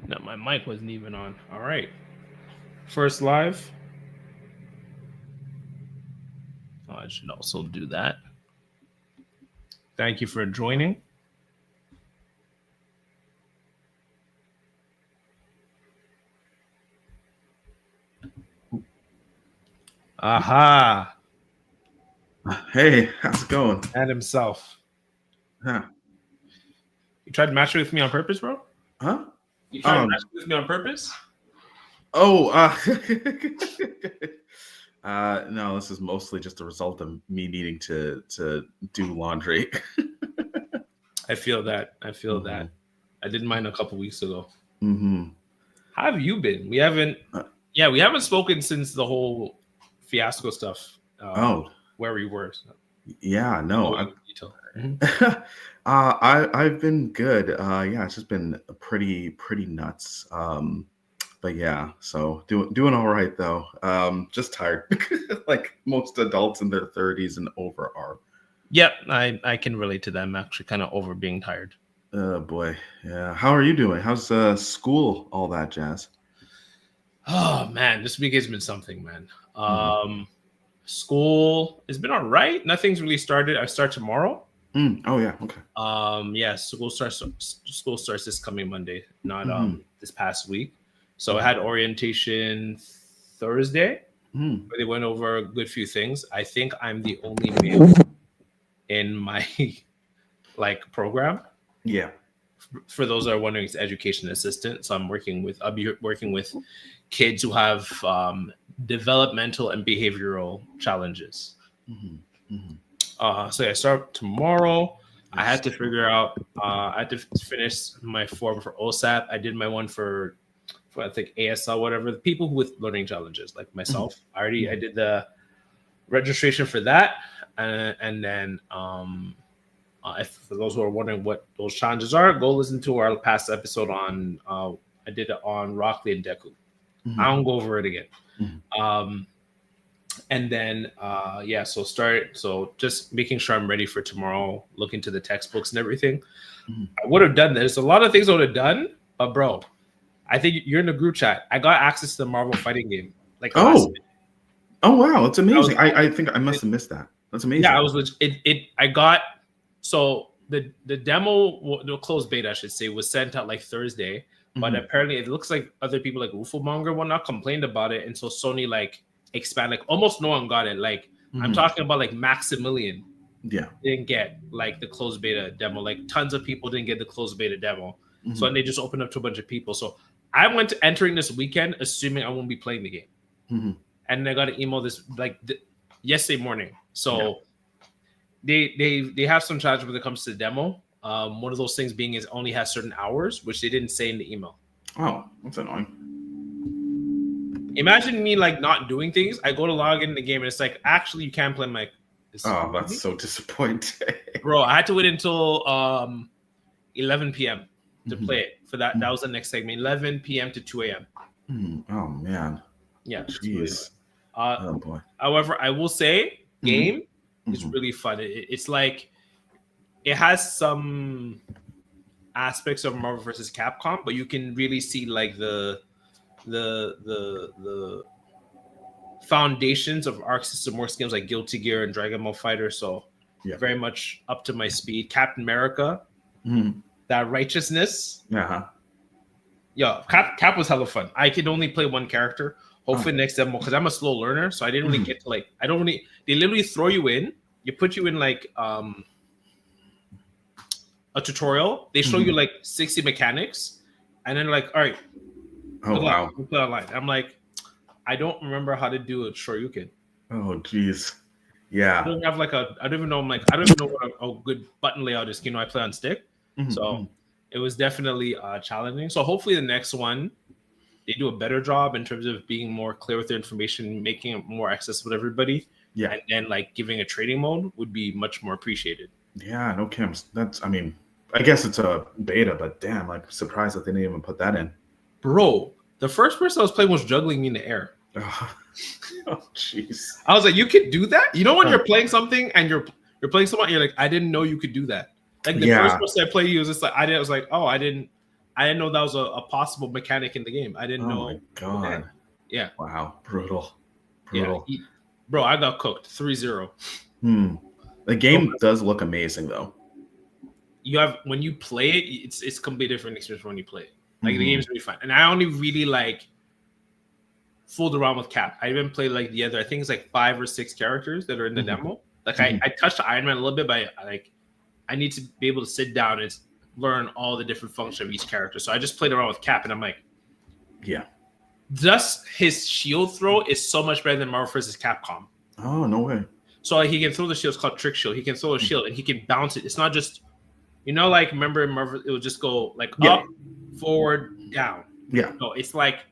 No, my mic wasn't even on. All right. First live. Oh, I should also do that. Thank you for joining. Aha. Hey, how's it going? And himself. Huh? You tried to match with me on purpose, bro? Huh? You tried to match with me on purpose? Oh, no, this is mostly just a result of me needing to do laundry. I feel that. I feel that. I did mine a couple weeks ago. Mm-hmm. How have you been? We haven't we haven't spoken since the whole fiasco stuff. Where we were. So. Yeah, no. I've been good. Yeah, it's just been pretty nuts. But yeah, so doing all right though. Just tired, like most adults in their 30s and over are. Yep, I can relate to that. I'm actually kind of over being tired. Oh boy, yeah. How are you doing? How's school? All that jazz. Oh man, this week has been something, man. School has been all right. Nothing's really started. I start tomorrow. Oh yeah, okay. Yeah, school starts this coming Monday, not this past week. So I had orientation Thursday, where they went over a good few things. I think I'm the only male in my program. Yeah. For those that are wondering, it's education assistant. So I'll be working with kids who have developmental and behavioral challenges. So I start tomorrow. I had to figure out. I had to finish my form for OSAP. I did my one for I think ASL, whatever. The people with learning challenges, like myself. I did the registration for that, and then for those who are wondering what those challenges are, go listen to our past episode on. I did it on Rockley and Deku. I don't go over it again. And then so just making sure I'm ready for tomorrow, look into the textbooks and everything. I would have done this. A lot of things I would have done, but bro, I think you're in the group chat. I got access to the Marvel fighting game. Oh wow, it's amazing. I think I must have missed that. That's amazing. Yeah, I was I got so the demo, the closed beta, I should say, was sent out Thursday, but apparently it looks like other people like Ufomonger whatnot complained about it, and so Sony expand, almost no one got it. I'm talking about Maximilian didn't get the closed beta demo. Tons of people didn't get the closed beta demo. So and they just opened up to a bunch of people. So I went to entering this weekend assuming I won't be playing the game. And I got an email yesterday morning. So they have some challenges when it comes to the demo. One of those things being is only has certain hours, which they didn't say in the email. Oh, that's annoying. Imagine me not doing things. I go to log in the game and it's actually you can't play that's so disappointing. Bro, I had to wait until 11 p.m. to play it for that. That was the next segment, 11 p.m. to 2 a.m. Oh man. Yeah. Jeez. Oh boy. However, I will say game is really fun. It's it has some aspects of Marvel versus Capcom, but you can really see the foundations of Arc System Works games like Guilty Gear and Dragon Ball Fighter. So very much up to my speed. Captain America, that righteousness. Yeah, Cap was hella fun. I could only play one character. Hopefully next demo, because I'm a slow learner, so I didn't really get to I don't really. They literally throw you in. You put you in a tutorial. They show you 60 mechanics, and then all right. Oh wow! I'm I don't remember how to do a Shoryuken. Oh jeez, yeah. I don't have I don't even know. I don't even know what a good button layout is. I play on stick, so it was definitely challenging. So hopefully the next one, they do a better job in terms of being more clear with their information, making it more accessible to everybody. Yeah, and then giving a trading mode would be much more appreciated. Yeah, no camps. I guess it's a beta, but damn, surprised that they didn't even put that in. Bro, the first person I was playing was juggling me in the air. Oh jeez. I was you could do that? You know when you're playing something and you're playing someone, you're I didn't know you could do that. The first person I played, you was just I was oh, I I didn't know that was a possible mechanic in the game. I didn't know. Oh my god! Yeah. Wow, brutal. Yeah, bro, I got cooked 3-0. The game does look amazing though. You have when you play it, it's completely different experience when you play it. Like the game's really fun, and I only really like fooled around with Cap. I even played like the other. I think it's like 5 or 6 characters that are in the demo. Like I touched Iron Man a little bit, but I need to be able to sit down and learn all the different functions of each character. So I just played around with Cap, and I'm like, yeah. Thus, his shield throw is so much better than Marvel vs. Capcom. Oh, no way. So like, he can throw the shield. It's called Trick Shield. He can throw a shield, and he can bounce it. It's not just, like, remember in Marvel, it would just go like up, forward, down. Yeah. No, it's like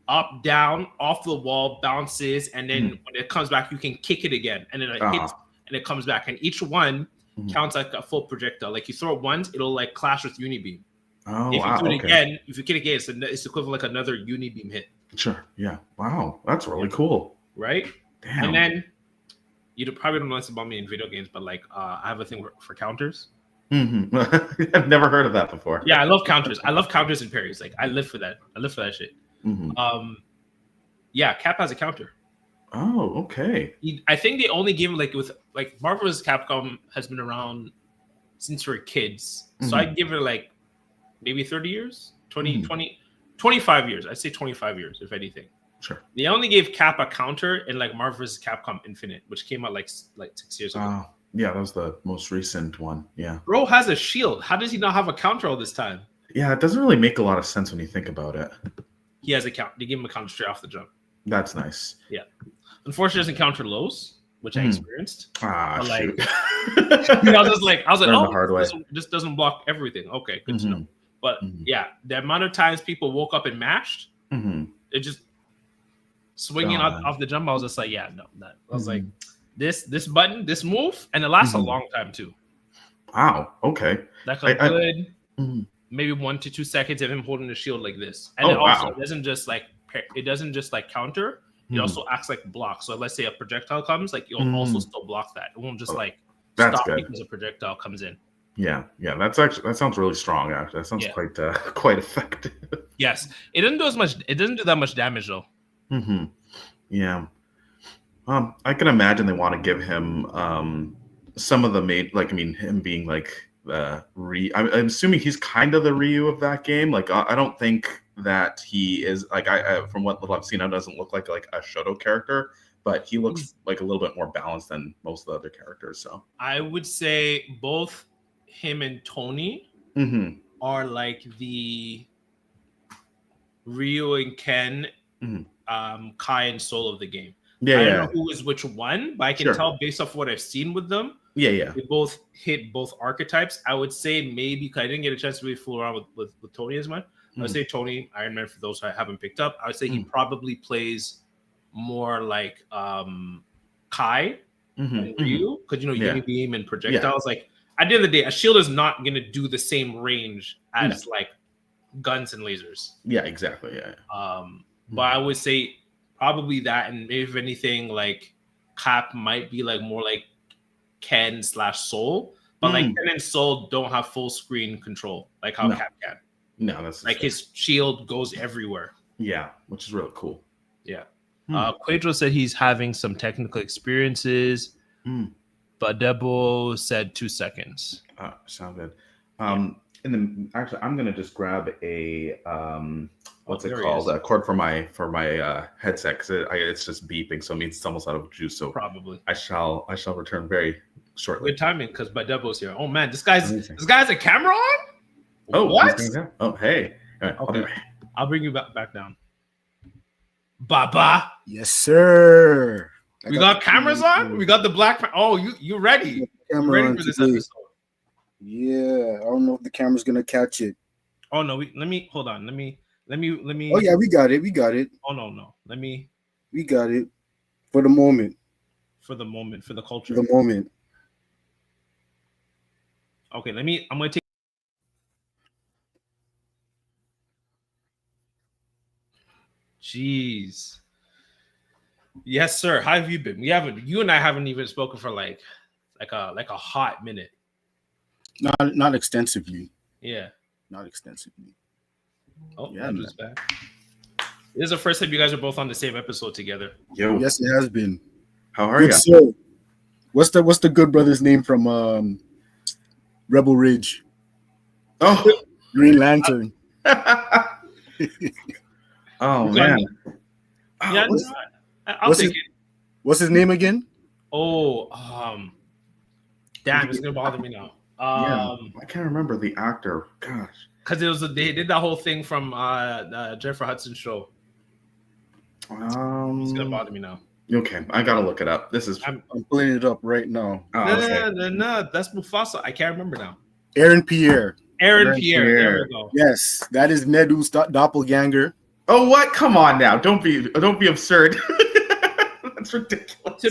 up, down, off the wall, bounces, and then when it comes back, you can kick it again, and then it hits, and it comes back. And each one counts like a full projectile. Like you throw it once, it'll like clash with Unibeam. Oh, if you do it again, if you kick it again, it's equivalent like another Unibeam hit. Sure. Yeah. Wow. That's really cool. Right? Damn. And then you probably don't know this about me in video games, but like I have a thing for counters. I've never heard of that before. Yeah, I love counters. I love counters and parries. Like I live for that. I live for that shit. Yeah, Cap has a counter. Oh, okay. I think they only give like with like Marvel vs. Capcom has been around since we're kids. So I'd give it like maybe 30 years, 25 years. I'd say 25 years, if anything. Sure. They only gave Cap a counter in like Marvel vs. Capcom Infinite, which came out like 6 years ago. Yeah, that was the most recent one. Yeah. Bro has a shield. How does he not have a counter all this time? Yeah, it doesn't really make a lot of sense when you think about it. He has a count. They give him a counter straight off the jump. That's nice. Yeah. Unfortunately, doesn't counter lows, which I experienced. Shoot. I was like, the hard way. This doesn't block everything. Okay, good to know. But yeah, the amount of times people woke up and mashed, it just swinging off the jump. I was just like, yeah, no, that. I was like, this button, this move, and it lasts a long time too. Wow. Okay. That's like good. Maybe 1 to 2 seconds of him holding the shield like this, and it also doesn't just like counter. It also acts like block. So let's say a projectile comes, like you'll also still block that. It won't just like stop because a projectile comes in. Yeah. That sounds really strong. Actually, that sounds quite effective. Yes, it doesn't do as much. It doesn't do that much damage though. Yeah. I can imagine they want to give him some of the him being like I'm assuming he's kind of the Ryu of that game. Like I don't think that he is like from what little I've seen, it doesn't look like a Shoto character, but he looks like a little bit more balanced than most of the other characters. So I would say both him and Tony are like the Ryu and Ken, Kai and Soul of the game. I don't know who is which one, but I can tell based off what I've seen with them. They both hit both archetypes. I would say maybe because I didn't get a chance to really fool around with Tony as much. I would say Tony, Iron Man, for those who I haven't picked up. I would say he probably plays more like Kai and Ryu, because Unibeam and projectiles. Like at the end of the day, a shield is not going to do the same range as like guns and lasers. Yeah, exactly. Yeah. But I would say probably that, and if anything, like Cap might be like more like Ken/Soul, but like Ken and Soul don't have full screen control like how Cap can. No, that's like his shield goes everywhere. Yeah, which is really cool. Yeah. Quadro said he's having some technical experiences, but Debo said 2 seconds. Sound good. And then actually, I'm gonna just grab a what's it called? A cord for my headset, because it's just beeping, so it means it's almost out of juice. So probably I shall return very shortly. Good timing, because Debo's here. Oh man, this guy's a camera on. Oh, what? Oh, hey. All right, okay. I'll bring you back down. Baba. Yes, sir. We got cameras on. We got the Black Panther. Oh, you ready? You ready for this episode? Yeah, I don't know if the camera's gonna catch it. Oh no, let me hold on. Let me. Oh yeah, we got it. Oh no. We got it for the moment. For the culture. For the moment. Okay, I'm gonna take. Jeez. Yes, sir. How have you been? You and I haven't even spoken for like a hot minute. Not extensively. Yeah. Not extensively. Oh, Yeah, Andrew's back. This is the first time you guys are both on the same episode together. Yo, Yes, it has been. how are Good you? sir. What's the good brother's name from Rebel Ridge? Oh, Green Lantern. oh man. Yeah, What's- I'll take it. What's his name again? Oh, damn, it's gonna bother me now. yeah, I can't remember the actor. Gosh. Because it was they did that whole thing from Jennifer Hudson's show. It's gonna bother me now. Okay, I gotta look it up. This is I'm pulling it up right now. No, that's Mufasa. I can't remember now. Aaron Pierre. Aaron Pierre. There we go. Yes, that is Nedu's doppelganger. Oh, what? Come on now! Don't be absurd. That's ridiculous. To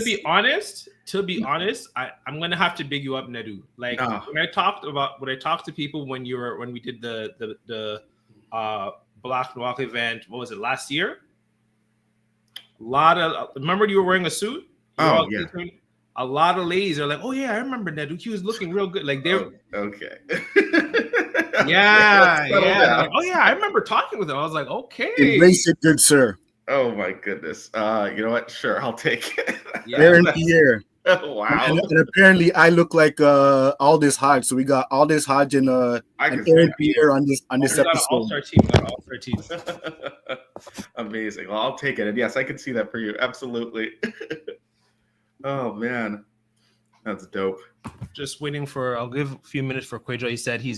be honest, I'm gonna have to big you up, Nedu. Like when I talked to people when we did the Black Walk event. What was it last year? Remember you were wearing a suit? Oh yeah. A lot of ladies are like, oh yeah, I remember Nedu. He was looking real good. Like they're okay. yeah. Like, oh yeah, I remember talking with him. I was like, okay. Embrace it, good sir. Oh my goodness. You know what? Sure, I'll take it. Yeah. Aaron Pierre. Wow. And apparently I look like Aldous Hodge. So we got Aldous Hodge and Aaron Pierre on this episode. All-star team. We got an all-star team. Amazing. Well, I'll take it. And yes, I can see that for you. Absolutely. Oh man. That's dope. Just waiting for. I'll give a few minutes for Quajo. He said he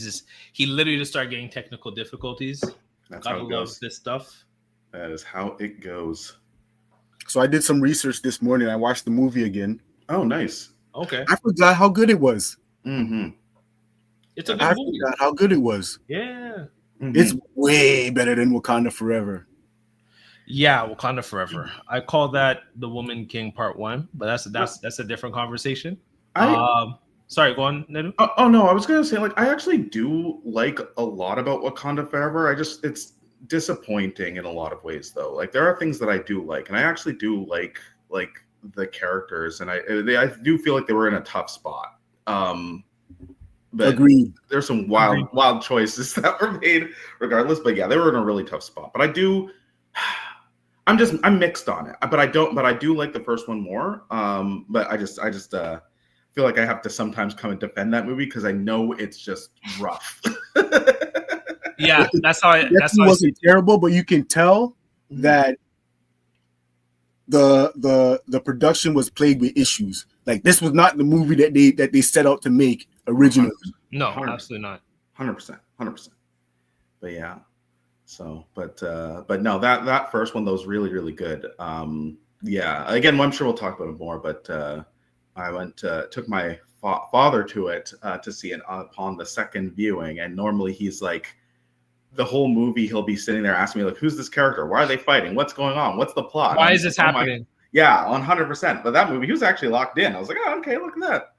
literally just started getting technical difficulties. That's Gotta how it love goes. this stuff. That is how it goes. So I did some research this morning. I watched the movie again. Oh, nice. Okay, I forgot how good it was. Mm-hmm. it's a I good movie. forgot how good it was. Yeah, Mm-hmm. It's way better than Wakanda Forever. yeah. Wakanda Forever. I call that The Woman King Part 1, but that's a different conversation. Sorry, go on, Nedu. Oh no, I was gonna say like I actually do like a lot about Wakanda Forever. It's disappointing in a lot of ways though. Like there are things that I do like, and I actually do like the characters, and I do feel like they were in a tough spot. But Agreed. there's some wild choices that were made regardless. But yeah, they were in a really tough spot. But I'm mixed on it. But I do like the first one more. But I just feel like I have to sometimes come and defend that movie because I know it's just rough. Yeah, that's how It wasn't terrible, but you can tell that the production was plagued with issues. Like this was not the movie that they set out to make originally. No, 100%. absolutely not. 100%. But yeah. So, but no, that first one though was really, really good. Yeah. Again, I'm sure we'll talk about it more. But I took my father to it to see it upon the second viewing, and normally he's like, the whole movie he'll be sitting there asking me like, who's this character? Why are they fighting? What's going on? What's the plot? Why is this happening? Yeah, 100%. But that movie, he was actually locked in. I was like, oh, okay, look at that.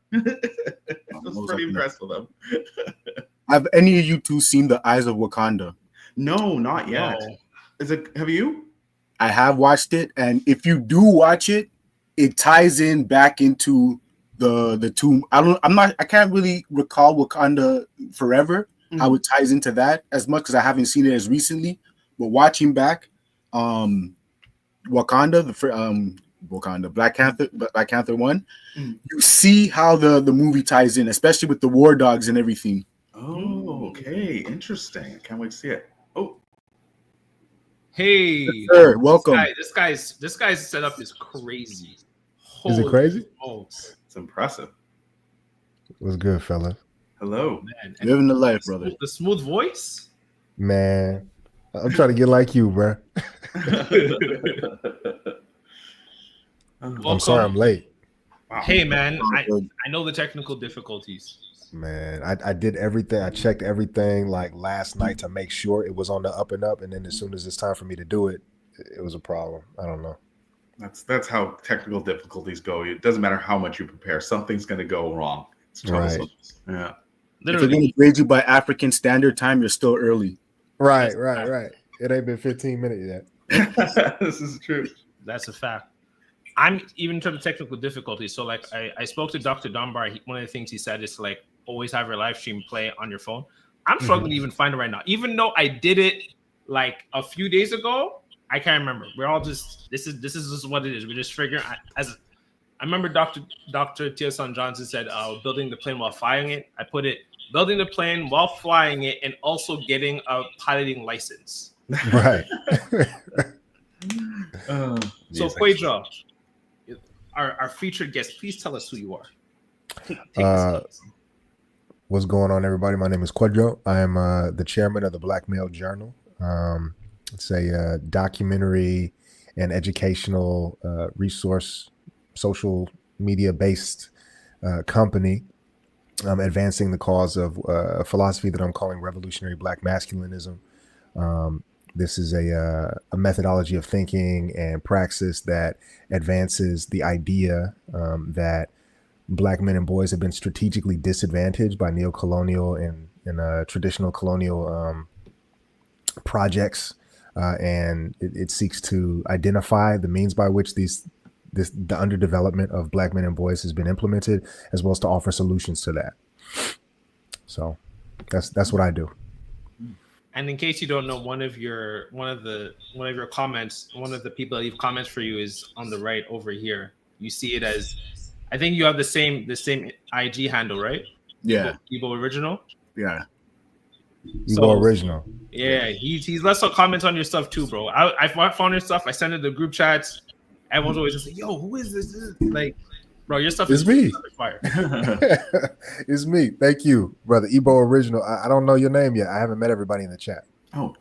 I was pretty impressed with him. Have any of you two seen The Eyes of Wakanda? No, not yet. No. Have you? I have watched it, and if you do watch it, it ties in back into the two. I can't really recall Wakanda Forever, how it ties into that as much because I haven't seen it as recently. But watching back, Wakanda, Black Panther 1, you see how the movie ties in, especially with the war dogs and everything. Oh, okay, interesting. I can't wait to see it. Oh, Hey, yes, sir, welcome. This guy's setup is crazy. Is it crazy? Smokes. it's impressive. What's good, fella? Hello. Man. Living the life, brother. The smooth voice. Man, I'm trying to get like you, bro. I'm sorry I'm late. Wow. Hey, man, I know the technical difficulties. Man, I did everything. I checked everything like last night to make sure it was on the up and up. And then as soon as it's time for me to do it, it was a problem. I don't know. That's how technical difficulties go. It doesn't matter how much you prepare. Something's going to go wrong. It's troublesome. Right. Yeah. If they're going Literally. to grade you by African Standard Time, you're still early. Right. It ain't been 15 minutes yet. This is true. That's a fact. I'm even in terms of technical difficulties. So, like, I spoke to Dr. Dunbar. One of the things he said is to, like, always have your live stream play on your phone. I'm struggling to even find it right now, even though I did it like a few days ago, I can't remember. We're all just this is just what it is. We're just figuring. I remember Dr. Tiosan Johnson said, building the plane while flying it. I put it building the plane while flying it and also getting a piloting license. Right. So Quaidra, our featured guest, please tell us who you are. Take What's going on, everybody? My name is Quadro. I am the chairman of the Black Male Journal. It's a documentary and educational resource, social media-based company. I'm advancing the cause of a philosophy that I'm calling revolutionary Black masculinism. This is a methodology of thinking and praxis that advances the idea that Black men and boys have been strategically disadvantaged by neo-colonial and traditional colonial projects, and it seeks to identify the means by which the underdevelopment of Black men and boys has been implemented, as well as to offer solutions to that. So that's what I do. And in case you don't know, one of your comments, one of the people that leave comments for you is on the right over here. You see it as, I think you have the same IG handle, right? Yeah. Ebo Original. Yeah. Ebo Original. Yeah, he's left some comments on your stuff too, bro. I found your stuff. I sent it to the group chats. Everyone's always just like, "Yo, who is this?" Like, bro, your stuff is me. Fire. It's me. Thank you, brother. Ebo Original. I don't know your name yet. I haven't met everybody in the chat. Oh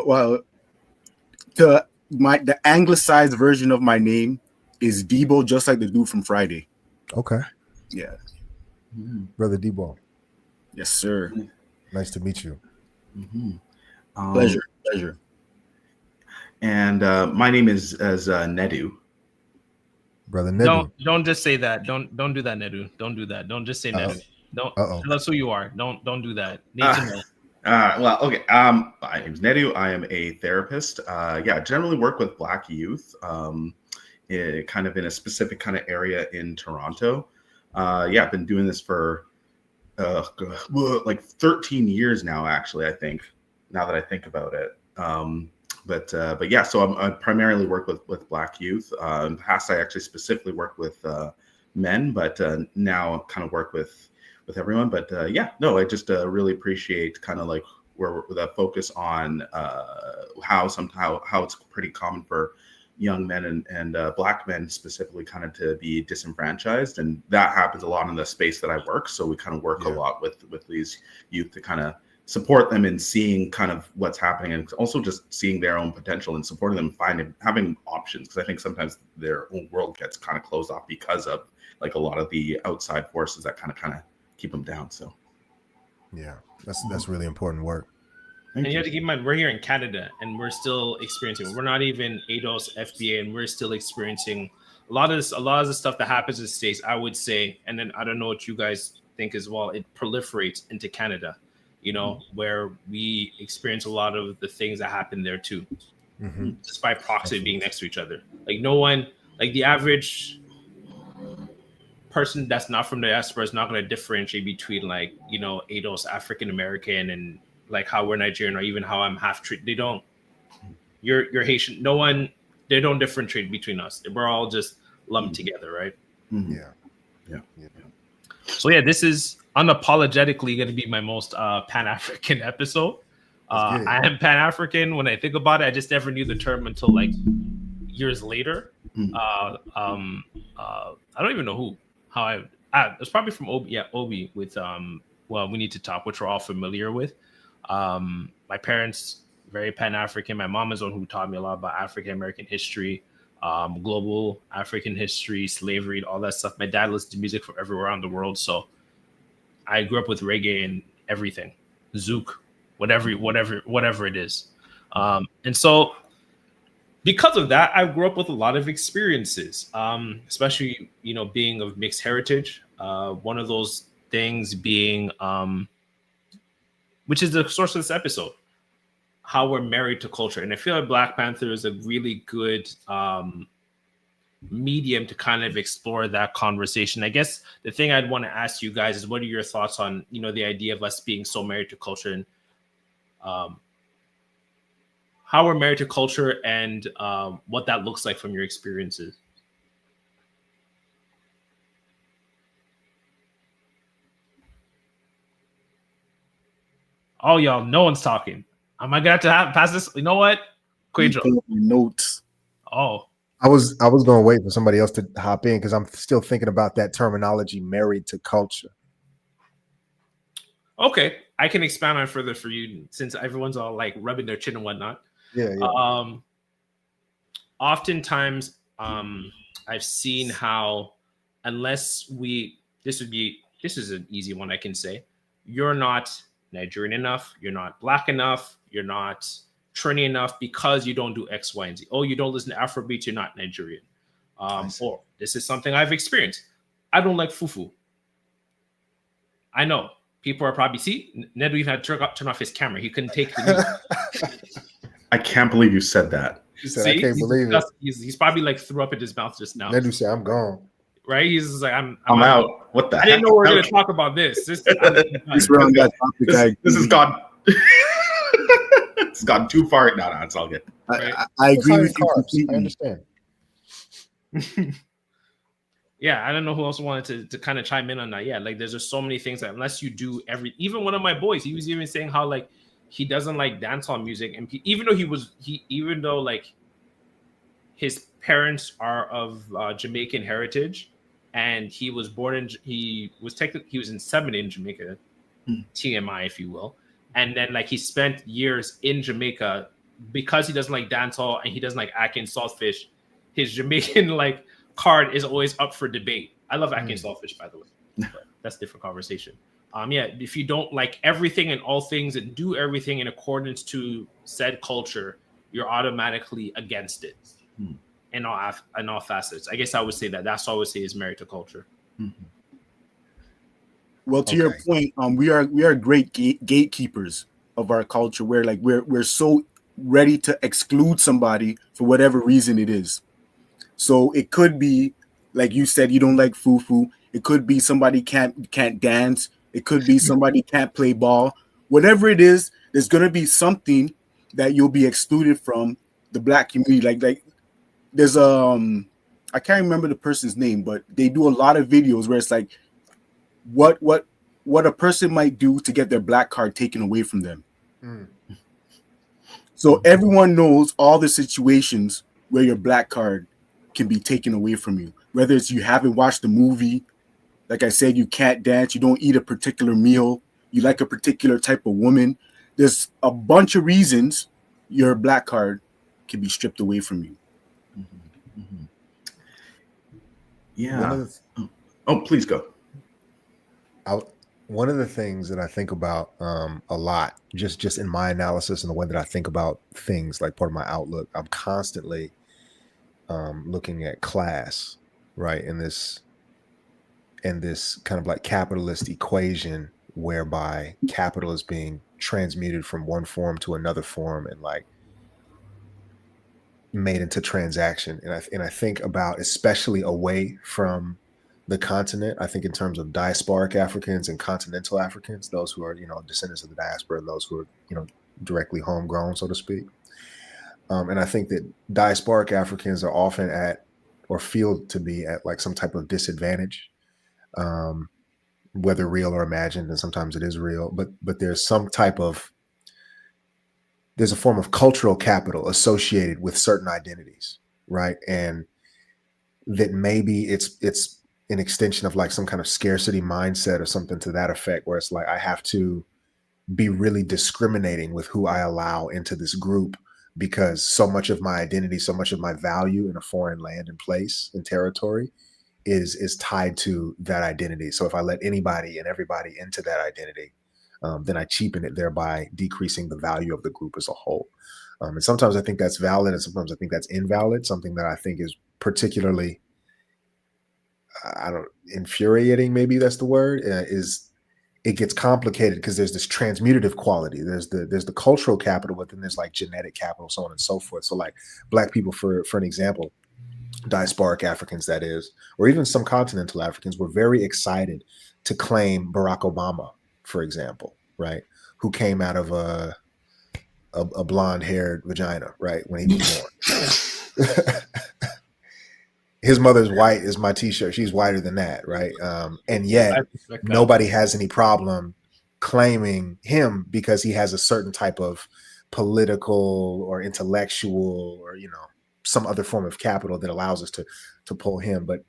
well. The anglicized version of my name is Debo, just like the dude from Friday. Okay. Yeah. Brother Debo. Yes, sir. Nice to meet you. Mm-hmm. Pleasure. And my name is Nedu. Brother Nedu. Don't just say that. Don't do that, Nedu. Don't do that. Don't just say Nedu. Don't. That's who you are. Don't do that. Need to know. Well, okay. My name's Nedu. I am a therapist. Generally work with Black youth, kind of in a specific kind of area in Toronto. I've been doing this for like 13 years now, actually, I think, now that I think about it. So I primarily work with Black youth. In the past, I actually specifically worked with men, but now I kind of work with everyone. But I just really appreciate kind of like where the focus on how it's pretty common for young men and Black men specifically kind of to be disenfranchised, and that happens a lot in the space that I work. So we kind of work a lot with these youth to kind of support them in seeing kind of what's happening, and also just seeing their own potential and supporting them having options, because I think sometimes their own world gets kind of closed off because of like a lot of the outside forces that kind of keep them down. So that's really important work. And you have to keep in mind, we're here in Canada and we're still experiencing. We're not even ADOS, FBA, and we're still experiencing a lot of the stuff that happens in the States, I would say. And then I don't know what you guys think as well. It proliferates into Canada, where we experience a lot of the things that happen there too, just by proxy being next to each other. Like no one, like the average person that's not from the diaspora is not going to differentiate between like, ADOS, African American, and like how we're Nigerian, or even how I'm half treated. They don't. You're Haitian. No one. They don't differentiate between us. We're all just lumped together, right? Yeah. So this is unapologetically going to be my most Pan-African episode. I am Pan-African. When I think about it, I just never knew the term until like years later. I don't even know it's probably from Obi with We Need to Talk, which we're all familiar with. My parents, very Pan-African. My mom is the one who taught me a lot about African American history, global African history, slavery, all that stuff. My dad listened to music from everywhere around the world, so I grew up with reggae and everything, zouk, whatever it is. And so because of that, I grew up with a lot of experiences, especially, being of mixed heritage. One of those things being, which is the source of this episode, how we're married to culture. And I feel like Black Panther is a really good medium to kind of explore that conversation. I guess the thing I'd want to ask you guys is, what are your thoughts on, the idea of us being so married to culture, and how we're married to culture and what that looks like from your experiences. Oh, y'all, no one's talking. Am I gonna have to pass this? You know what? Quadro. Notes. Oh, I was going to wait for somebody else to hop in because I'm still thinking about that terminology, married to culture. okay. I can expand on it further for you since everyone's all like rubbing their chin and whatnot. Yeah. Oftentimes, I've seen how unless this is an easy one I can say, you're not Nigerian enough, you're not black enough, you're not Trini enough because you don't do X, Y, and Z. Oh, you don't listen to Afrobeat, you're not Nigerian. Or this is something I've experienced. I don't like fufu. I know people are probably Ned even had to turn off his camera. He couldn't take the news. I can't believe you said that. He said, I can't believe it. He's probably like threw up in his mouth just now. Ned said, I'm gone. Right? He's just like, I'm out. What the heck? I didn't know we were going to talk about this. This has gone. It's gone too far. No, it's all good. I agree with you completely. I understand. Yeah, I don't know who else wanted to kind of chime in on that. Yeah, like there's just so many things that unless you do even one of my boys, he was even saying how like he doesn't like dancehall music, and even though like his parents are of Jamaican heritage, and he was inseminated in Jamaica, TMI if you will, and then like he spent years in Jamaica because he doesn't like dancehall and he doesn't like Akin Saltfish. His Jamaican like card is always up for debate. I love Akin Saltfish, by the way, but that's a different conversation. Yeah, if you don't like everything and all things and do everything in accordance to said culture, you're automatically against it in all facets. I guess I would say that's what I would say is married to culture. Mm-hmm. Well, to your point, we are great gatekeepers of our culture. Where like we're so ready to exclude somebody for whatever reason it is. So it could be, like you said, you don't like fufu. It could be somebody can't dance. It could be somebody can't play ball. Whatever it is, there's gonna be something that you'll be excluded from the black community. Like there's I can't remember the person's name, but they do a lot of videos where it's like what a person might do to get their black card taken away from them. So everyone knows all the situations where your black card can be taken away from you. Whether it's you haven't watched the movie, like I said, you can't dance, you don't eat a particular meal, you like a particular type of woman. There's a bunch of reasons your black card can be stripped away from you. Mm-hmm. Mm-hmm. Yeah. Please go. One of the things that I think about a lot, just in my analysis and the way that I think about things, like part of my outlook, I'm constantly looking at class, right? In this kind of like capitalist equation whereby capital is being transmuted from one form to another form and like made into transaction. And I think about, especially away from the continent, I think in terms of diasporic Africans and continental Africans, those who are, descendants of the diaspora, and those who are, directly homegrown, so to speak. And I think that diasporic Africans are often at, or feel to be at, like some type of disadvantage, whether real or imagined, and sometimes it is real, but there's a form of cultural capital associated with certain identities, right? And that maybe it's an extension of like some kind of scarcity mindset or something to that effect, where it's like, I have to be really discriminating with who I allow into this group, because so much of my identity, so much of my value in a foreign land and place and territory is tied to that identity. So if I let anybody and everybody into that identity, then I cheapen it, thereby decreasing the value of the group as a whole. And sometimes I think that's valid, and sometimes I think that's invalid. Something that I think is particularly, infuriating, maybe that's the word, is it gets complicated because there's this transmutative quality. There's the cultural capital, but then there's like genetic capital, so on and so forth. So like Black people, for an example, diasporic Africans, that is, or even some continental Africans, were very excited to claim Barack Obama, for example, right? Who came out of a blonde haired vagina, right? When he was born. His mother's white is my t-shirt. She's whiter than that, right? And yet I respect that. nobody has any problem claiming him because he has a certain type of political or intellectual or, you know, some other form of capital that allows us to pull him. But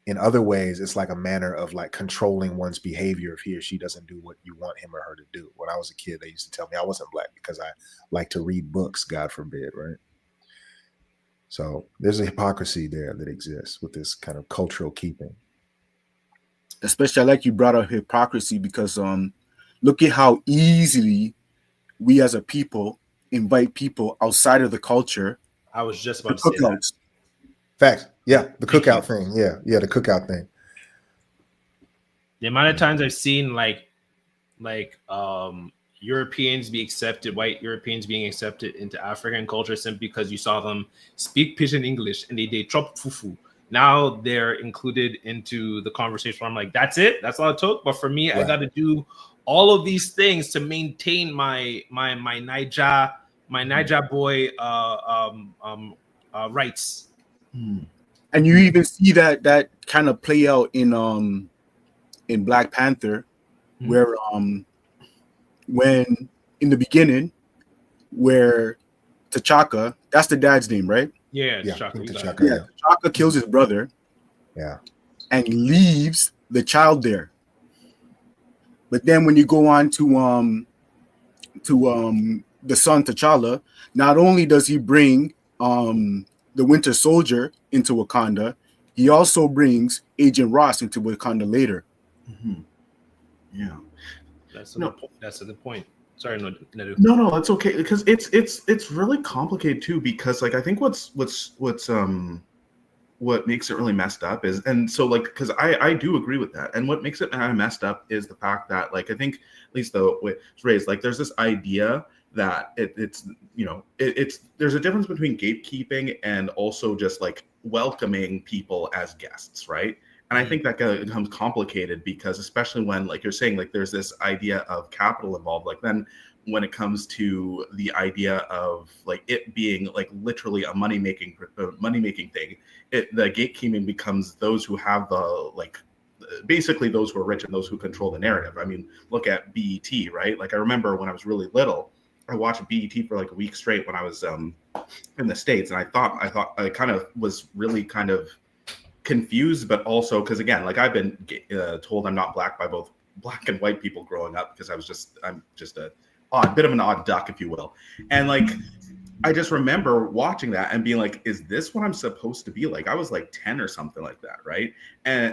in other ways, it's like a manner of like controlling one's behavior if he or she doesn't do what you want him or her to do. When I was a kid, they used to tell me I wasn't black because I like to read books, God forbid, right? So there's a hypocrisy there that exists with this kind of cultural keeping. Especially, I like you brought up hypocrisy because look at how easily we as a people invite people outside of the culture. I was just to about to say that. cookouts. Facts. Yeah, the Thank cookout you. thing. Yeah, the cookout thing. The amount of times I've seen like Europeans be accepted, white Europeans being accepted into African culture simply because you saw them speak pidgin English and they chop fufu. Now they're included into the conversation. I'm like, that's it. That's all it took. But for me, I Right. got to do all of these things to maintain my Niger boy rights. And you even see that kind of play out in Black Panther, where when in the beginning, where T'Chaka, that's the dad's name, right? Yeah, Yeah, T'Chaka, you got it. T'Chaka, yeah. T'Chaka kills his brother Yeah. and leaves the child there. But then when you go on to the son T'Challa, not only does he bring the Winter Soldier into Wakanda, he also brings Agent Ross into Wakanda later. Yeah. That's No. that's the point. Sorry, Nedu. No, it's okay because it's really complicated too because like I think what makes it really messed up is, and so like because I do agree with that, and what makes it kind of messed up is the fact that like I think at least the way it's raised, like there's this idea that it's there's a difference between gatekeeping and also just like welcoming people as guests, right? And I think that becomes complicated because especially when like you're saying like there's this idea of capital involved, like then when it comes to the idea of like it being like literally a money making thing, the gatekeeping becomes those who have the like basically those who are rich and those who control the narrative. I mean, look at BET, right? Like I remember when I was really little, I watched BET for like a week straight when I was in the States, and I thought I kind of was really kind of confused, but also because again, like I've been told I'm not black by both black and white people growing up because I'm just a bit of an odd duck, if you will, and like I just remember watching that and being like, is this what I'm supposed to be like? I was like 10 or something like that, right?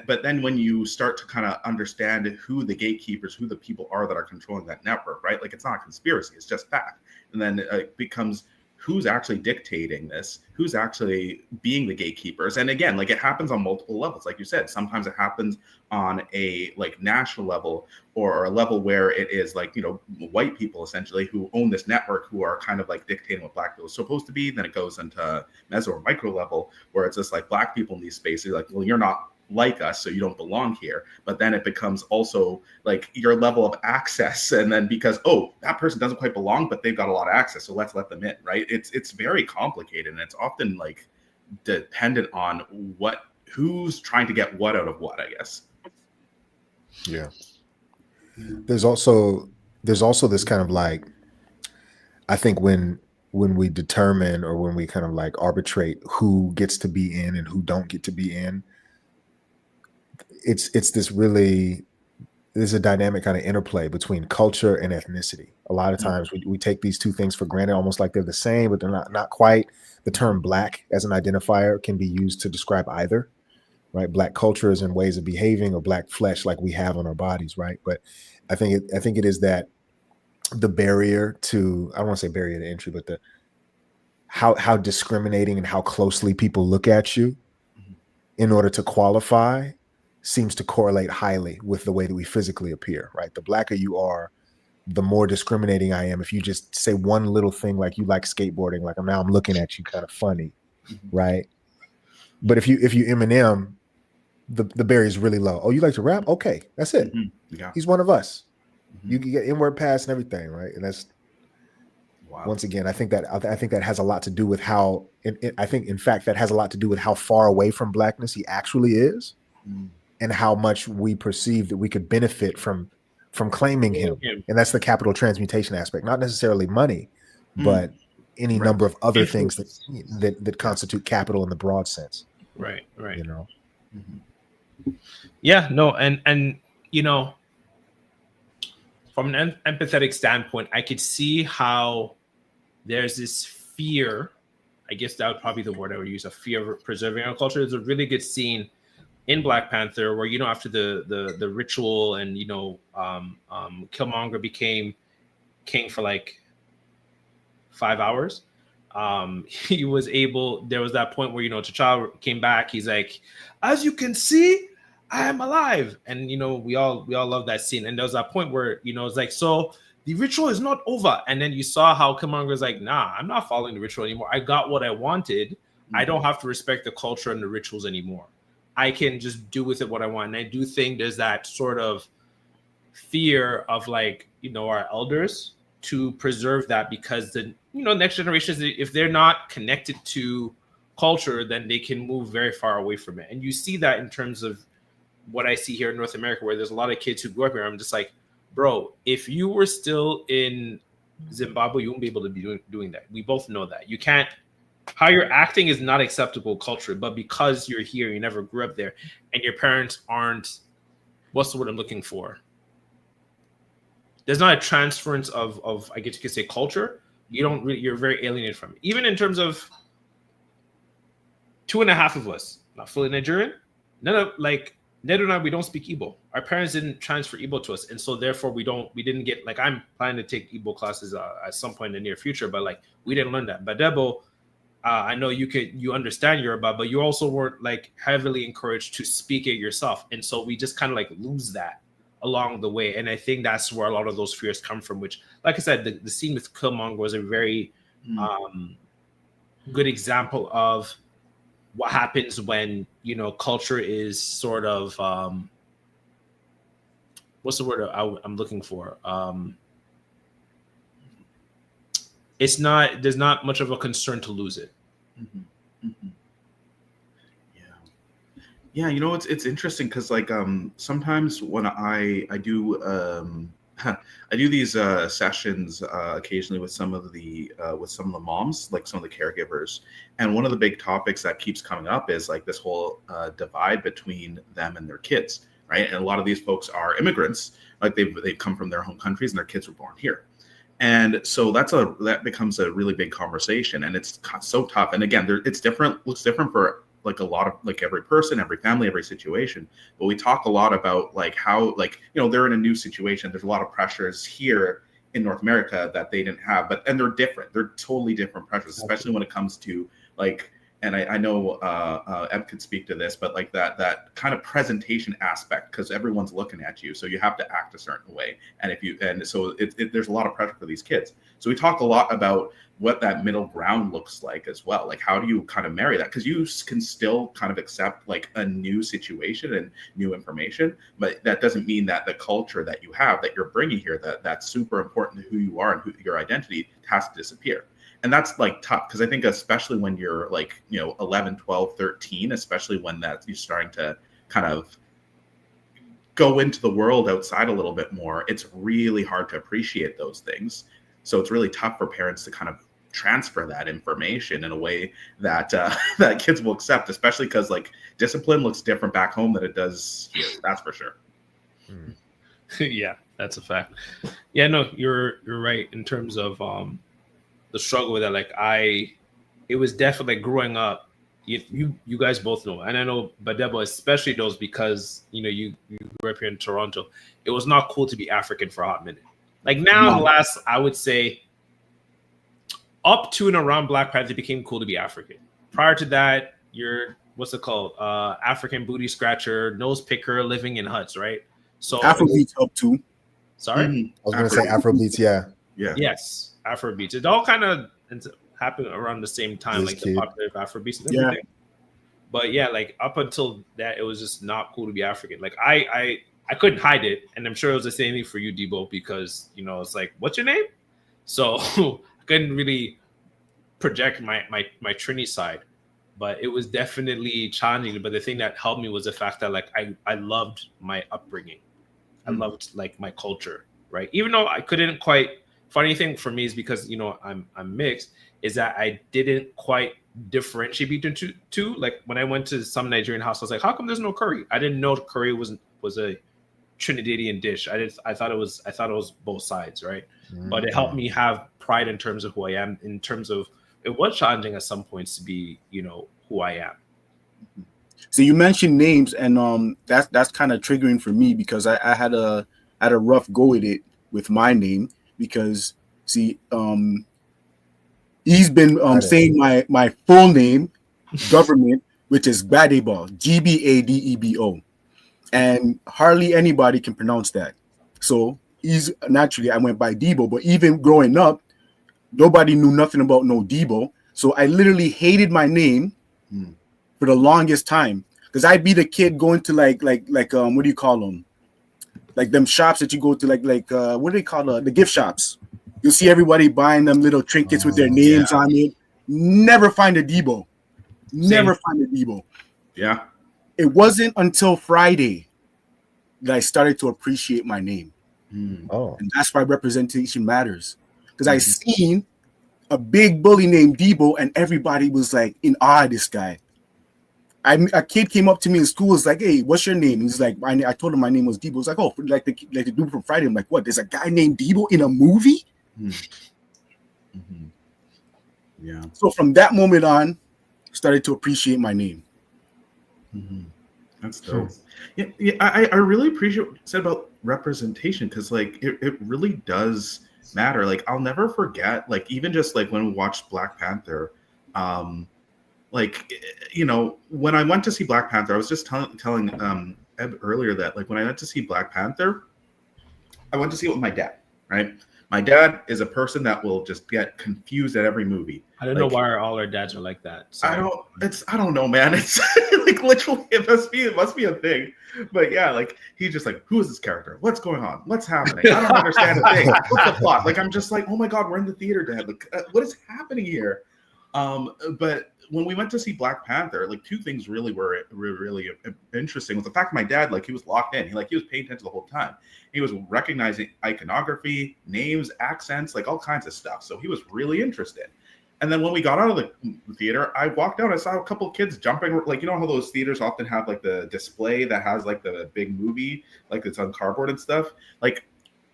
But then when you start to kind of understand who the gatekeepers, who the people are that are controlling that network, right? Like it's not a conspiracy, it's just fact. And then it becomes who's actually dictating this, who's actually being the gatekeepers. And again, like it happens on multiple levels. Like you said, sometimes it happens on a like national level or a level where it is like, you know, white people essentially who own this network who are kind of like dictating what black people are supposed to be. Then it goes into meso or micro level where it's just like black people in these spaces like, well, you're not like us, so you don't belong here. But then it becomes also like your level of access, and then because that person doesn't quite belong, but they've got a lot of access, so let's let them in, right? It's very complicated, and it's often like dependent on who's trying to get what out of what, I guess. Yeah. There's also this kind of like, I think when we determine or when we kind of like arbitrate who gets to be in and who don't get to be in, it's there's a dynamic kind of interplay between culture and ethnicity. A lot of times we take these two things for granted, almost like they're the same, but they're not quite. The term black as an identifier can be used to describe either, right? Black cultures and ways of behaving, or black flesh like we have on our bodies, right? But I think it is that the barrier to, I don't want to say barrier to entry, but the how discriminating and how closely people look at you in order to qualify seems to correlate highly with the way that we physically appear, right? The blacker you are, the more discriminating I am. If you just say one little thing like you like skateboarding, like I'm looking at you kind of funny, right? But if you Eminem, the barrier is really low. Oh, you like to rap? Okay, that's it. Yeah. He's one of us. You can get inward pass and everything, right? And that's Wow. Once again, I think that has a lot to do with how. I think, in fact, that has a lot to do with how far away from blackness he actually is, and how much we perceive that we could benefit from claiming him. And that's the capital transmutation aspect, not necessarily money, but any number of other things that constitute capital in the broad sense. Right. You know. Yeah. No. And you know, from an empathetic standpoint, I could see how there's this fear. I guess that would probably be the word I would use, a fear of preserving our culture. There's a really good scene in Black Panther where, you know, after the ritual and, you know, Killmonger became king for like 5 hours. He was able, there was that point where, you know, T'Challa came back. He's like, as you can see, I am alive. And, you know, we all love that scene. And there was that point where, you know, it's like, so the ritual is not over. And then you saw how Killmonger was like, nah, I'm not following the ritual anymore. I got what I wanted. I don't have to respect the culture and the rituals anymore. I can just do with it what I want. And I do think there's that sort of fear of, like, you know, our elders to preserve that, because the, you know, next generations, if they're not connected to culture, then they can move very far away from it. And you see that in terms of what I see here in North America, where there's a lot of kids who grew up here. I'm just like, bro, if you were still in Zimbabwe, you won't be able to be doing that. We both know that. You can't, how you're acting is not acceptable culturally, but because you're here, you never grew up there, and your parents aren't, what's the word I'm looking for? There's not a transference of I guess you could say culture. You don't really, you're very alienated from it. Even in terms of 2.5 of us, not fully Nigerian, Ned and I, we don't speak Igbo. Our parents didn't transfer Igbo to us, and so therefore we didn't get, like, I'm planning to take Igbo classes at some point in the near future, but like we didn't learn that. But Debo, I know you understand Yoruba, but you also weren't like heavily encouraged to speak it yourself, and so we just kind of like lose that along the way. And I think that's where a lot of those fears come from. Which, like I said, the scene with Killmonger was a very good example of what happens when, you know, culture is sort of what's the word I'm looking for? There's not much of a concern to lose it. Yeah, you know, it's interesting because, like, sometimes when I do I do these sessions occasionally with some of the moms, like some of the caregivers, and one of the big topics that keeps coming up is like this whole divide between them and their kids, right? And a lot of these folks are immigrants, like they've come from their home countries and their kids were born here, and so that becomes a really big conversation, and it's so tough. And again, looks different for like a lot of, like, every person, every family, every situation. But we talk a lot about like how, like, you know, they're in a new situation. There's a lot of pressures here in North America that they didn't have, and they're different. They're totally different pressures, especially when it comes to like, and I know Eb could speak to this, but like that kind of presentation aspect, because everyone's looking at you, so you have to act a certain way. And so there's a lot of pressure for these kids. So we talk a lot about what that middle ground looks like as well. Like, how do you kind of marry that? Because you can still kind of accept like a new situation and new information, but that doesn't mean that the culture that you have, that you're bringing here, that's super important to who you are and your identity, has to disappear. And that's like tough, because I think especially when you're like, you know, 11, 12, 13, especially when you're starting to kind of go into the world outside a little bit more, it's really hard to appreciate those things. So it's really tough for parents to kind of transfer that information in a way that that kids will accept, especially because like discipline looks different back home than it does here. That's for sure. Yeah, that's a fact. Yeah, no, you're right in terms of the struggle with that. Like, it was definitely, like, growing up. You guys both know, and I know Badebo especially knows, because you know you grew up here in Toronto. It was not cool to be African for a hot minute. Like, now, in the last, I would say, up to and around Black Panther, it became cool to be African. Prior to that, you're, what's it called? African booty scratcher, nose picker, living in huts, right? So Afrobeats up too. Sorry? I was going to say Afrobeats, yeah. Yes, Afrobeats. It all kind of happened around the same time, like the popular Afrobeats and everything. Yeah. But yeah, like, up until that, it was just not cool to be African. Like, I couldn't hide it, and I'm sure it was the same thing for you, Debo, because, you know, it's like, what's your name? So couldn't really project my Trini side, but it was definitely challenging. But the thing that helped me was the fact that like I loved my upbringing. I loved like my culture, right? Even though I couldn't quite. Funny thing for me is because I'm mixed, is that I didn't quite differentiate between two. Like when I went to some Nigerian house, I was like, how come there's no curry? I didn't know curry was a Trinidadian dish. I thought it was both sides, right? But it helped me have pride in terms of who I am. In terms of it was challenging at some points to be who I am. So you mentioned names, and that's kind of triggering for me because I had a rough go at it with my name because he's been saying my full name, government, which is Gbadebo, Gbadebo, and hardly anybody can pronounce that. So naturally I went by Debo, but even growing up, nobody knew nothing about no Debo. So I literally hated my name for the longest time because I'd be the kid going to like what do you call them? Like them shops that you go to, like what do they call the gift shops? You'll see everybody buying them little trinkets with their names on it. Never find a Debo. Never find a Debo. Yeah. It wasn't until Friday that I started to appreciate my name. Oh. And that's why representation matters. Because I seen a big bully named Debo, and everybody was like in awe of this guy. A kid came up to me in school, was like, "Hey, what's your name?" He's like, I told him my name was Debo. He was like, "Oh, like the dude from Friday." I'm like, "What? There's a guy named Debo in a movie?" Yeah. So from that moment on, started to appreciate my name. That's dope. Yeah, I really appreciate what you said about representation because like it really does matter. Like I'll never forget, like even just like when we watched Black Panther, like when I went to see Black Panther, I was just telling Eb earlier that like when I went to see Black Panther, I went to see it with my dad, right? My dad is a person that will just get confused at every movie. I don't know why all our dads are like that. Sorry. I don't know, man. It's like literally it must be a thing. But yeah, like he's just like, who is this character? What's going on? What's happening? I don't understand a thing. What's the plot? Like I'm just like, oh my god, we're in the theater, Dad. Like, what is happening here? But when we went to see Black Panther, like two things really were really interesting. With the fact that my dad, like he was locked in. He was paying attention the whole time. He was recognizing iconography, names, accents, like all kinds of stuff. So he was really interested. And then when we got out of the theater, I walked out. I saw a couple of kids jumping. Like, you know how those theaters often have like the display that has like the big movie, like it's on cardboard and stuff. Like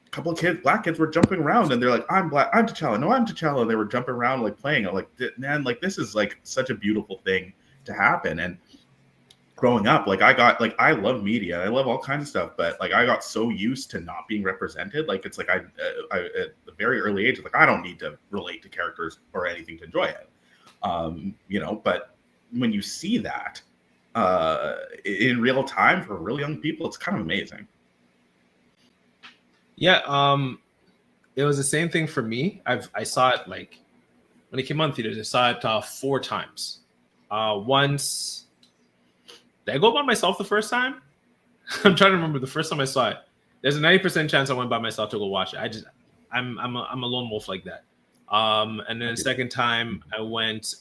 a couple of kids, black kids, were jumping around, and they're like, "I'm black. I'm T'Challa. No, I'm T'Challa." And they were jumping around, like playing. I'm like, man, like this is like such a beautiful thing to happen. And growing up, like I love media, I love all kinds of stuff, but like I got so used to not being represented. Like it's like I at a very early age, like I don't need to relate to characters or anything to enjoy it. But when you see that in real time for really young people, it's kind of amazing. Yeah, it was the same thing for me. I saw it like when it came on theaters. I saw it 4 times. Once. Did I go by myself the first time? I'm trying to remember the first time I saw it. There's a 90% chance I went by myself to go watch it. I'm a lone wolf like that. And then the second time I went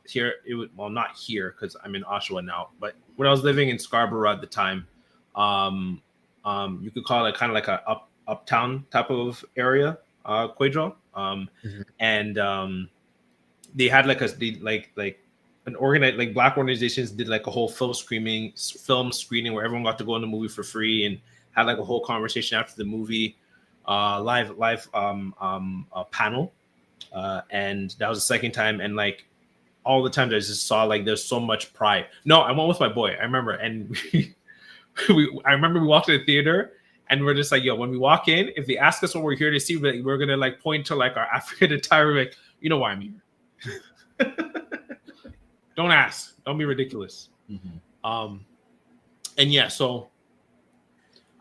here, not here because I'm in Oshawa now, but when I was living in Scarborough at the time, you could call it kind of like a uptown type of area, Quaidro. And they had like an organized, like black organizations did like a whole film screening where everyone got to go in the movie for free and had like a whole conversation after the movie, live panel. And that was the second time. And like all the times I just saw like there's so much pride. No, I went with my boy. I remember. And I remember we walked to the theater and we're just like, yo, when we walk in, if they ask us what we're here to see, we're going to like point to like our African attire. We're like, you know why I'm here. Don't ask. Don't be ridiculous. And yeah, so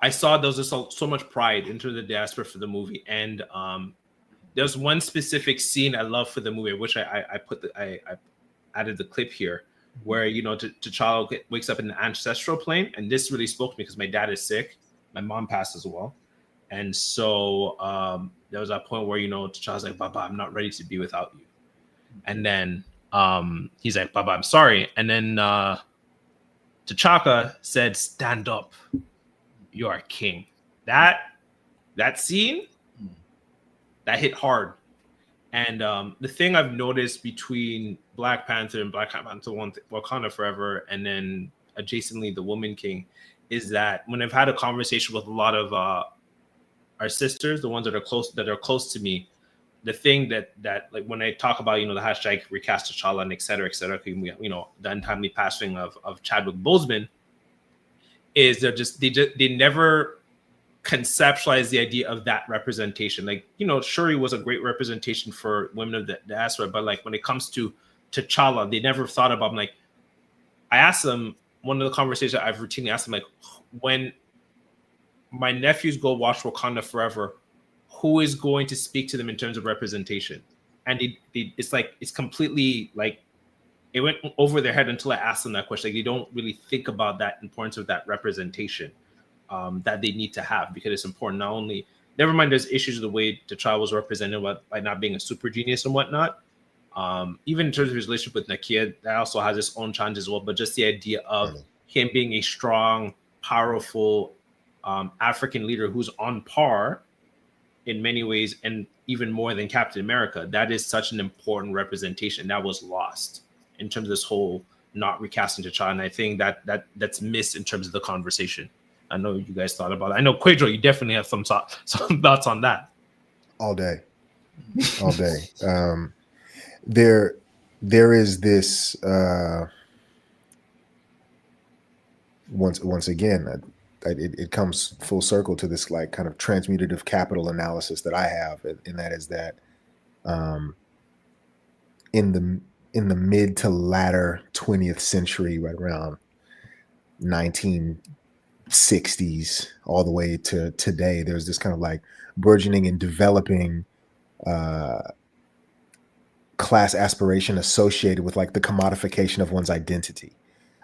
I saw there was just so much pride into the diaspora for the movie. And there's one specific scene I love for the movie, which I added the clip here, where T'Challa wakes up in the ancestral plane, and this really spoke to me because my dad is sick, my mom passed as well, And so there was that point where, T'Challa's like, Baba, I'm not ready to be without you. And then he's like, Baba, I'm sorry. And then T'Chaka said, stand up. You are king. That scene, that hit hard. And the thing I've noticed between Black Panther and Black Panther 1, Wakanda Forever, and then adjacently The Woman King, is that when I've had a conversation with a lot of our sisters, the ones that are close to me, the thing that like when I talk about, the hashtag recast T'Challa and et cetera, the untimely passing of Chadwick Boseman, is they never conceptualize the idea of that representation. Like, Shuri was a great representation for women of the diaspora, but like when it comes to T'Challa, they never thought about, like, I asked them, one of the conversations I've routinely asked them, like, when my nephews go watch Wakanda Forever, who is going to speak to them in terms of representation? And it's completely like, it went over their head until I asked them that question. Like, they don't really think about that importance of that representation that they need to have, because it's important. Not only, never mind, there's issues of the way T'Challa was represented by not being a super genius and whatnot. Even in terms of his relationship with Nakia, that also has its own challenges as well. But just the idea of him being a strong, powerful African leader who's on par in many ways, and even more than Captain America, that is such an important representation that was lost in terms of this whole not recasting T'Challa. And I think that's missed in terms of the conversation. I know you guys thought about it. I know, Quadro, you definitely have some thoughts on that. All day. There is this once again, it comes full circle to this like kind of transmutative capital analysis that I have, and that is that in the mid to latter 20th century, right around 1960s all the way to today, there's this kind of like burgeoning and developing class aspiration associated with like the commodification of one's identity.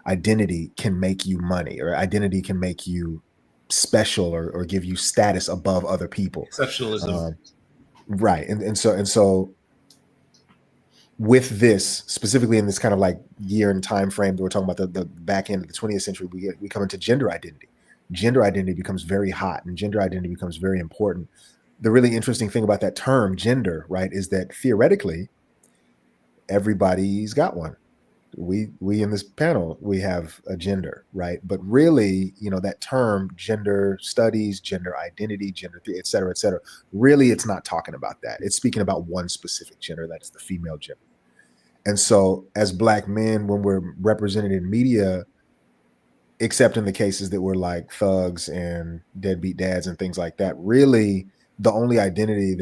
Identity can make you money, or identity can make you special, or give you status above other people. Exceptionalism. Right. And so with this, specifically in this kind of like year and time frame that we're talking about, the back end of the 20th century, we come into gender identity. Gender identity becomes very hot, and gender identity becomes very important. The really interesting thing about that term, gender, right, is that theoretically, everybody's got one. We in this panel, we have a gender, right? But really, that term, gender studies, gender identity, gender, et cetera, really, it's not talking about that. It's speaking about one specific gender, that is the female gender. And so as Black men, when we're represented in media, except in the cases that we're like thugs and deadbeat dads and things like that, really the only identity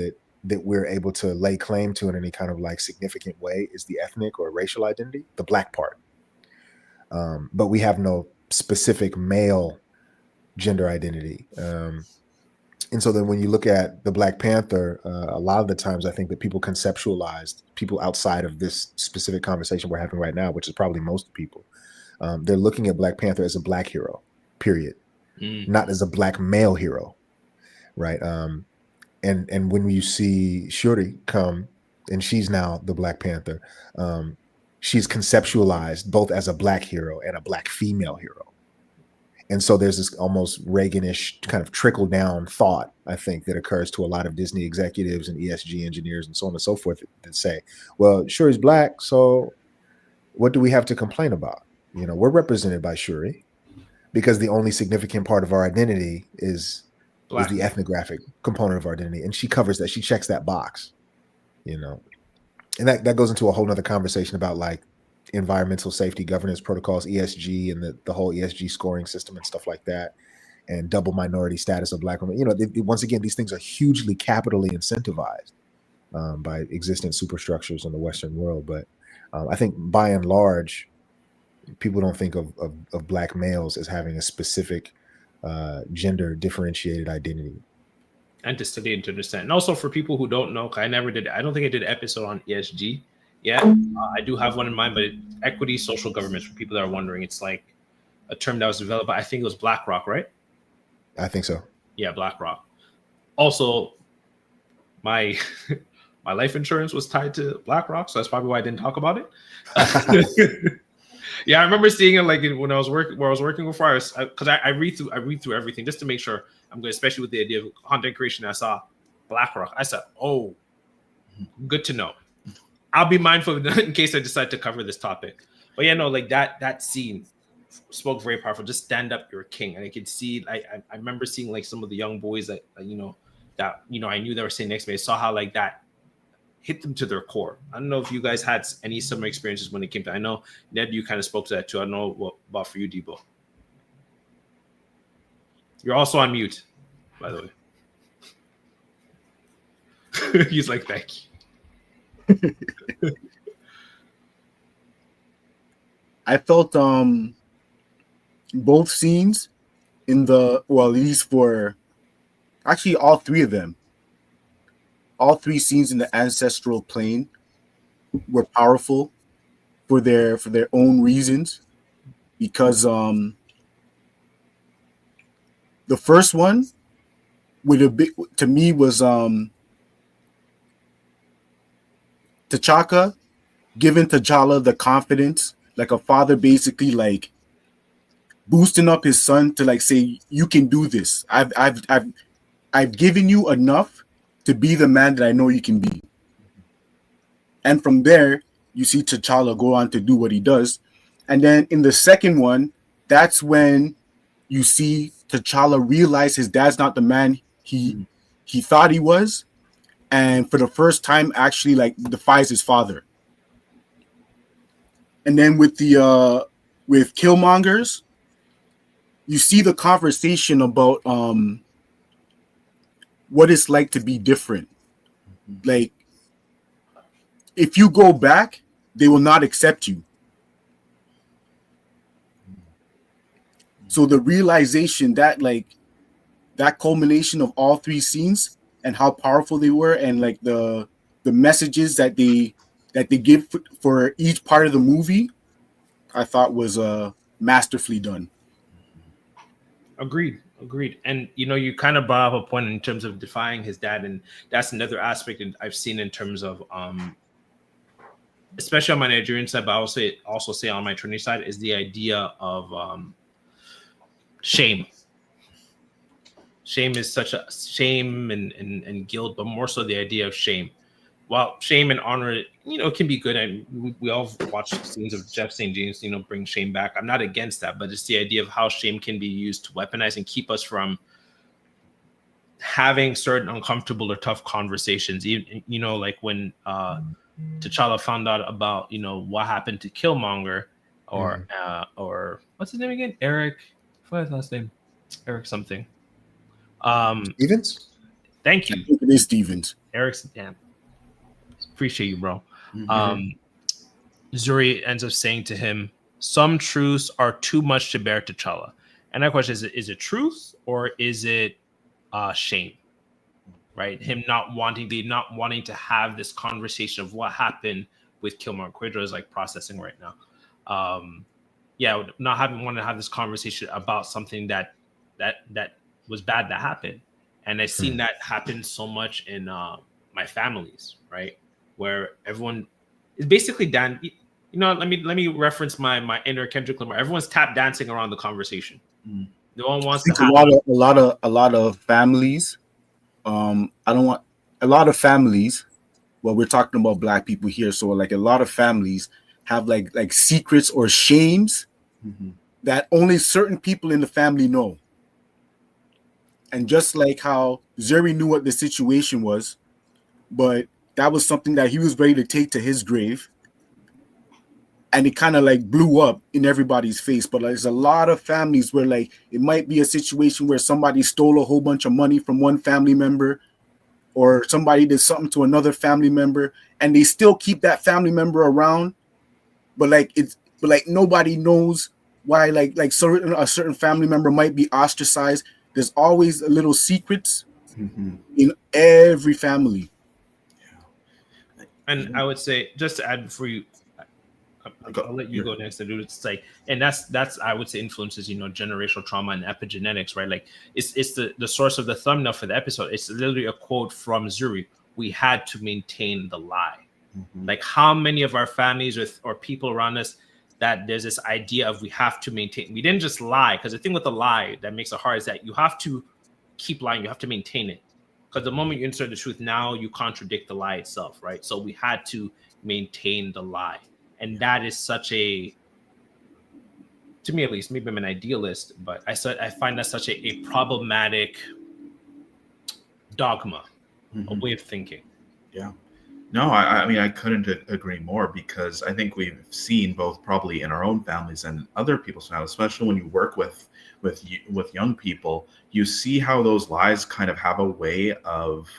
that we're able to lay claim to in any kind of like significant way is the ethnic or racial identity, the Black part. But we have no specific male gender identity. And so then when you look at the Black Panther, a lot of the times I think that people conceptualized, people outside of this specific conversation we're having right now, which is probably most people, they're looking at Black Panther as a Black hero, period. Not as a Black male hero, right? And when you see Shuri come, and she's now the Black Panther, she's conceptualized both as a Black hero and a Black female hero. And so there's this almost Reaganish kind of trickle down thought, I think, that occurs to a lot of Disney executives and ESG engineers and so on and so forth that say, well, Shuri's Black, so what do we have to complain about? We're represented by Shuri because the only significant part of our identity is the ethnographic component of our identity. And she covers that. She checks that box, and that goes into a whole nother conversation about like environmental safety governance protocols, ESG, and the whole ESG scoring system and stuff like that, and double minority status of Black women. Once again, these things are hugely capitally incentivized by existing superstructures in the Western world. But I think by and large, people don't think of Black males as having a specific gender differentiated identity. And to study and to understand. And also for people who don't know, I don't think I did an episode on ESG yet. I do have one in mind, but equity, social governments, for people that are wondering, it's like a term that was developed by, I think it was BlackRock, right? I think so. Yeah, BlackRock. Also, my my life insurance was tied to BlackRock, so that's probably why I didn't talk about it. Yeah, I remember seeing it like when I was working before, because I read through everything just to make sure I'm good, especially with the idea of content creation. I saw BlackRock. I said, "Oh, good to know." I'll be mindful in case I decide to cover this topic. But yeah, no, like that scene spoke very powerful. Just stand up, you're a king. And I could see, I remember seeing like some of the young boys that I knew they were sitting next to me. I saw how like that hit them to their core. I don't know if you guys had any similar experiences when it came to. I know Ned, you kind of spoke to that too. I don't know what about for you, Debo. You're also on mute, by the way. He's like, thank you. I felt both scenes in at least for actually all three of them. All three scenes in the ancestral plane were powerful for their own reasons, because the first one to me was T'Chaka giving T'Challa the confidence, like a father basically like boosting up his son to like say, you can do this. I've given you enough to be the man that I know you can be. And from there, you see T'Challa go on to do what he does. And then in the second one, that's when you see T'Challa realize his dad's not the man he thought he was, and for the first time actually like defies his father. And then with Killmongers, you see the conversation about what it's like to be different. Like, if you go back, they will not accept you. So the realization that like that culmination of all three scenes and how powerful they were, and like the messages that they give for each part of the movie, I thought was masterfully done. Agreed. And you kind of brought up a point in terms of defying his dad, and that's another aspect that I've seen in terms of especially on my Nigerian side, but I also say on my Trinity side, is the idea of shame. Shame is such a shame and guilt, but more so the idea of shame. While shame and honor, can be good. And we all watched scenes of Jeff St. James, bring shame back. I'm not against that, but it's the idea of how shame can be used to weaponize and keep us from having certain uncomfortable or tough conversations. Even, like when T'Challa found out about, what happened to Killmonger, or what's his name again? Eric. What's his last name? Eric something. Stevens? Thank you. I think it is Stevens. Eric's, damn. Appreciate you, bro. Zuri ends up saying to him, some truths are too much to bear, T'Challa. And that question is it truth or is it shame? Right? Him not wanting to have this conversation of what happened with Killmonger. Quadro is like processing right now. Not wanting to have this conversation about something that was bad that happened. And I've seen that happen so much in my families, right? Where everyone is basically let me reference my inner Kendrick Lamar. Everyone's tap dancing around the conversation. No one wants to have a lot of families. Well, we're talking about Black people here, so like a lot of families have like secrets or shames that only certain people in the family know. And just like how Zuri knew what the situation was, but that was something that he was ready to take to his grave, and it kind of like blew up in everybody's face. But there's a lot of families where like it might be a situation where somebody stole a whole bunch of money from one family member, or somebody did something to another family member, and they still keep that family member around, but nobody knows why a certain family member might be ostracized. There's always a little secrets in every family. And I would say, just to add before you, I'll let you go next. Dude, it's like, and that's I would say influences, generational trauma and epigenetics, right? Like it's the source of the thumbnail for the episode. It's literally a quote from Zuri. We had to maintain the lie. Mm-hmm. Like how many of our families or people around us that there's this idea of we have to maintain. We didn't just lie, because the thing with the lie that makes it hard is that you have to keep lying. You have to maintain it, because the moment you insert the truth, now you contradict the lie itself, right? So we had to maintain the lie. And that is such a, to me at least, maybe I'm an idealist, but I find that such a problematic dogma, a way of thinking. Yeah. No, I mean, I couldn't agree more, because I think we've seen both probably in our own families and other people's families, especially when you work with young people, you see how those lies kind of have a way of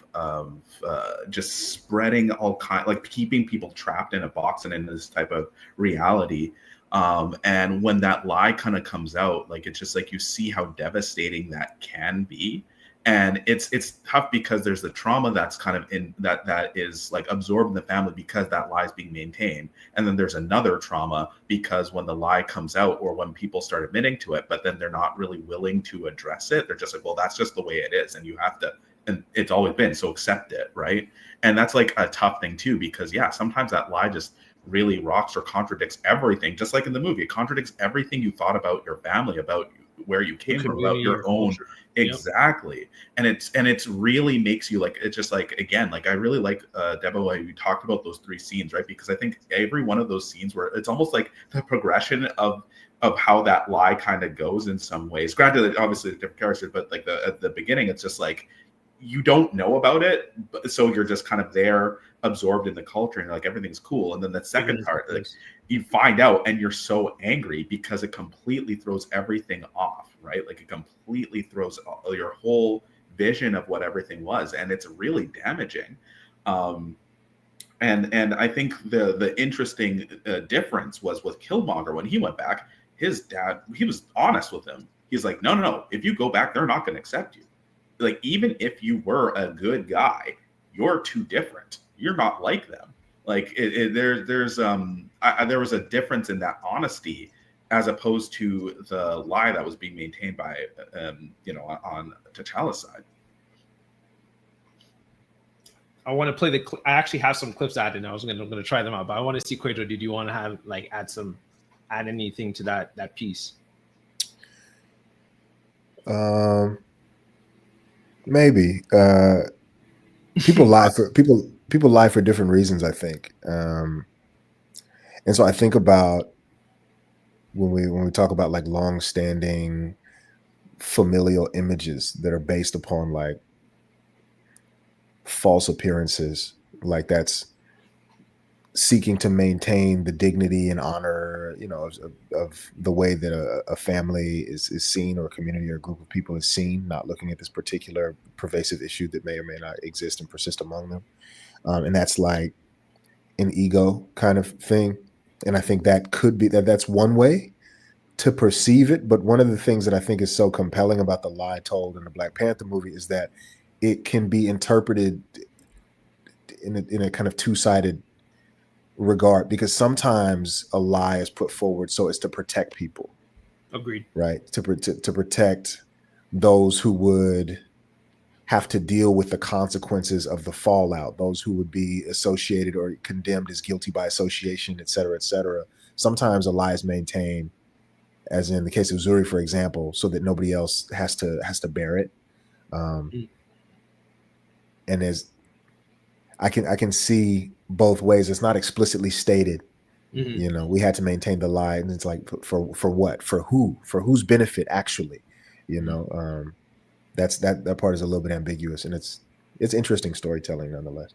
just spreading all kind, like keeping people trapped in a box and in this type of reality. And when that lie kind of comes out, like, it's just like you see how devastating that can be. And it's tough, because there's the trauma that's kind of in that is like absorbed in the family because that lie is being maintained. And then there's another trauma because when the lie comes out, or when people start admitting to it, but then they're not really willing to address it. They're just like, well, that's just the way it is, and you have to, and it's always been, so accept it, right? And that's like a tough thing too, because sometimes that lie just really rocks or contradicts everything. Just like in the movie, it contradicts everything you thought about your family, about where you came from, about your own culture. Exactly. Yep. And it's really makes you like, it's just like, again, like I really like Debo, you talked about those 3 scenes, right? Because I think every one of those scenes where it's almost like the progression of how that lie kind of goes in some ways. Granted, obviously different characters, but like at the beginning, it's just like you don't know about it, so you're just kind of there, absorbed in the culture, and like everything's cool. And then the second part, like you find out and you're so angry because it completely throws everything off, right? Like it completely throws your whole vision of what everything was, and it's really damaging. And I think the interesting difference was with Killmonger. When he went back, his dad, he was honest with him. He's like, no, if you go back, they're not going to accept you. Like, even if you were a good guy, you're too different. You're not like them. Like there was a difference in that honesty, as opposed to the lie that was being maintained by on T'Challa's side. I want to play I actually have some clips added. I'm going to try them out, but I want to see, Quadro, did you want to have add anything to that piece? Maybe people lie for different reasons, I think. And so I think about when we talk about like long-standing familial images that are based upon like false appearances, like that's seeking to maintain the dignity and honor, of the way that a family is seen, or a community or a group of people is seen, not looking at this particular pervasive issue that may or may not exist and persist among them. And that's like an ego kind of thing. And I think that could be that's one way to perceive it. But one of the things that I think is so compelling about the lie told in the Black Panther movie is that it can be interpreted in a kind of two-sided regard, because sometimes a lie is put forward so as to protect people. Agreed. Right. To protect those who would have to deal with the consequences of the fallout, those who would be associated or condemned as guilty by association, et cetera, et cetera. Sometimes a lie is maintained, as in the case of Zuri, for example, so that nobody else has to bear it. And I can see both ways. It's not explicitly stated. Mm-hmm. We had to maintain the lie, and it's like for what? For who? For whose benefit? Actually, that part is a little bit ambiguous, and it's interesting storytelling nonetheless.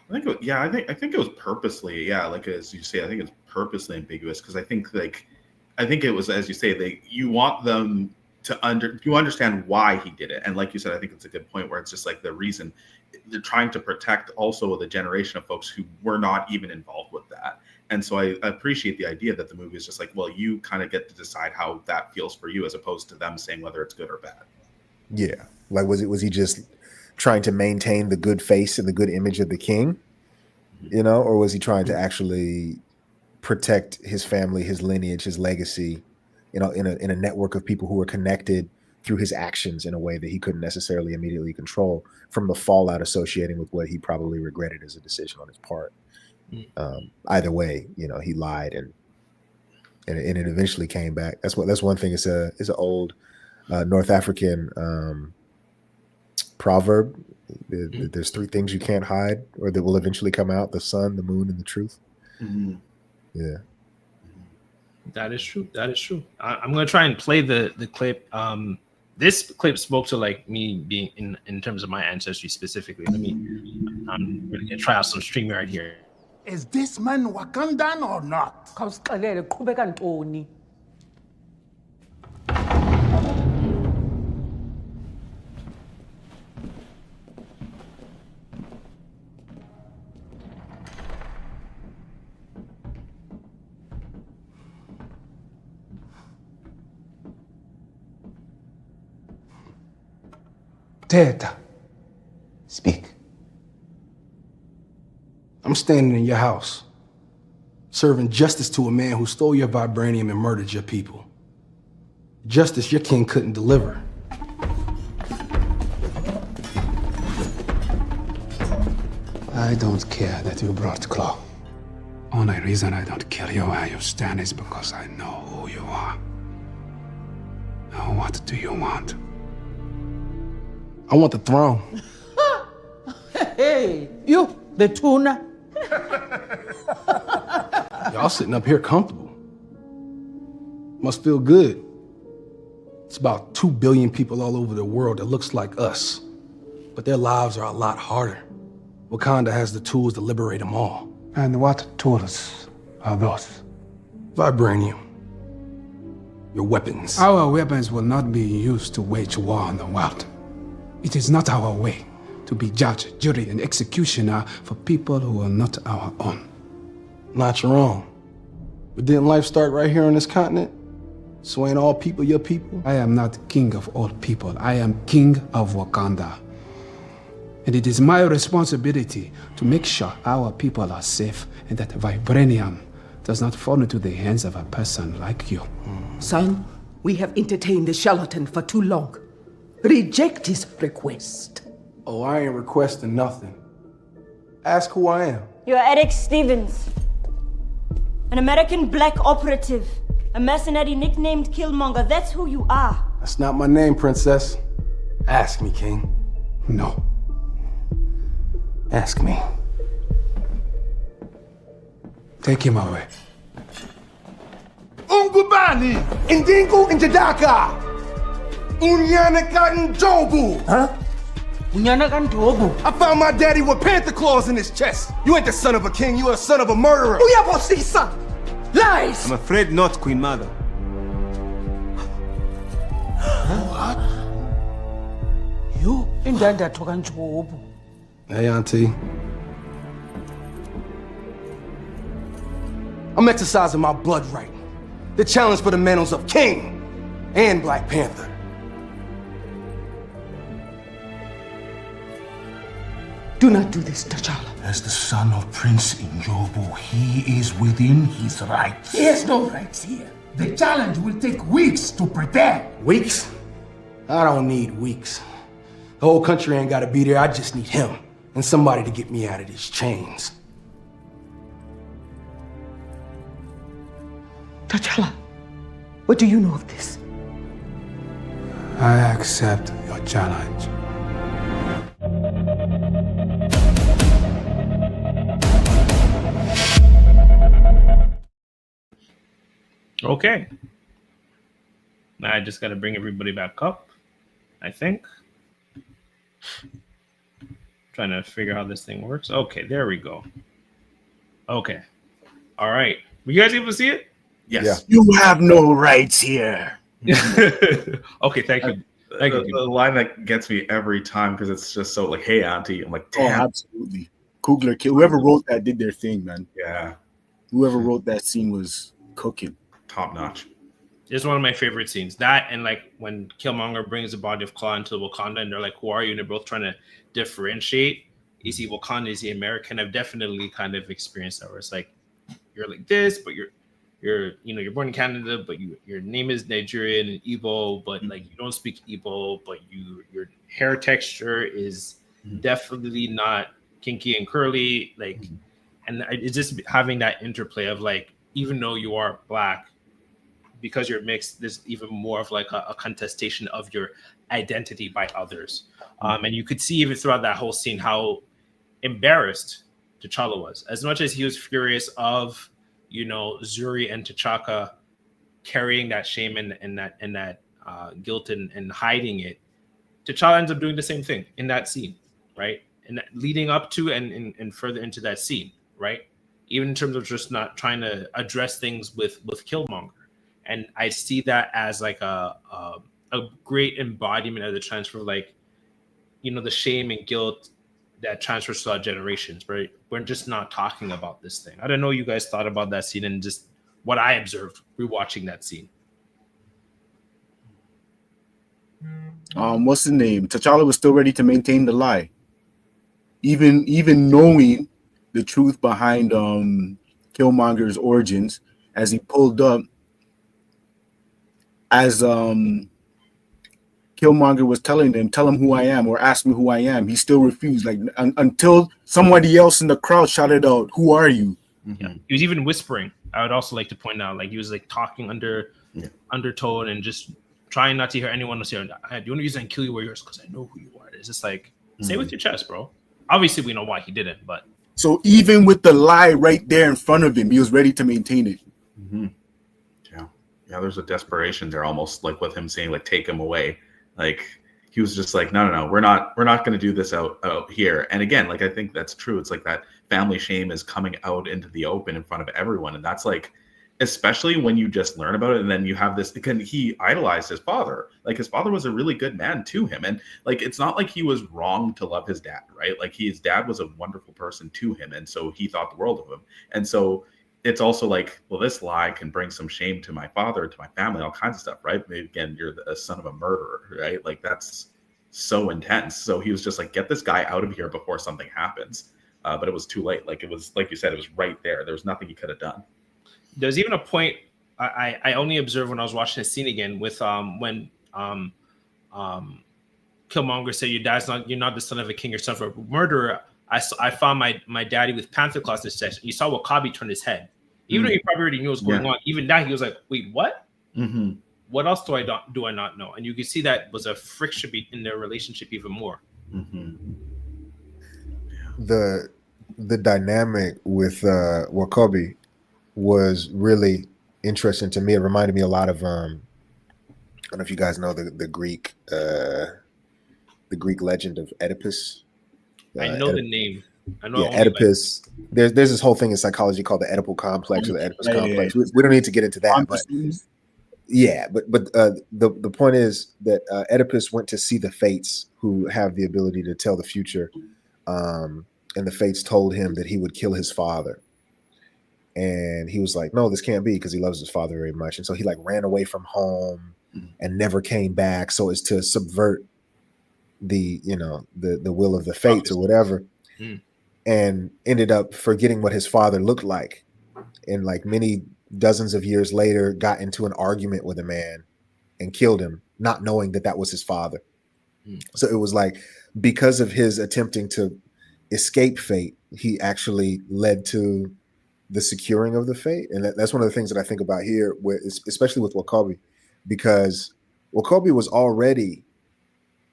I think it was purposely, like as you say, I think it's purposely ambiguous, because I think it was, as you say, you want them to you understand why he did it. And like you said, I think it's a good point, where it's just like the reason they're trying to protect also the generation of folks who were not even involved with that. And so I appreciate the idea that the movie is just like, well, you kind of get to decide how that feels for you, as opposed to them saying whether it's good or bad. Yeah. Like, was he just trying to maintain the good face and the good image of the king, or was he trying to actually protect his family, his lineage, his legacy, you know, in a network of people who were connected through his actions in a way that he couldn't necessarily immediately control, from the fallout associating with what he probably regretted as a decision on his part. Either way, you know, he lied and it eventually came back. That's one thing. It's an old North African proverb. There's three things you can't hide or that will eventually come out: the sun, the moon, and the truth. Yeah. That is true. That is true. I'm gonna try and play the clip. This clip spoke to like me being in terms of my ancestry specifically. I'm gonna try out some StreamYard here. Is this man Wakandan or not? Teta, Speak. I'm standing in your house, serving justice to a man who stole your vibranium and murdered your people. Justice your king couldn't deliver. I don't care that you brought Claw. Only reason I don't kill you where you stand is because I know who you are. Now what do you want? I want the throne. Hey, you, the tuna. Y'all sitting up here comfortable. Must feel good. It's about 2 billion people all over the world that looks like us, but their lives are a lot harder. Wakanda has the tools to liberate them all. And what tools are those? Vibranium. Your weapons. Our weapons will not be used to wage war on the world. It is not our way to be judge, jury, and executioner for people who are not our own. Not your own. But didn't life start right here on this continent? So ain't all people your people? I am not king of all people. I am king of Wakanda. And it is my responsibility to make sure our people are safe and that vibranium does not fall into the hands of a person like you. Son, we have entertained the charlatan for too long. Reject his request. Oh, I ain't requesting nothing. Ask who I am. You're Eric Stevens, an American black operative, a mercenary nicknamed Killmonger. That's who you are. That's not my name, princess. Ask me, king. No. Ask me. Take him away. Ungubani, Indingu Njadaka, Unyanaka Njobu. Huh? Unyana kantobu. I found my daddy with panther claws in his chest. You ain't the son of a king, you a son of a murderer. Uyabosisa. Lies. I'm afraid not, Queen Mother. What? You indanda toka njobu. Hey, auntie. I'm exercising my blood right. The challenge for the mantles of King and Black Panther. Do not do this, T'Challa. As the son of Prince Njobu, he is within his rights. He has no rights here. The challenge will take weeks to prepare. Weeks? I don't need weeks. The whole country ain't gotta be there. I just need him and somebody to get me out of these chains. T'Challa, what do you know of this? I accept your challenge. Okay. Now I just got to bring everybody back up, I think. Trying to figure out how this thing works. Okay, there we go. Okay. All right. Were you guys able to see it? Yes. Yeah. You have no rights here. Okay, thank you. Thank you. The line that gets me every time because it's just so like, hey, auntie. I'm like, Oh, damn. absolutely. Coogler, whoever wrote that did their thing, man. Yeah. Whoever wrote that scene was cooking. Top notch. It's one of my favorite scenes. That and like when Killmonger brings the body of Claw into Wakanda and they're like, who are you? And they're both trying to differentiate. Is he Wakanda? Is he American? I've definitely kind of experienced that where it's like, you're like this, but you're born in Canada, but your name is Nigerian and Igbo, but like you don't speak Igbo, but your hair texture is definitely not kinky and curly, like, and it's just having that interplay of like, even though you are Black, because you're mixed, there's even more of like a contestation of your identity by others. And you could see even throughout that whole scene how embarrassed T'Challa was, as much as he was furious of, Zuri and T'Chaka carrying that shame and that guilt and hiding it. T'Challa ends up doing the same thing in that scene, right? And leading up to and further into that scene, right? Even in terms of just not trying to address things with Killmonger. And I see that as like a great embodiment of the transfer, like, the shame and guilt that transfers to our generations, right? We're just not talking about this thing. I don't know what you guys thought about that scene and just what I observed rewatching that scene. What's the name? T'Challa was still ready to maintain the lie, even knowing the truth behind Killmonger's origins. As he pulled up, as Killmonger was telling them, "Tell him who I am," or "Ask me who I am," he still refused. Like until somebody else in the crowd shouted out, "Who are you?" Yeah, he was even whispering. I would also like to point out, like, he was like talking undertone and just trying not to hear anyone else here. The only reason I kill you were yours because I know who you are. It's just like, say it with your chest, bro. Obviously, we know why he didn't, but so even with the lie right there in front of him, he was ready to maintain it. Yeah, there's a desperation there, almost like with him saying, like, take him away. Like, he was just like, no, we're not going to do this out here. And again, like, I think that's true. It's like that family shame is coming out into the open in front of everyone. And that's like, especially when you just learn about it. And then you have this, because he idolized his father. Like, his father was a really good man to him. And like, it's not like he was wrong to love his dad, right? Like, his dad was a wonderful person to him. And so he thought the world of him. And so it's also like, well, this lie can bring some shame to my father, to my family, all kinds of stuff, right? Maybe, again, you're a son of a murderer, right? Like, that's so intense. So he was just like, get this guy out of here before something happens. But it was too late. Like, it was, like you said, it was right there. There was nothing he could have done. There's even a point I only observed when I was watching the scene again with when Killmonger said, you're not the son of a king, you're son of a murderer. I found my daddy with Panther claws in his chest. You saw Wakabi turn his head. Even though he probably already knew what was going on, even that he was like, wait, what? What else do I not know? And you can see that was a friction in their relationship even more. The dynamic with Wakabi was really interesting to me. It reminded me a lot of I don't know if you guys know the Greek legend of Oedipus. I know the name. I know Oedipus. There's this whole thing in psychology called the Oedipal complex or the Oedipus complex. We don't need to get into that, but the point is that Oedipus went to see the fates, who have the ability to tell the future, and the fates told him that he would kill his father. And he was like, no, this can't be, because he loves his father very much. And so he like ran away from home and never came back, so as to subvert the will of the fates or whatever. And ended up forgetting what his father looked like. And like many dozens of years later, got into an argument with a man and killed him, not knowing that that was his father. So it was like, because of his attempting to escape fate, he actually led to the securing of the fate. And that's one of the things that I think about here, especially with Wakabi, because Wakabi was already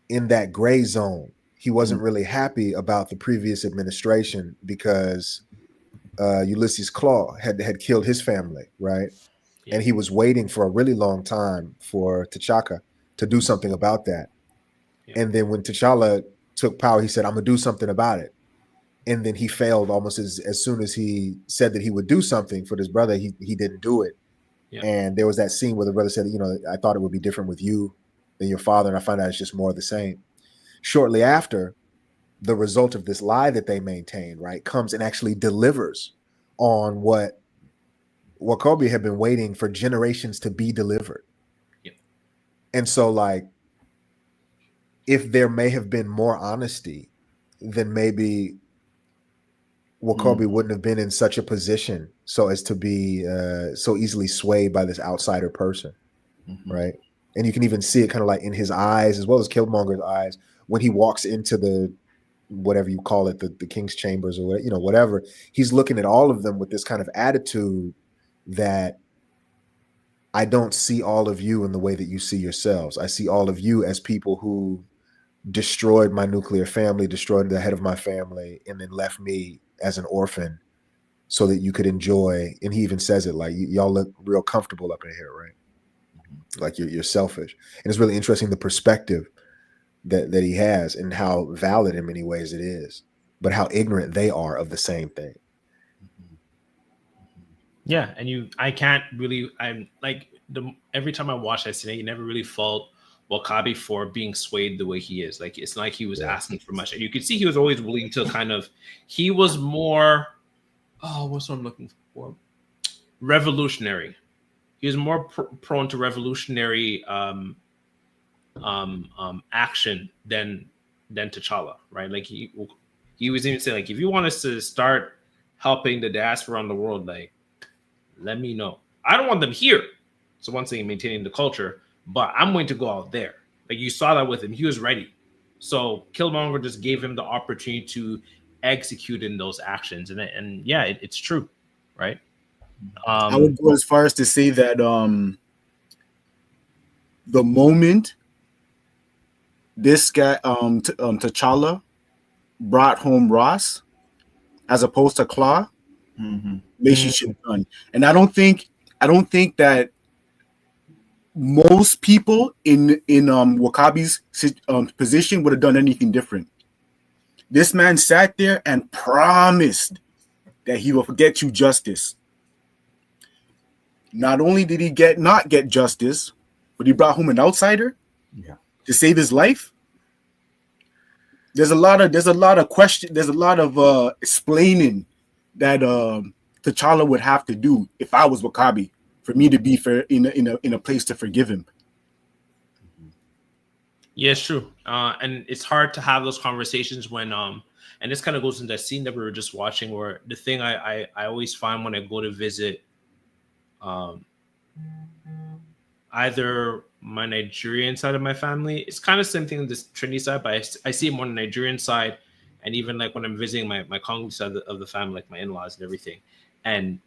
in that gray zone. He wasn't really happy about the previous administration because Ulysses Claw had killed his family, right? And he was waiting for a really long time for T'Chaka to do something about that. And then when T'Challa took power, he said, I'm gonna do something about it. And then he failed almost as soon as he said that he would do something for his brother, he didn't do it. And there was that scene where the brother said, I thought it would be different with you than your father, and I find out it's just more of the same. Shortly after, the result of this lie that they maintain, right, comes and actually delivers on what Wakabi had been waiting for generations to be delivered. And so, like, if there may have been more honesty, then maybe W'Kabi wouldn't have been in such a position so as to be so easily swayed by this outsider person, right? And you can even see it kind of like in his eyes as well as Killmonger's eyes when he walks into the whatever you call it, the king's chambers or whatever. He's looking at all of them with this kind of attitude that I don't see all of you in the way that you see yourselves. I see all of you as people who destroyed my nuclear family, destroyed the head of my family, and then left me as an orphan so that you could enjoy. And he even says it like, y'all look real comfortable up in here, right? Like you're selfish. And it's really interesting the perspective that he has and how valid in many ways it is, but how ignorant they are of the same thing. Yeah, and I can't really. I'm like every time I watch that scene, you never really fault W'Kabi for being swayed the way he is. Like it's not like he was asking for much, and you could see he was always willing to kind of. He was more. Oh, what's what I'm looking for? Revolutionary. He was more prone to revolutionary action than T'Challa, right? Like he was even saying like, if you want us to start helping the diaspora around the world, like, let me know. I don't want them here. So one thing, maintaining the culture, but I'm going to go out there. Like you saw that with him. He was ready. So Killmonger just gave him the opportunity to execute in those actions. And yeah, it's true. Right. I would go as far as to say that the moment this guy T'Challa brought home Ross as opposed to Claw, relationship done. And I don't think that most people in W'Kabi's position would have done anything different. This man sat there and promised that he will get you justice. Not only did he not get justice, but he brought home an outsider to save his life. There's a lot of question. There's a lot of explaining that T'Challa would have to do if I was W'Kabi for me to be in a place to forgive him. Yeah, it's true. And it's hard to have those conversations when and this kind of goes into that scene that we were just watching, where the thing I always find when I go to visit either my Nigerian side of my family, it's kind of the same thing on this Trinity side, but I see it more on the Nigerian side, and even like when I'm visiting my Congolese side of the family, like my in-laws and everything, and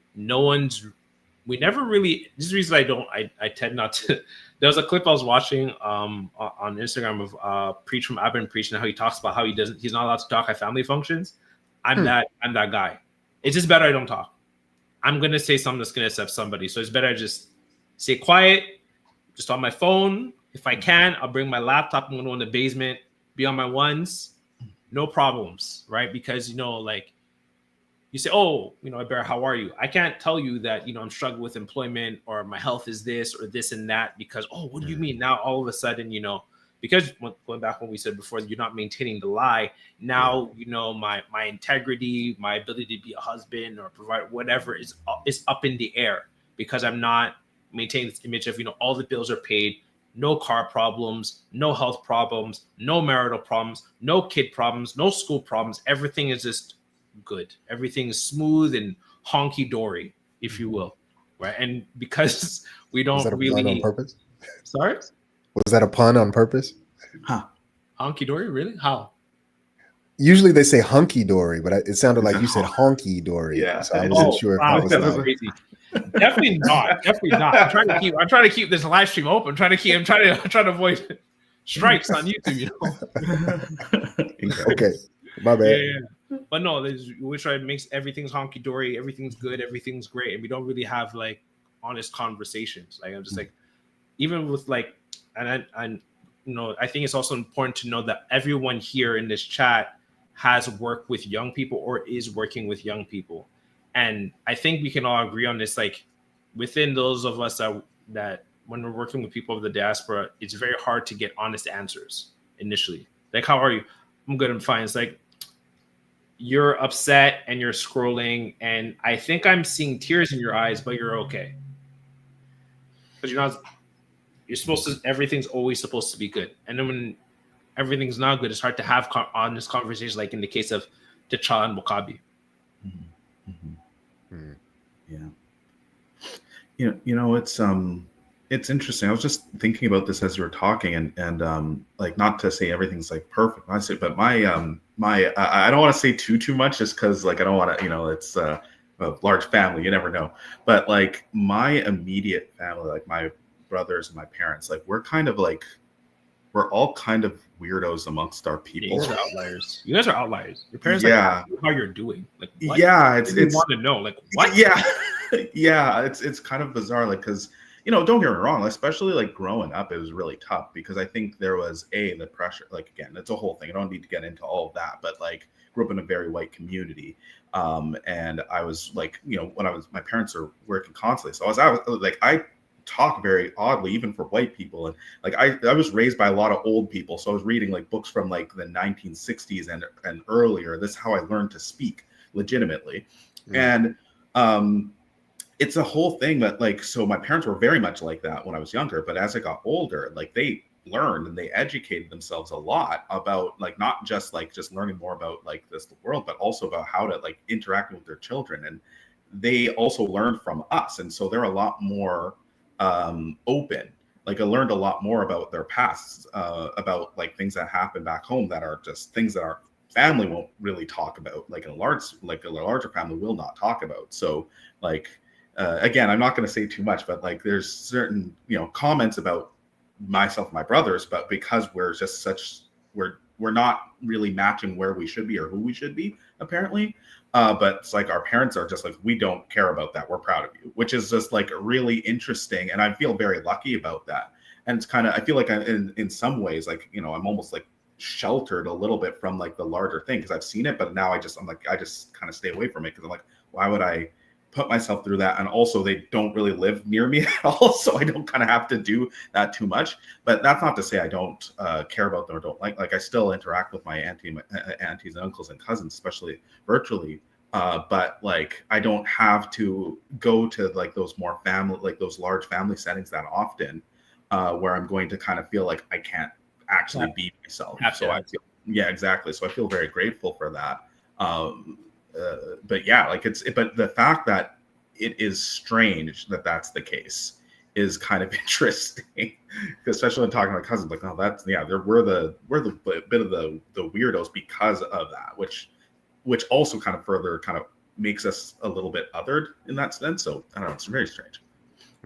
we never really, this is the reason I tend not to. There was a clip I was watching on Instagram of Preach from I've been preaching, how he talks about how he's not allowed to talk at family functions. I'm that guy. It's just better I don't talk. I'm gonna say something that's gonna upset somebody, so it's better I just stay quiet, just on my phone. If I can, I'll bring my laptop. I'm gonna go in the basement, be on my ones, no problems, right? Because like you say, oh, Bear, how are you? I can't tell you that I'm struggling with employment or my health is this or this and that because what do you mean now? All of a sudden, because going back when we said before, you're not maintaining the lie. Now, my integrity, my ability to be a husband or provide whatever is up in the air because I'm not maintaining this image of, all the bills are paid, no car problems, no health problems, no marital problems, no kid problems, no school problems. Everything is just good. Everything is smooth and honky-dory, if you will. Right. And because we don't really on purpose. Sorry? Was that a pun on purpose? Huh. Honky-dory? Really? How? Usually they say hunky-dory, but it sounded like you said honky-dory. Yeah. So I wasn't sure if that was like... crazy. Definitely not. Definitely not. I'm trying to keep this live stream open. I'm trying to avoid strikes on YouTube, Okay. My bad. Yeah. But no, we try to make everything's honky-dory, everything's good, everything's great, and we don't really have like honest conversations. Like I'm just like, even with like, and I think it's also important to know that everyone here in this chat has worked with young people or is working with young people. And I think we can all agree on this, like within those of us that when we're working with people of the diaspora, it's very hard to get honest answers initially. Like, how are you? I'm good, I'm fine. It's like, you're upset and you're scrolling and I think I'm seeing tears in your eyes, but you're okay. Because everything's always supposed to be good. And then when everything's not good, it's hard to have honest conversations, like in the case of T'Challa and W'Kabi. Yeah. It's interesting. I was just thinking about this as you were talking, and like, not to say everything's like perfect, honestly, but my I don't want to say too much, just because like I don't want to, it's a large family, you never know. But like my immediate family, like my brothers and my parents, like we're all kind of weirdos amongst our people. You guys are outliers. You guys are outliers. Your parents how you're doing. Like, what? Yeah, it's want to know, like, what? Yeah, yeah, it's kind of bizarre, like, because don't get me wrong, especially like growing up, it was really tough because I think there was the pressure. Like, again, it's a whole thing. I don't need to get into all of that, but like grew up in a very white community, and I was like, my parents are working constantly, so I talk very oddly, even for white people. And like I was raised by a lot of old people, so I was reading like books from like the 1960s and earlier. This is how I learned to speak legitimately. And it's a whole thing that like, so my parents were very much like that when I was younger, but as I got older, like they learned and they educated themselves a lot about like not just learning more about like the world, but also about how to like interact with their children. And they also learned from us, and so they're a lot more open. Like I learned a lot more about their pasts, about like things that happen back home that are just things that our family won't really talk about, like a larger family will not talk about. So like again, I'm not going to say too much, but like there's certain comments about myself and my brothers, but because we're just we're not really matching where we should be or who we should be, apparently. But it's like our parents are just like, we don't care about that. We're proud of you, which is just like really interesting. And I feel very lucky about that. And it's kind of, I feel like in some ways, like, I'm almost like sheltered a little bit from like the larger thing because I've seen it, but now I just kind of stay away from it because I'm like, why would I put myself through that? And also they don't really live near me at all, so I don't kind of have to do that too much. But that's not to say I don't care about them or don't like I still interact with my aunties and uncles and cousins, especially virtually, but like I don't have to go to like those more family, like those large family settings that often, where I'm going to kind of feel like I can't actually be myself. So I feel, exactly, so I feel very grateful for that. But yeah, like but the fact that it is strange that that's the case is kind of interesting, especially when talking to my cousins. Like, oh, we're the bit of the weirdos because of that, which also kind of further kind of makes us a little bit othered in that sense. So I don't know, it's very strange.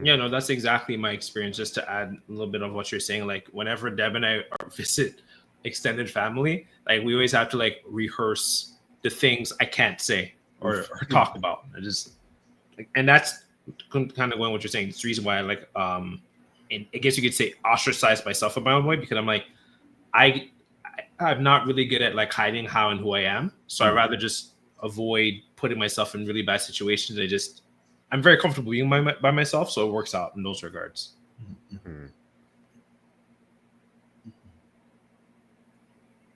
Yeah, no, that's exactly my experience. Just to add a little bit of what you're saying, like whenever Deb and I visit extended family, like we always have to like rehearse the things I can't say or talk about. And that's kind of going what you're saying. It's the reason why I like, and I guess you could say ostracize myself in my own way, because I'm like, I'm not really good at like hiding how and who I am. So I'd rather just avoid putting myself in really bad situations. I'm very comfortable being by myself, so it works out in those regards.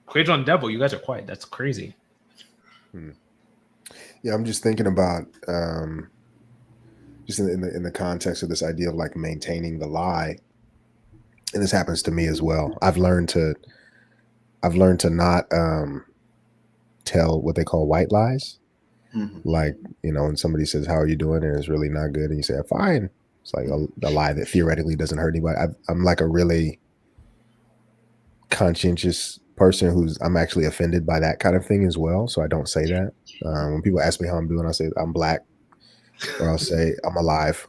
Quaidro and Devil, you guys are quiet. That's crazy. Yeah, I'm just thinking about just in the context of this idea of like maintaining the lie, and this happens to me as well. I've learned to not tell what they call white lies. Like, when somebody says, "How are you doing?" and it's really not good, and you say, "Fine," it's like a lie that theoretically doesn't hurt anybody. I'm like a really conscientious person I'm actually offended by that kind of thing as well. So I don't say that. When people ask me how I'm doing, I say I'm black, or I'll say I'm alive,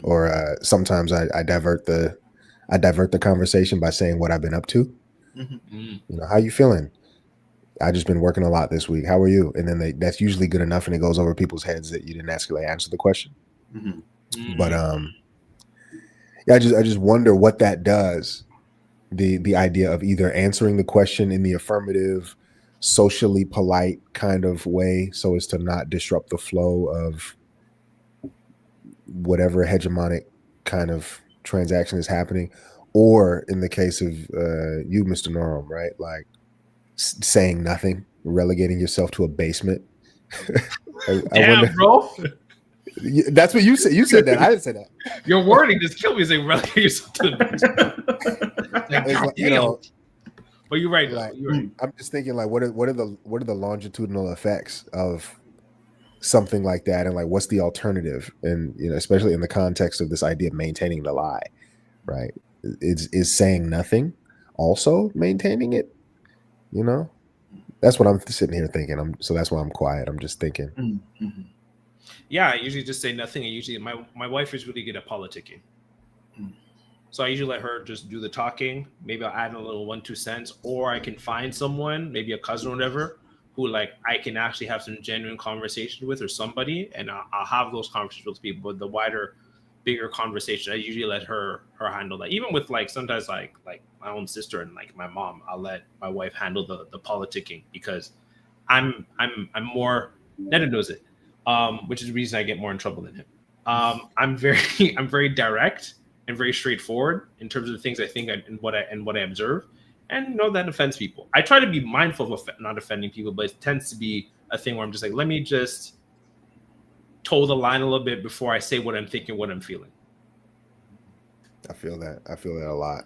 or sometimes I divert the conversation by saying what I've been up to. How you feeling? I just been working a lot this week. How are you? And then that's usually good enough, and it goes over people's heads that you didn't actually answer the question. But yeah, I just wonder what that does. The idea of either answering the question in the affirmative, socially polite kind of way, so as to not disrupt the flow of whatever hegemonic kind of transaction is happening, or in the case of you, Mr. Norum, right? Like saying nothing, relegating yourself to a basement. I wonder, bro. That's what you said. You said that. I didn't say that. Your wording just killed me. Saying relegate yourself to the basement. But you're right. Like, You're right. I'm just thinking, like, what are the longitudinal effects of something like that, and like, what's the alternative? And especially in the context of this idea of maintaining the lie, right? Is saying nothing also maintaining it? That's what I'm sitting here thinking. So that's why I'm quiet. I'm just thinking. Mm-hmm. Yeah, I usually just say nothing. And usually my wife is really good at politicking. So I usually let her just do the talking. Maybe I'll add a little 1-2 cents, or I can find someone, maybe a cousin or whatever, who like I can actually have some genuine conversation with, or somebody, and I'll have those conversations with people. But the wider, bigger conversation, I usually let her handle that. Even with like sometimes like my own sister and like my mom, I'll let my wife handle the politicking, because I'm more, Neda knows it, which is the reason I get more in trouble than him. I'm very direct and very straightforward in terms of the things I think and what I observe, and that offends people. I try to be mindful of not offending people, but it tends to be a thing where I'm just like, let me just toe the line a little bit before I say what I'm thinking, what I'm feeling. I feel that a lot.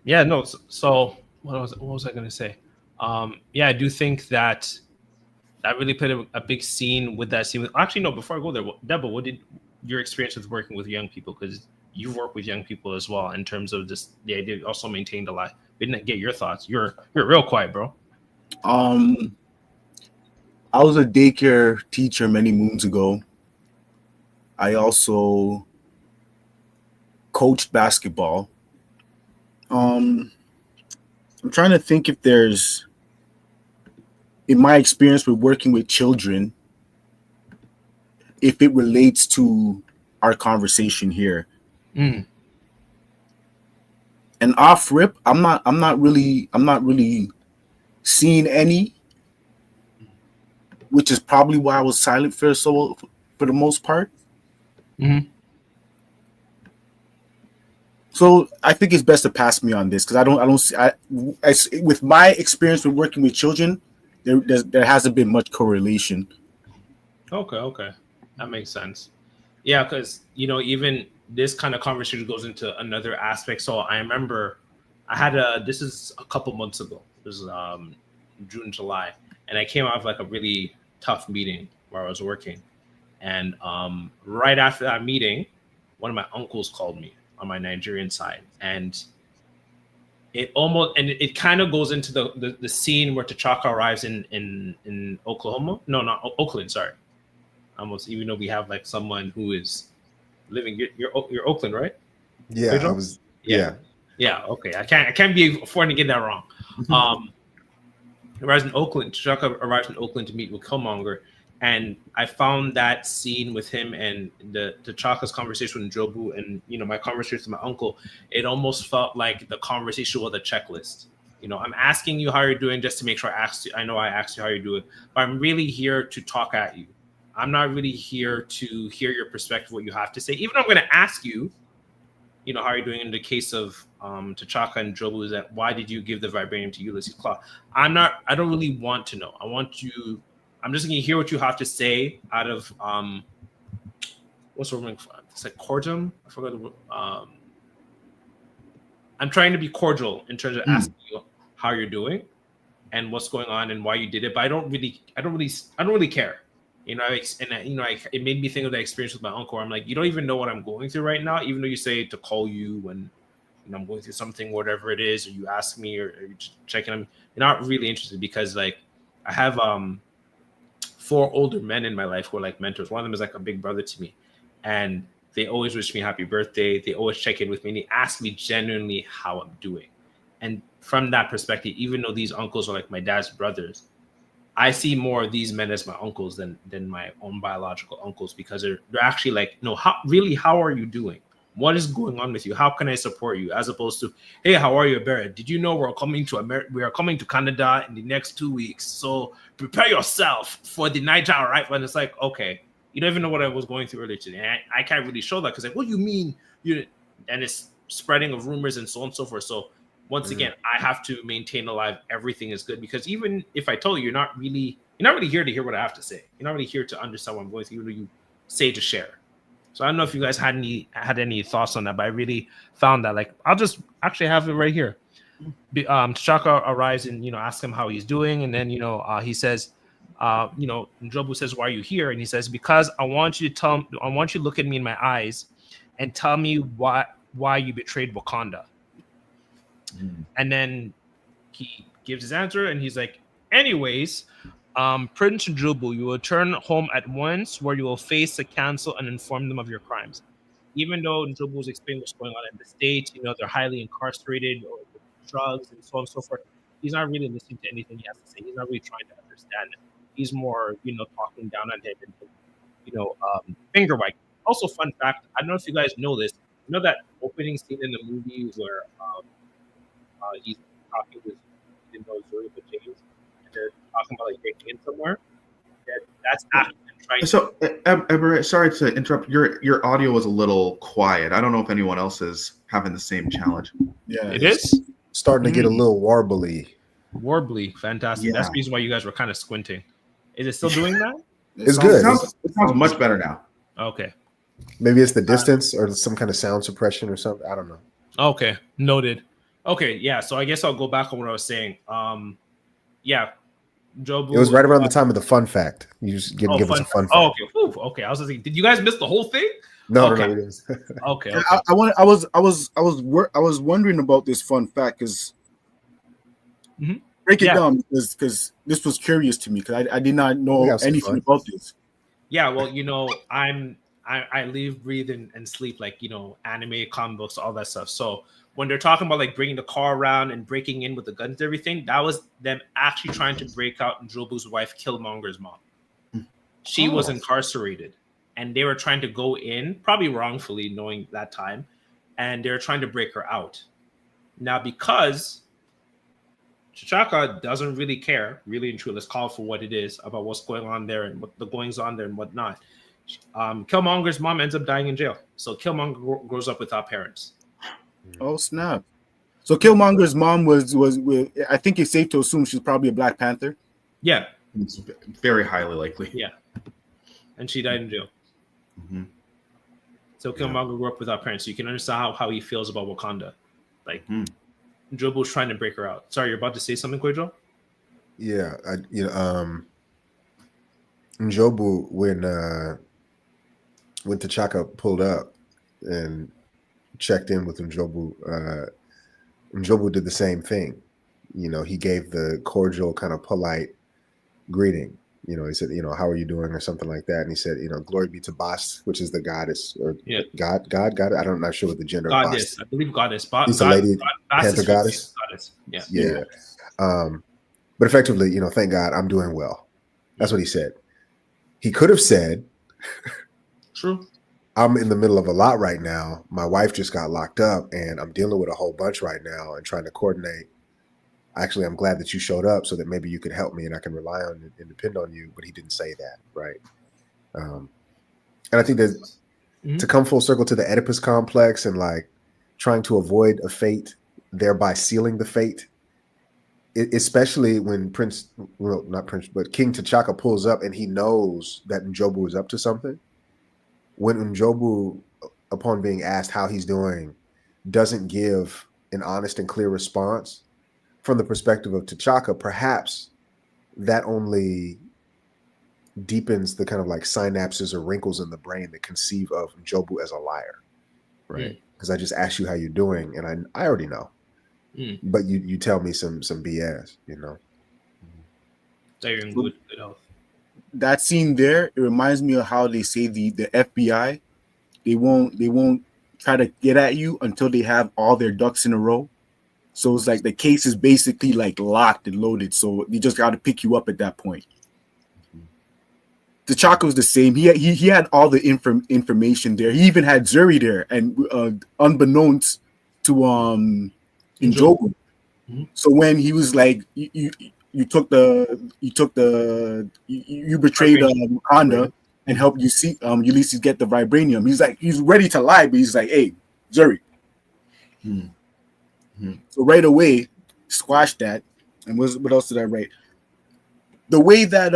Yeah, no. So what was I going to say? Yeah, I do think that really played a big scene with that scene. Actually, no. Before I go there, Deborah, what did your experience with working with young people? Because you work with young people as well, in terms of just the idea of also maintain the lie. We didn't get your thoughts. You're real quiet, bro. I was a daycare teacher many moons ago. I also coached basketball. I'm trying to think if there's, in my experience with working with children, if it relates to our conversation here. And off rip, I'm not really seeing any, which is probably why I was silent for the most part. So I think it's best to pass me on this, because I don't see, with my experience with working with children, there hasn't been much correlation. Okay, that makes sense. Yeah, because even this kind of conversation goes into another aspect. So I remember I had this is a couple months ago. This is June, July, and I came out of like a really tough meeting where I was working, and right after that meeting, one of my uncles called me on my Nigerian side, and it kind of goes into the scene where T'Chaka arrives in Oklahoma. No, not Oakland. Sorry, almost. Even though we have like someone who is living, you're Oakland, right? Yeah, Pedro? I was. Yeah. Okay, I can't be affording to get that wrong. Arrives in Oakland. T'Chaka arrives in Oakland to meet with Killmonger, and I found that scene with him and the T'Chaka's conversation with Jobu, and my conversation with my uncle. It almost felt like the conversation was a checklist. I'm asking you how you're doing just to make sure I asked you. I know I asked you how you're doing, but I'm really here to talk at you. I'm not really here to hear your perspective, what you have to say. Even though I'm going to ask you, how are you doing in the case of T'Chaka and Jobu, is that why did you give the vibranium to Ulysses Claw? I don't really want to know. I'm just going to hear what you have to say out of what's the word? It's like cordium. I forgot the word. I'm trying to be cordial in terms of asking you how you're doing and what's going on and why you did it, but I don't really care. It made me think of that experience with my uncle, where I'm like, you don't even know what I'm going through right now, even though you say to call you when I'm going through something, whatever it is, or you ask me, or you checking on me. You're not really interested, because like I have 4 older men in my life who are like mentors. One of them is like a big brother to me, and they always wish me happy birthday. They always check in with me, and they ask me genuinely how I'm doing. And from that perspective, even though these uncles are like my dad's brothers, I see more of these men as my uncles than my own biological uncles, because they're actually like, no, how are you doing? What is going on with you? How can I support you? As opposed to, hey, how are you, Barrett? Did you know we're coming to America? We are coming to Canada in the next 2 weeks. So prepare yourself for the night out, right? And it's like, okay, you don't even know what I was going through earlier today. And I can't really show that, because like, what do you mean? And it's spreading of rumors and so on and so forth. So once again, I have to maintain alive. Everything is good, because even if I told you, you're not really here to hear what I have to say. You're not really here to understand what I'm going through. Even though you say to share. So I don't know if you guys had any thoughts on that, but I really found that, like, I'll just actually have it right here. T'Chaka arrives and asks him how he's doing, and then he says, Njobu says, "Why are you here?" And he says, "Because I want you to look at me in my eyes and tell me why you betrayed Wakanda." And then he gives his answer, and he's like, "Anyways, Prince Njobu, you will return home at once, where you will face the council and inform them of your crimes." Even though Njobu was explaining what's going on in the States, they're highly incarcerated or drugs and so on and so forth, he's not really listening to anything he has to say. He's not really trying to understand it. He's more, talking down on him and, finger wagging. Also, fun fact, I don't know if you guys know this. You know that opening scene in the movie where he's talking with, Zuri with James, and they're talking about like breaking in somewhere. That's after them trying. So, sorry to interrupt. Your audio was a little quiet. I don't know if anyone else is having the same challenge. Yeah, it is starting to get a little warbly. Warbly, fantastic. Yeah. That's the reason why you guys were kind of squinting. Is it still doing that? It's good. It sounds much better now. Okay. Maybe it's the distance or some kind of sound suppression or something. I don't know. Okay, noted. Okay, yeah. So I guess I'll go back on what I was saying. Yeah, Jobu. It was right around the time of the fun fact. You just give us a fun fact. Oh, okay. Ooh, okay. I was thinking, did you guys miss the whole thing? No, okay. no, it is. Okay. I was wondering about this fun fact because break it down because this was curious to me because I did not know anything about this. Yeah, well, I live, breathe, and sleep like anime, comic books, all that stuff. So when they're talking about like bringing the car around and breaking in with the guns and everything, that was them actually trying to break out Njobu's wife, Killmonger's mom. She was incarcerated, and they were trying to go in, probably wrongfully, knowing that time, and they were trying to break her out. Now, because T'Chaka doesn't really care, really and truly, let's call it for what it is, about what's going on there and what the goings on there and whatnot. Killmonger's mom ends up dying in jail. So Killmonger grows up without parents. Oh, snap. So Killmonger's mom was I think it's safe to assume she's probably a Black Panther. Yeah. It's very highly likely. Yeah. And she died in jail. Mm-hmm. So Killmonger grew up without parents. So you can understand how he feels about Wakanda. Like, Njobu's trying to break her out. Sorry, you're about to say something, Kwejo? Yeah. Njobu, when T'Chaka pulled up and checked in with Njobu, Njobu did the same thing. He gave the cordial, kind of polite greeting. He said, "How are you doing?" or something like that. And he said, "Glory be to Bast," which is the goddess or God. I'm not sure what the gender. Goddess, I believe goddess. He's a lady Panther goddess. Yeah. But effectively, thank God I'm doing well. That's what he said. He could have said, "True. I'm in the middle of a lot right now. My wife just got locked up, and I'm dealing with a whole bunch right now and trying to coordinate. Actually, I'm glad that you showed up so that maybe you could help me and I can rely on and depend on you." But he didn't say that, right? And I think that to come full circle to the Oedipus complex and like trying to avoid a fate, thereby sealing the fate, especially when King T'Chaka pulls up and he knows that Njobu is up to something. When Njobu, upon being asked how he's doing, doesn't give an honest and clear response from the perspective of T'Chaka, perhaps that only deepens the kind of like synapses or wrinkles in the brain that conceive of Njobu as a liar, right? Because I just asked you how you're doing, and I already know, but you tell me some BS, So you're in good health. That scene there, it reminds me of how they say the FBI, they won't try to get at you until they have all their ducks in a row. So it's like the case is basically like locked and loaded. So you just got to pick you up at that point. T'Chaka was the same. He had all the information there. He even had Zuri there, and unbeknownst to Njobu. So when he was like, you betrayed Wakanda and helped Ulysses get the vibranium. He's ready to lie, but he's like, hey, Zuri. So right away, squash that. And what else did I write? The way that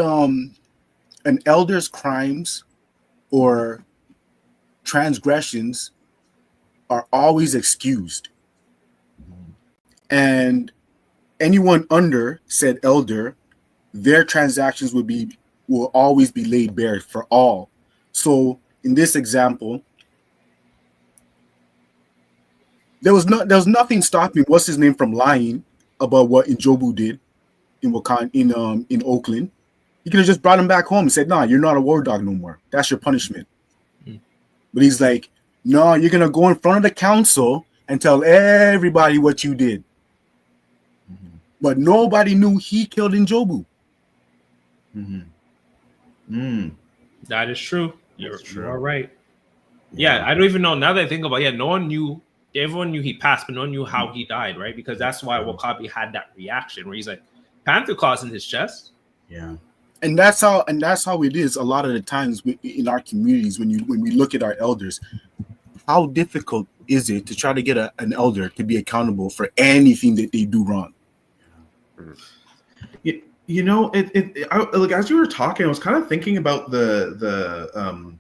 an elder's crimes or transgressions are always excused. And anyone under said elder, their transactions will always be laid bare for all. So in this example, there was nothing stopping what's his name from lying about what Njobu did in Wakanda, in Oakland. He could have just brought him back home and said, "Nah, you're not a war dog no more. That's your punishment." But he's like, "No, you're gonna go in front of the council and tell everybody what you did." But nobody knew he killed Njobu. That is true. You're right. Yeah, I don't even know. Now that I think about it, no one knew. Everyone knew he passed, but no one knew how he died, right? Because that's why Wakabi had that reaction where he's like, Panther claws in his chest. Yeah. And that's how it is a lot of the times in our communities when we look at our elders. How difficult is it to try to get an elder to be accountable for anything that they do wrong? You know, like as you were talking, I was kind of thinking about the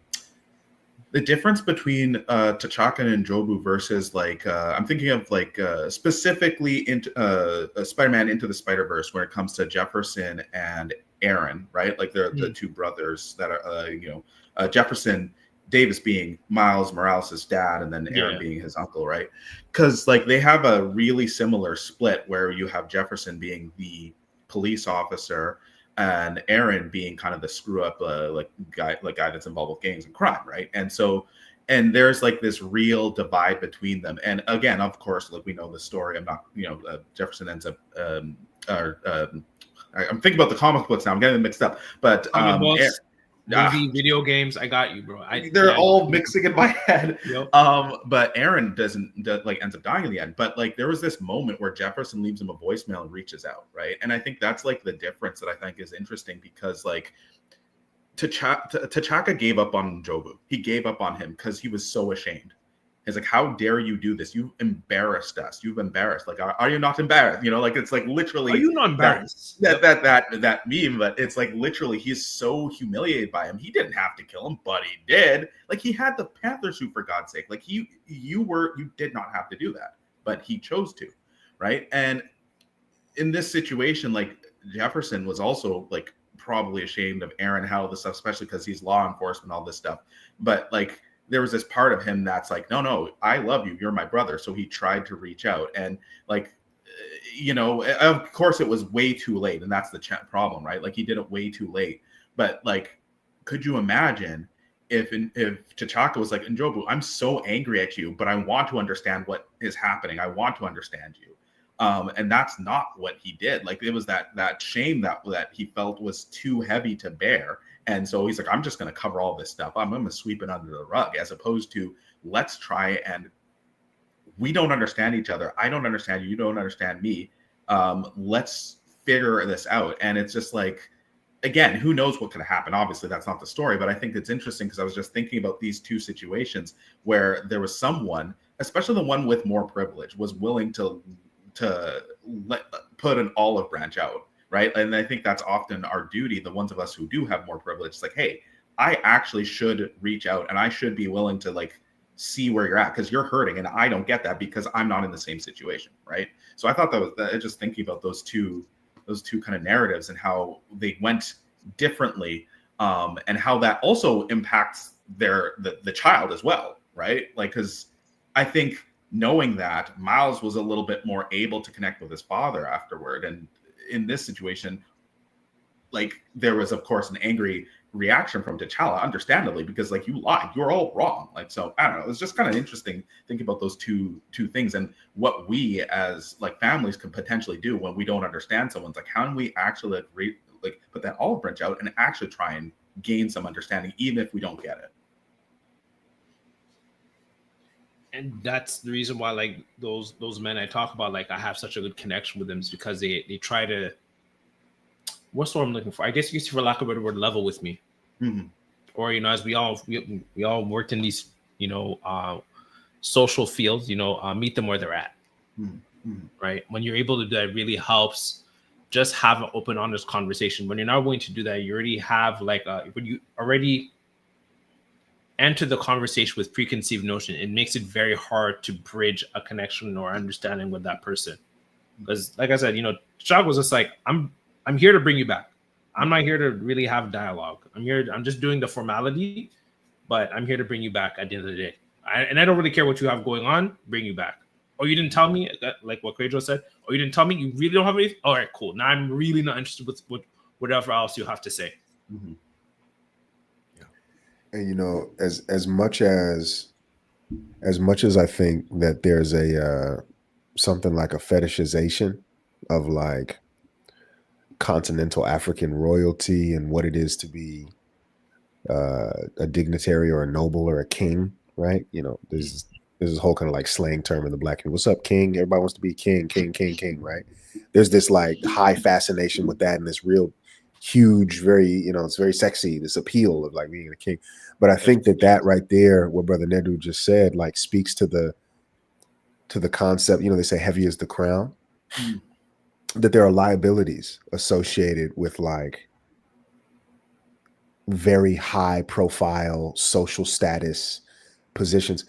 difference between T'Chaka and Njobu versus like I'm thinking of like specifically into Spider-Man Into the Spider-Verse when it comes to Jefferson and Aaron, right? Like they're the two brothers that are Jefferson Davis being Miles Morales' dad, and then Aaron being his uncle, right? Because like they have a really similar split where you have Jefferson being the police officer and Aaron being kind of the screw up guy that's involved with gangs and crime, right? And so there's like this real divide between them. And again, of course, like we know the story. I'm not, Jefferson ends up I'm thinking about the comic books now. I'm getting them mixed up. But movie, video games, I got you, bro. They're all mixing in my head. Yep. But Aaron ends up dying in the end. But like there was this moment where Jefferson leaves him a voicemail and reaches out, right? And I think that's like the difference that I think is interesting because like T'Chaka gave up on Njobu. He gave up on him because he was so ashamed. He's like, "How dare you do this? You've embarrassed us. You've embarrassed. Like, are you not embarrassed? Like it's like literally. Are you not embarrassed? That meme, but it's like literally he's so humiliated by him. He didn't have to kill him, but he did. Like he had the Panther suit for God's sake. Like you did not have to do that, but he chose to, right? And in this situation, like Jefferson was also like probably ashamed of Aaron, how this stuff, especially because he's law enforcement, all this stuff, but like. There was this part of him that's like, no, I love you. You're my brother. So he tried to reach out and like, of course it was way too late. And that's the problem, right? Like he did it way too late. But like, could you imagine if T'Chaka was like, Njobu, I'm so angry at you, but I want to understand what is happening. I want to understand you. And that's not what he did. Like it was that shame that he felt was too heavy to bear. And so he's like, I'm just going to cover all this stuff. I'm going to sweep it under the rug, as opposed to let's try and we don't understand each other. I don't understand you. You don't understand me. Let's figure this out. And it's just like, again, who knows what could happen? Obviously, that's not the story. But I think it's interesting because I was just thinking about these two situations where there was someone, especially the one with more privilege, was willing to put an olive branch out. Right. And I think that's often our duty. The ones of us who do have more privilege, it's like, hey, I actually should reach out and I should be willing to like see where you're at because you're hurting. And I don't get that because I'm not in the same situation. Right. So I thought that was just thinking about those two kind of narratives and how they went differently and how that also impacts the child as well. Right. Like, because I think knowing that Miles was a little bit more able to connect with his father afterward. And in this situation, like there was of course an angry reaction from T'Challa, understandably, because like you lied, you're all wrong. Like, so I don't know, it's just kind of interesting thinking about those two things and what we as like families can potentially do when we don't understand someone's like, how can we actually like put that olive branch out and actually try and gain some understanding even if we don't get it. And that's the reason why, like those men I talk about, like I have such a good connection with them, is because they try to. What's what I'm looking for? I guess you could, for lack of a better word, level with me, or as we all worked in these social fields, meet them where they're at, right? When you're able to do that, it really helps. Just have an open, honest conversation. When you're not willing to do that, you already have like when you already. enter the conversation with preconceived notion, it makes it very hard to bridge a connection or understanding with that person. Because, like I said, T'Challa was just like, I'm here to bring you back. I'm not here to really have dialogue. I'm just doing the formality, but I'm here to bring you back at the end of the day. And I don't really care what you have going on. Bring you back. Oh, you didn't tell me that, like what Kwejo said. Oh, you didn't tell me. You really don't have anything. All right, cool. Now I'm really not interested with whatever else you have to say. Mm-hmm. And as much as I think that there's a something like a fetishization of like continental African royalty and what it is to be a dignitary or a noble or a king, right? There's this whole kind of like slang term in the Black community. What's up, king? Everybody wants to be king, right? There's this like high fascination with that and this real huge, very, it's very sexy, this appeal of like being a king. But I think that right there, what Brother Nedu just said, like speaks to the concept, they say heavy is the crown, that there are liabilities associated with like very high profile social status positions.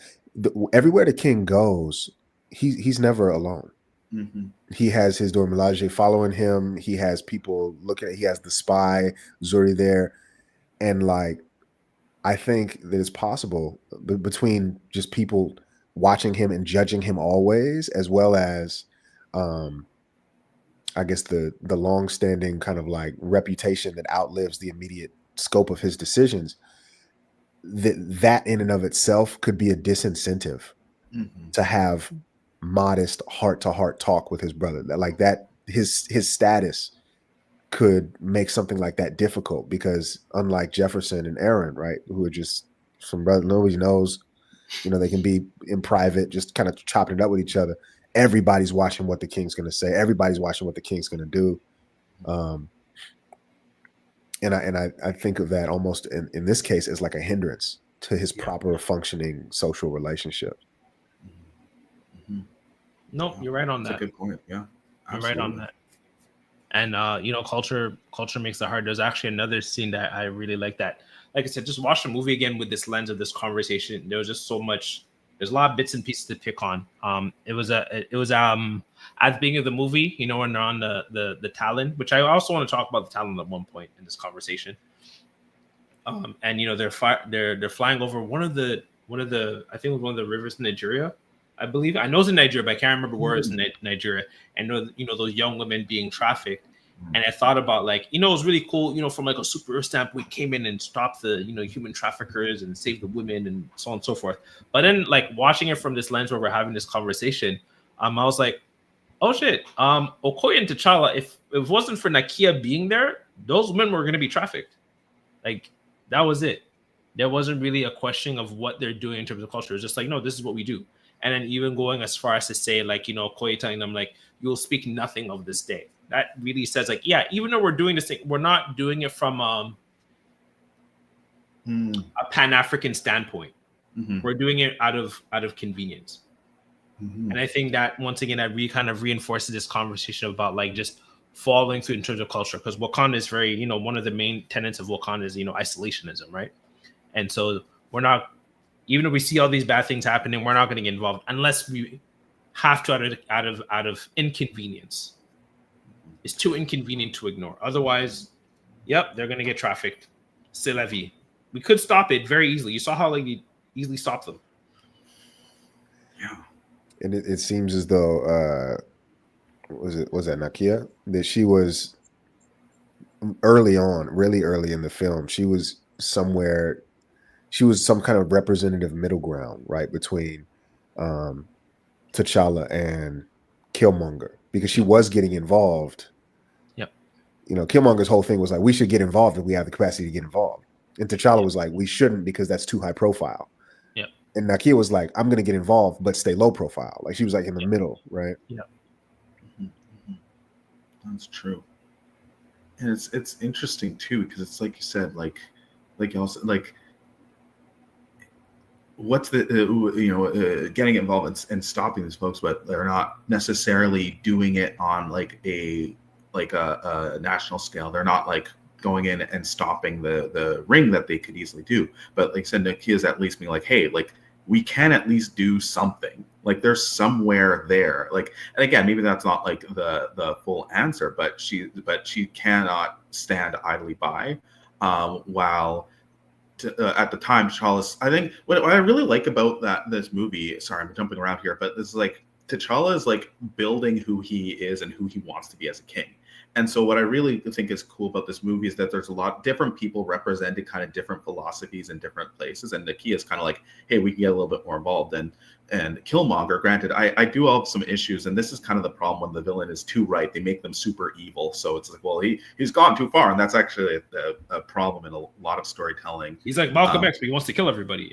Everywhere the king goes, he's never alone. Mm-hmm. He has his Dora Milaje following him. He has people looking at. He has the spy Zuri there, and like, I think that it's possible between just people watching him and judging him always, as well as, I guess the long-standing kind of like reputation that outlives the immediate scope of his decisions. That in and of itself could be a disincentive to have modest heart-to-heart talk with his brother. That his status could make something like that difficult, because unlike Jefferson and Aaron, right, who are just some brother nobody knows, they can be in private just kind of chopping it up with each other. Everybody's watching what the king's going to say. Everybody's watching what the king's going to do. And I think of that almost in this case as like a hindrance to his proper functioning social relationship. Mm-hmm. No, you're right on that. That's a good point. Yeah, absolutely. You're right on that. And culture makes it hard. There's actually another scene that I really like that. Like I said, just watch the movie again with this lens of this conversation. There was just so much. There's a lot of bits and pieces to pick on. It was at the beginning of the movie, when they're on the Talon, which I also want to talk about the Talon at one point in this conversation. And they're flying over one of the I think it was one of the rivers in Nigeria, I believe. I know it's in Nigeria, but I can't remember where it's in Nigeria. And those young women being trafficked. And I thought about it was really cool, from like a superhero standpoint, came in and stopped the, human traffickers and saved the women and so on and so forth. But then like watching it from this lens where we're having this conversation, I was like, oh shit, Okoye and T'Challa, if it wasn't for Nakia being there, those women were going to be trafficked. Like that was it. There wasn't really a question of what they're doing in terms of culture. It's just like, no, this is what we do. And then even going as far as to say, like, Okoye telling them, like, you'll speak nothing of this day. That really says, like, yeah, even though we're doing this thing, we're not doing it from a Pan-African standpoint. Mm-hmm. We're doing it out of convenience. Mm-hmm. And I think that, once again, that kind of reinforces this conversation about, like, just following through in terms of culture. Because Wakanda is very, one of the main tenets of Wakanda is, isolationism, right? And so we're not, even though we see all these bad things happening, we're not going to get involved unless we have to out of inconvenience. It's too inconvenient to ignore. Otherwise, yep, they're going to get trafficked. C'est la vie. We could stop it very easily. You saw how like you easily stop them. Yeah. And it seems as though was that Nakia, that she was early on, really early in the film, she was some kind of representative middle ground, right, between T'Challa and Killmonger, because she was getting involved. Yep. Killmonger's whole thing was like, we should get involved if we have the capacity to get involved. And T'Challa was like, we shouldn't, because that's too high profile. Yep. And Nakia was like, I'm going to get involved, but stay low profile. Like she was like in the middle, right? Yeah. Mm-hmm. That's true. And it's interesting too, because it's like you said, like you also like, what's the getting involved and stopping these folks, but they're not necessarily doing it on like a national scale. They're not like going in and stopping the ring that they could easily do. But like I said, Nakia's at least being like, hey, like we can at least do something. Like there's somewhere there. Like, and again, maybe that's not like the full answer, but she cannot stand idly by while. At the time, T'Challa's. I think what I really like about this movie. Sorry, I'm jumping around here, but this is like T'Challa is like building who he is and who he wants to be as a king. And so what I really think is cool about this movie is that there's a lot of different people represented, kind of different philosophies in different places. And Nakia is kind of like, hey, we can get a little bit more involved. And Killmonger, granted, I do have some issues, and this is kind of the problem when the villain is too right. They make them super evil. So it's like, well, he's gone too far, and that's actually a problem in a lot of storytelling. He's like Malcolm X, but he wants to kill everybody.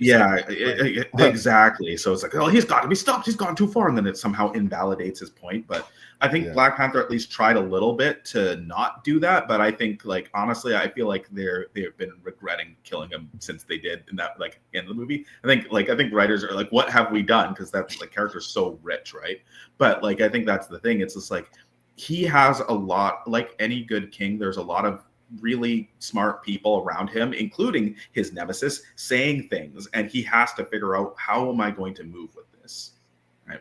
Exactly. So it's like, oh, he's got to be stopped. He's gone too far, and then it somehow invalidates his point. But I think Black Panther at least tried a little bit to not do that. But I think, like, honestly, I feel like they've been regretting killing him since they did in that, like, end of the movie. I think writers are like, what have we done? Because that's like character's so rich, right? But like I think that's the thing. It's just like he has a lot, like any good king, there's a lot of really smart people around him, including his nemesis, saying things, and he has to figure out, how am I going to move with this? Right.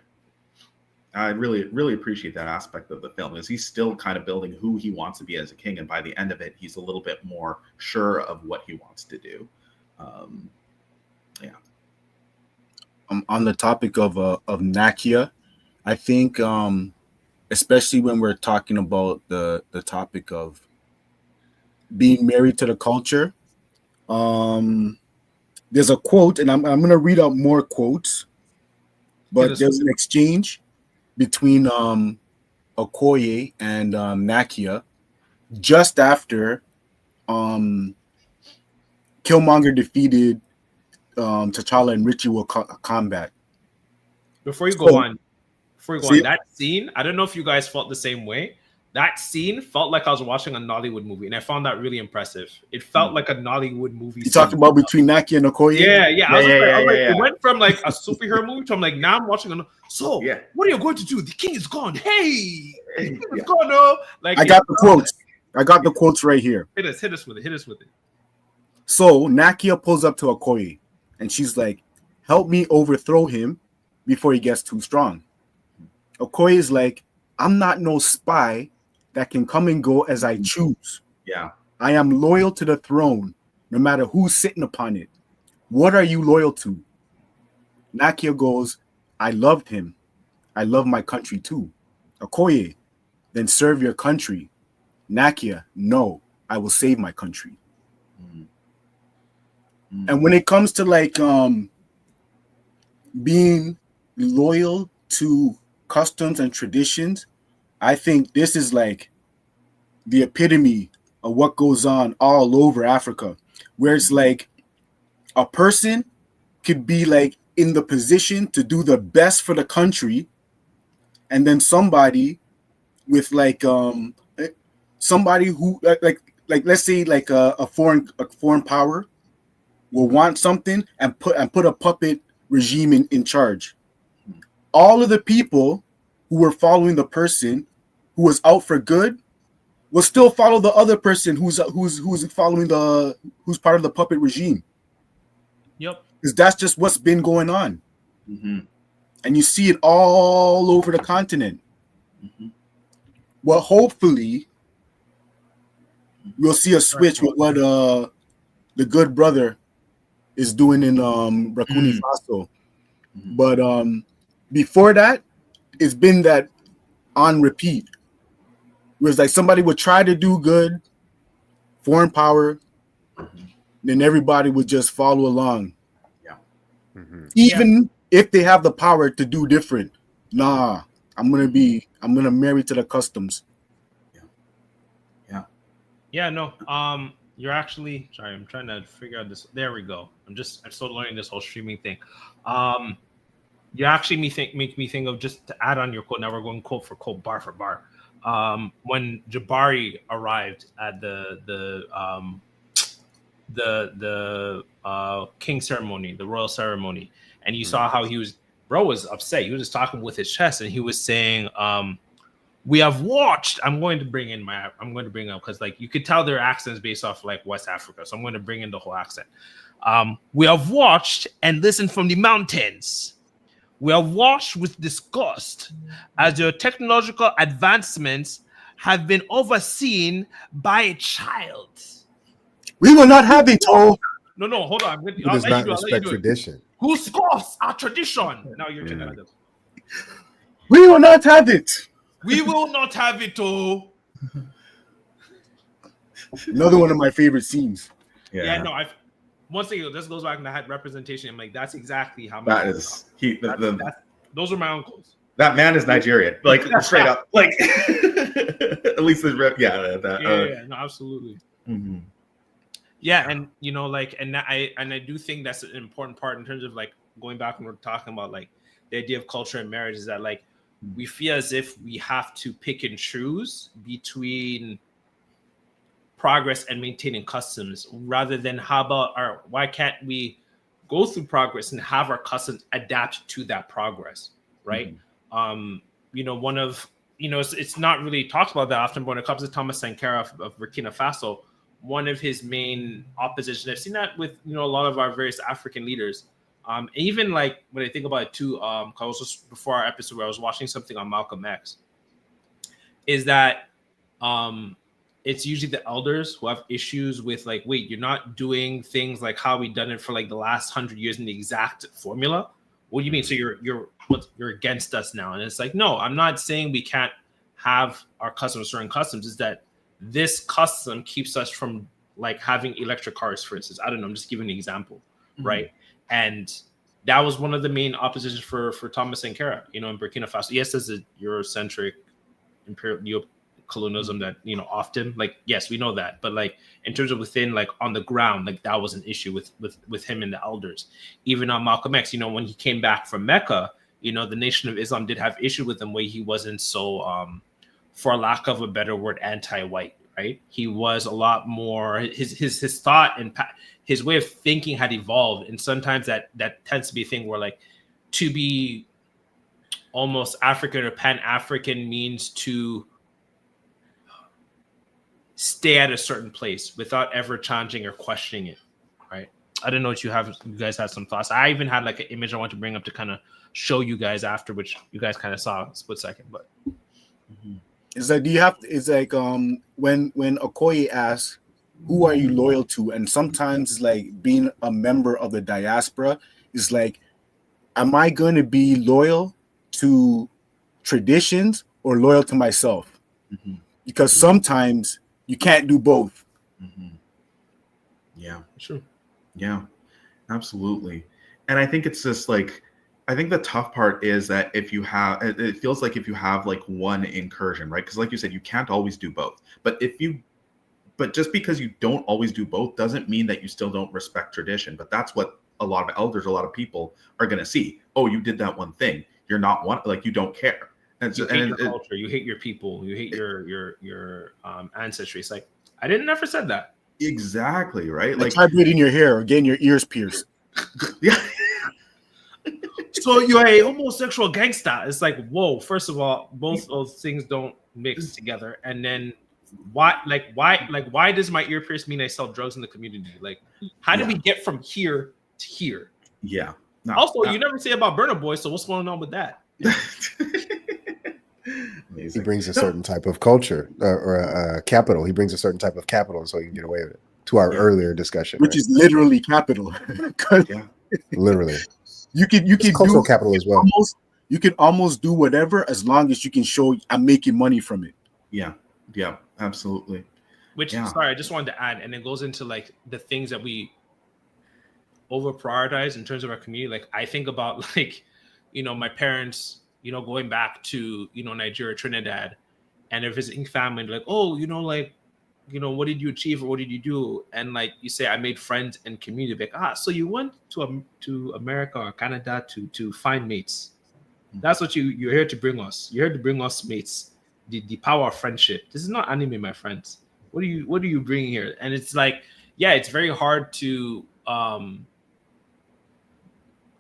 I really, really appreciate that aspect of the film, is he's still kind of building who he wants to be as a king, and by the end of it, he's a little bit more sure of what he wants to do. On the topic of Nakia, I think especially when we're talking about the topic of being married to the culture, there's a quote, and I'm going to read out more quotes, but there's an exchange between Okoye and Nakia just after Killmonger defeated T'Challa and Ritual combat. Before you go on, that scene, I don't know if you guys felt the same way. That scene felt like I was watching a Nollywood movie, and I found that really impressive. It felt like a Nollywood movie. You talking about between Nakia and Okoye? Yeah. It went from like a superhero movie to I'm like, now I'm watching what are you going to do? The king is gone. Hey, the king is gone. No, like I got the quotes. I got the quotes right here. Hit us with it. So Nakia pulls up to Okoye, and she's like, help me overthrow him before he gets too strong. Okoye is like, I'm not no spy that can come and go as I choose. Yeah. I am loyal to the throne, no matter who's sitting upon it. What are you loyal to? Nakia goes, I loved him. I love my country too. Okoye, then serve your country. Nakia, no, I will save my country. And when it comes to like being loyal to customs and traditions, I think this is like the epitome of what goes on all over Africa, where it's like a person could be like in the position to do the best for the country, and then somebody with like somebody who like let's say like a foreign power will want something and put a puppet regime in charge. All of the people who were following the person who was out for good will still follow the other person who's following who's part of the puppet regime. Yep. Because that's just what's been going on. And you see it all over the continent. Well, hopefully we'll see a switch with what the good brother is doing in Burkina Faso. But before that, it's been that on repeat. Where it's like somebody would try to do good, foreign power, then everybody would just follow along. Even if they have the power to do different. Nah, I'm gonna marry to the customs. You're actually sorry, I'm trying to figure out this. There we go. I'm still learning this whole streaming thing. You actually make me think of, just to add on your quote. Now we're going quote for quote, bar for bar. When Jabari arrived at the king ceremony, the royal ceremony, and you saw how he was upset. He was just talking with his chest, and he was saying, we have watched. I'm going to bring up because like you could tell their accents based off like West Africa. So I'm going to bring in the whole accent. We have watched and listened from the mountains. We have watched with disgust as your technological advancements have been overseen by a child. We will not have it, oh. No, hold on. Who does not respect tradition? Who scoffs our tradition? Now you're turning it. We will not have it. We will not have it, oh. Another one of my favorite scenes. Yeah, no, once again, this goes back to that representation. I'm like, that's exactly how that is those are my uncles. That man is Nigerian, like straight up, like at least no, absolutely. Mm-hmm. Yeah, and you know, like, and I do think that's an important part in terms of like going back when we're talking about like the idea of culture and marriage is that like we feel as if we have to pick and choose between progress and maintaining customs rather than why can't we go through progress and have our customs adapt to that progress, right? You know, one of, you know, it's not really talked about that often, but when it comes to Thomas Sankara of Burkina Faso, one of his main opposition, I've seen that with, you know, a lot of our various African leaders. And even like when I think about it too, I was just before our episode where I was watching something on Malcolm X, is that it's usually the elders who have issues with like, wait, you're not doing things like how we've done it for like the last 100 years in the exact formula. What do you mean? So you're against us now? And it's like, no, I'm not saying we can't have our customs, certain customs. Is that this custom keeps us from like having electric cars, for instance. I don't know. I'm just giving an example, right? And that was one of the main oppositions for Thomas Sankara, you know, in Burkina Faso. Yes, there's a Eurocentric imperial neocolonialism that, you know, often like, yes, we know that. But like in terms of within, like on the ground, like that was an issue with him and the elders. Even on Malcolm X, you know, when he came back from Mecca, you know, the Nation of Islam did have issue with him where he wasn't so, for lack of a better word, anti-white, right? He was a lot more, his thought and his way of thinking had evolved. And sometimes that tends to be a thing where like to be almost African or Pan-African means to stay at a certain place without ever challenging or questioning it, right? I don't know what you guys have some thoughts. I even had like an image I want to bring up to kind of show you guys after, which you guys kind of saw a split second, but. It's like, it's like when Okoye asks, who are you loyal to? And sometimes it's like being a member of the diaspora is like, am I going to be loyal to traditions or loyal to myself? Because sometimes you can't do both. Yeah, sure. Yeah, absolutely. And I think it's just like, I think the tough part is that if you have, it feels like if you have like one incursion, right? Because like you said, you can't always do both. But just because you don't always do both doesn't mean that you still don't respect tradition. But that's what a lot of elders, a lot of people are going to see. Oh, you did that one thing. You're not one, like you don't care. And you hate your culture. You hate your people. You hate your ancestry. It's like, I never said that. Exactly, right? Like braiding your hair or getting your ears pierced. Yeah. So you're a homosexual gangster. It's like, whoa, first of all, both those things don't mix together. And then why does my ear pierce mean I sell drugs in the community? Like, how did we get from here to here? Yeah. You never say about Burna Boy, so what's going on with that? He brings a certain type of culture or capital. He brings a certain type of capital so he can get away with it. To our earlier discussion. Which is literally capital. Literally. You can cultural do capital as well. You can almost do whatever as long as you can show I'm making money from it. Yeah, absolutely. Sorry, I just wanted to add, and it goes into like the things that we over prioritize in terms of our community. Like I think about like, you know, my parents, you know, going back to, you know, Nigeria, Trinidad, and they're visiting family, like, oh, you know, like, you know, what did you achieve or what did you do? And like you say, I made friends and community. Like, so you went to America or Canada to find mates. That's what you're here to bring us. You're here to bring us mates. The power of friendship. This is not anime, my friends. What are you bringing here? And it's like, yeah, it's very hard to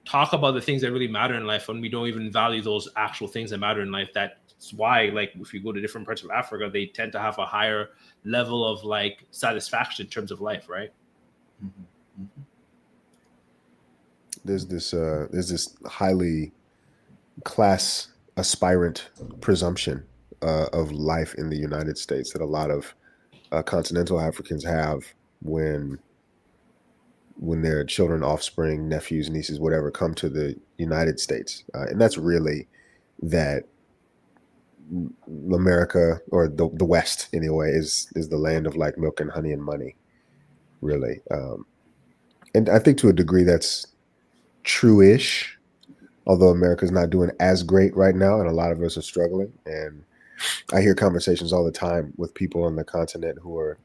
talk about the things that really matter in life when we don't even value those actual things that matter in life that It's why, like, if you go to different parts of Africa, they tend to have a higher level of like satisfaction in terms of life, right? Mm-hmm. Mm-hmm. There's this highly class aspirant presumption of life in the United States that a lot of continental Africans have when their children, offspring, nephews, nieces, whatever, come to the United States. And that's really that America, or the West anyway, is the land of like milk and honey and money, really. And I think to a degree that's true-ish, although America's not doing as great right now, and a lot of us are struggling. And I hear conversations all the time with people on the continent who are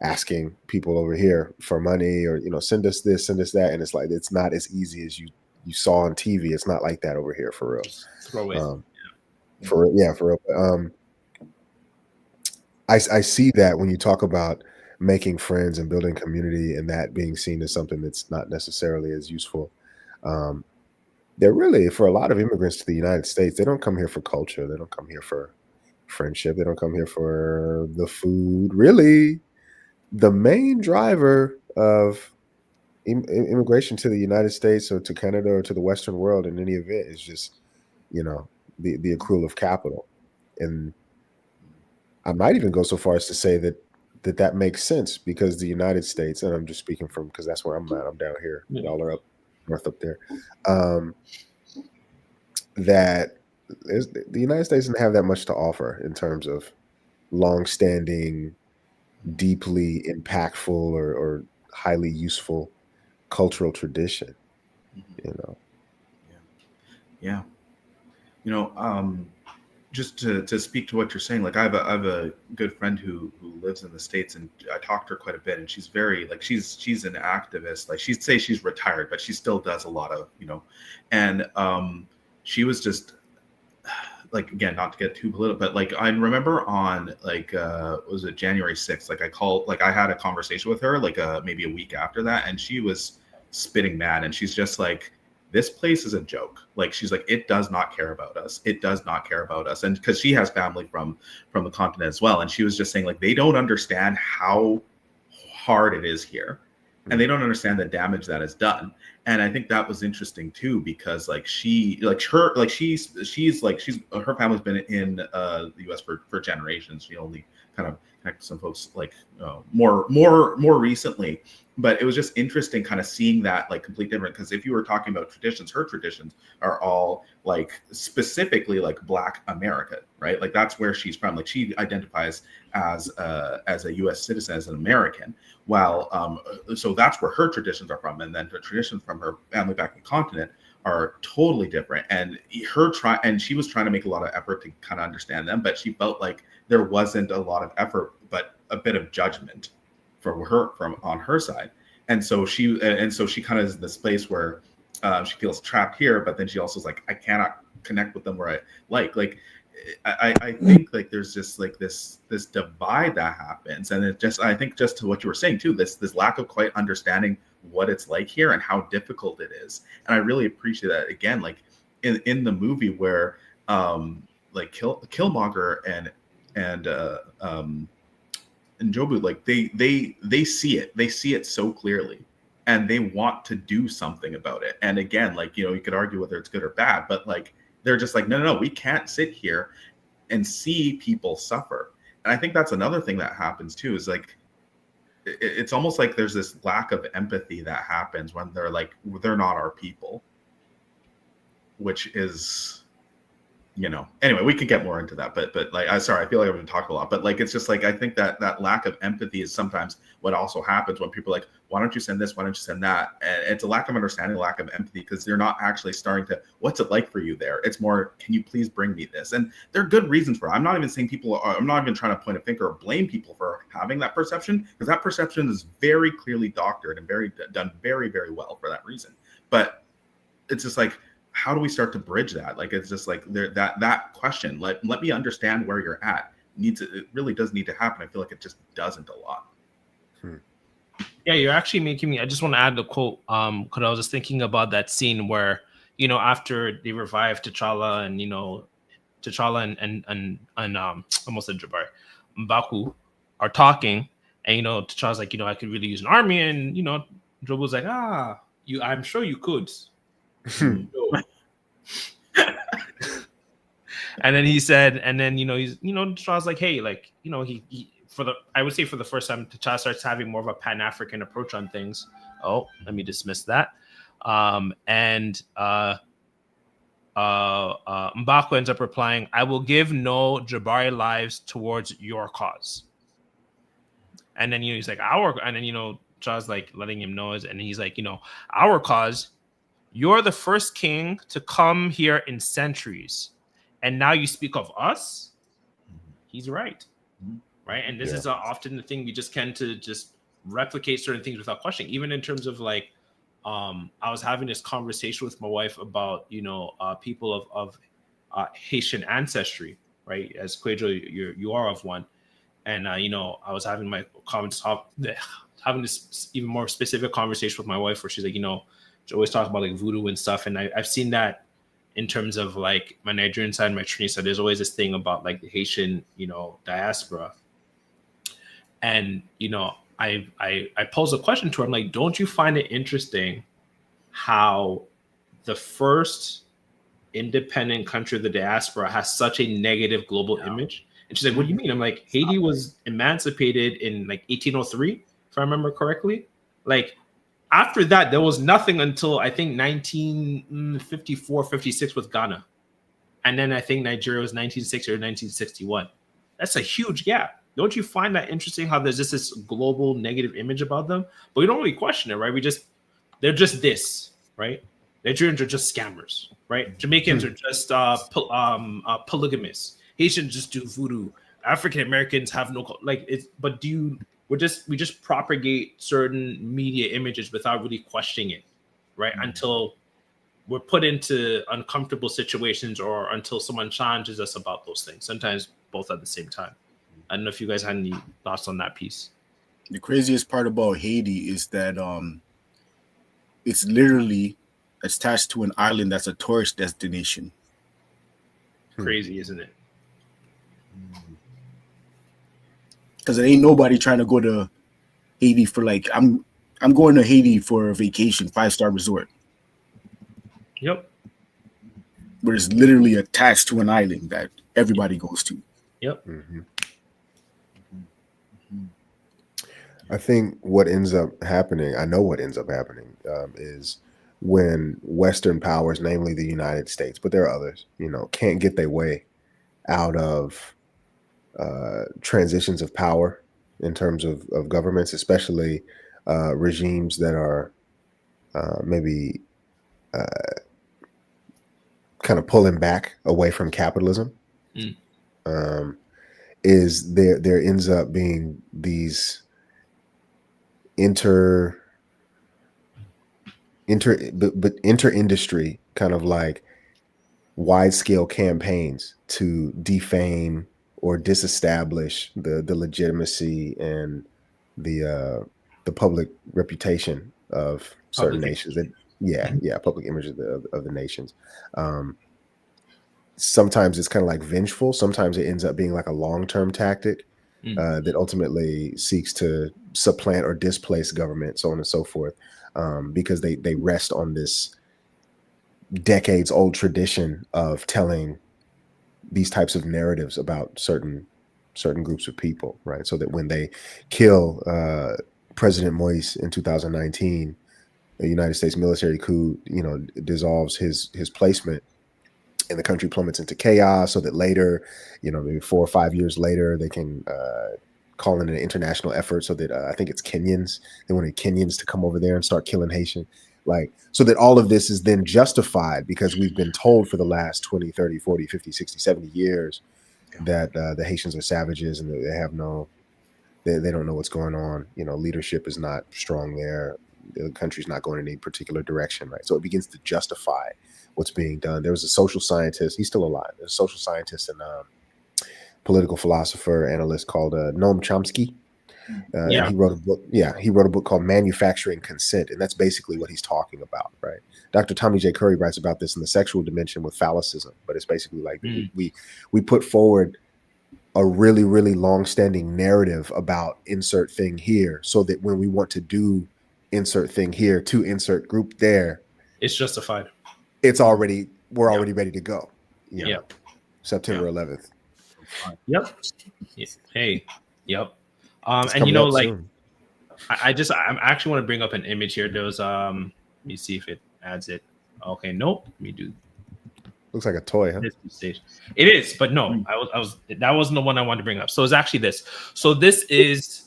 asking people over here for money, or, you know, send us this, send us that. And it's like, it's not as easy as you saw on TV. It's not like that over here, for real. Throw it. For real. I see that when you talk about making friends and building community, and that being seen as something that's not necessarily as useful. They're really, for a lot of immigrants to the United States, they don't come here for culture. They don't come here for friendship. They don't come here for the food. Really, the main driver of immigration to the United States or to Canada or to the Western world in any event is just, you know, the accrual of capital. And I might even go so far as to say that makes sense, because the United States, and I'm just speaking from, because that's where I'm at. I'm down here. Y'all are up north up there. That the United States doesn't have that much to offer in terms of long-standing, deeply impactful or highly useful cultural tradition. You know. Yeah. You know, just to speak to what you're saying, like I have a good friend who lives in the States, and I talked to her quite a bit, and she's very, like, she's an activist. Like, she'd say she's retired, but she still does a lot of, you know, and she was just like, again, not to get too political, but like, I remember on like was it January 6th, like I had a conversation with her like maybe a week after that, and she was spitting mad, and she's just like, this place is a joke. Like, she's like, it does not care about us. It does not care about us. And because she has family from the continent as well. And she was just saying, like, they don't understand how hard it is here. And they don't understand the damage that is done. And I think that was interesting too, because like her family's been in the US for generations. She only kind of connected some folks like more recently. But it was just interesting kind of seeing that like complete different, because if you were talking about traditions, her traditions are all like specifically like Black America, right? Like, that's where she's from. Like, she identifies as a US citizen, as an American. While so that's where her traditions are from, and then the traditions from her family back in the continent are totally different. And she was trying to make a lot of effort to kind of understand them, but she felt like there wasn't a lot of effort, but a bit of judgment from on her side. And so she kind of is in this place where she feels trapped here, but then she also is like, I cannot connect with them where I like. I think like there's just like this divide that happens, and it just, I think just to what you were saying too, this lack of quite understanding what it's like here and how difficult it is. And I really appreciate that, again, like in the movie where like Killmonger and Jobu, like they see it so clearly, and they want to do something about it. And again, like, you know, you could argue whether it's good or bad, but like, they're just like, no, we can't sit here and see people suffer. And I think that's another thing that happens too, is like, it's almost like there's this lack of empathy that happens when they're like, they're not our people, which is, you know, anyway, we could get more into that, but like, I feel like I've been talking a lot, but like, it's just like, I think that lack of empathy is sometimes what also happens when people are like, why don't you send this? Why don't you send that? And it's a lack of understanding, lack of empathy, because they're not actually starting to, what's it like for you there? It's more, can you please bring me this? And there are good reasons for it. I'm not even saying I'm not even trying to point a finger or blame people for having that perception, because that perception is very clearly doctored and done very, very well for that reason. But it's just like, how do we start to bridge that? Like, it's just like that question, let me understand where you're at, it really does need to happen. I feel like it just doesn't a lot. Yeah, you're actually making me, I just want to add the quote, because I was just thinking about that scene where, you know, after they revive T'Challa and, you know, T'Challa and almost said Jabari, M'Baku are talking, and T'Challa's like, I could really use an army, and Jobu's like, I'm sure you could. No. And then he said, T'Challa's like, hey, like, I would say for the first time, T'Challa starts having more of a Pan-African approach on things. Oh, let me dismiss that. M'Baku ends up replying, I will give no Jabari lives towards your cause. And then, he's like, and then, T'Challa's like letting him know, and he's like, our cause, you're the first king to come here in centuries. And now you speak of us? He's right. Right. And this is often the thing we just tend to just replicate certain things without questioning, even in terms of like, I was having this conversation with my wife about, people of Haitian ancestry, right? As Kwejo, you are of one. And, I was having my comments, having this even more specific conversation with my wife where she's like, she always talks about like voodoo and stuff. And I've seen that in terms of like my Nigerian side, my Trinidad side, there's always this thing about like the Haitian, diaspora. And, I posed a question to her. I'm like, don't you find it interesting how the first independent country of the diaspora has such a negative global image? And she's like, what do you mean? I'm like, Haiti was emancipated in like 1803, if I remember correctly. Like after that, there was nothing until I think 1954, 56 with Ghana. And then I think Nigeria was 1960 or 1961. That's a huge gap. Don't you find that interesting how there's just this global negative image about them? But we don't really question it, right? They're just this, right? Nigerians are just scammers, right? Jamaicans are just polygamists. Haitians just do voodoo. African Americans have no like it's. But we just propagate certain media images without really questioning it, right? Until we're put into uncomfortable situations or until someone challenges us about those things. Sometimes both at the same time. I don't know if you guys had any thoughts on that piece. The craziest part about Haiti is that it's literally attached to an island that's a tourist destination. Crazy, isn't it? Because there ain't nobody trying to go to Haiti for like I'm going to Haiti for a vacation, 5-star resort. Yep. But it's literally attached to an island that everybody goes to. Yep. Mm-hmm. I think what ends up happening, I know what ends up happening, is when Western powers, namely the United States, but there are others, can't get their way out of transitions of power in terms of governments, especially regimes that are maybe kind of pulling back away from capitalism. Is there ends up being these inter-industry kind of like wide-scale campaigns to defame or disestablish the legitimacy and the public reputation of certain nations. Public image of the nations. Sometimes it's kind of like vengeful. Sometimes it ends up being like a long-term tactic that ultimately seeks to supplant or displace government, so on and so forth, because they rest on this decades-old tradition of telling these types of narratives about certain groups of people, right? So that when they kill President Moise in 2019, the United States military coup, dissolves his placement, and the country plummets into chaos, so that later, maybe 4 or 5 years later, they can call in an international effort so that I think it's Kenyans. They wanted Kenyans to come over there and start killing Haitian. Like, so that all of this is then justified because we've been told for the last 20, 30, 40, 50, 60, 70 years that the Haitians are savages and they have they don't know what's going on. Leadership is not strong there. The country's not going in any particular direction, right? So it begins to justify what's being done. There was a social scientist, he's still alive, there's a social scientist and political philosopher, analyst called Noam Chomsky. And he wrote a book. Yeah, he wrote a book called Manufacturing Consent, and that's basically what he's talking about, right? Dr. Tommy J. Curry writes about this in the sexual dimension with phallicism, but it's basically like we put forward a really, really long-standing narrative about insert thing here, so that when we want to do insert thing here to insert group there, it's justified. It's already already ready to go. Yeah. September 11th. Yep. Hey. Yep. And you know, like, I actually want to bring up an image here. There was let me see if it adds it. Okay, nope. Let me do. Looks like a toy, huh? It is, but no, I was that wasn't the one I wanted to bring up. So it's actually this. So this is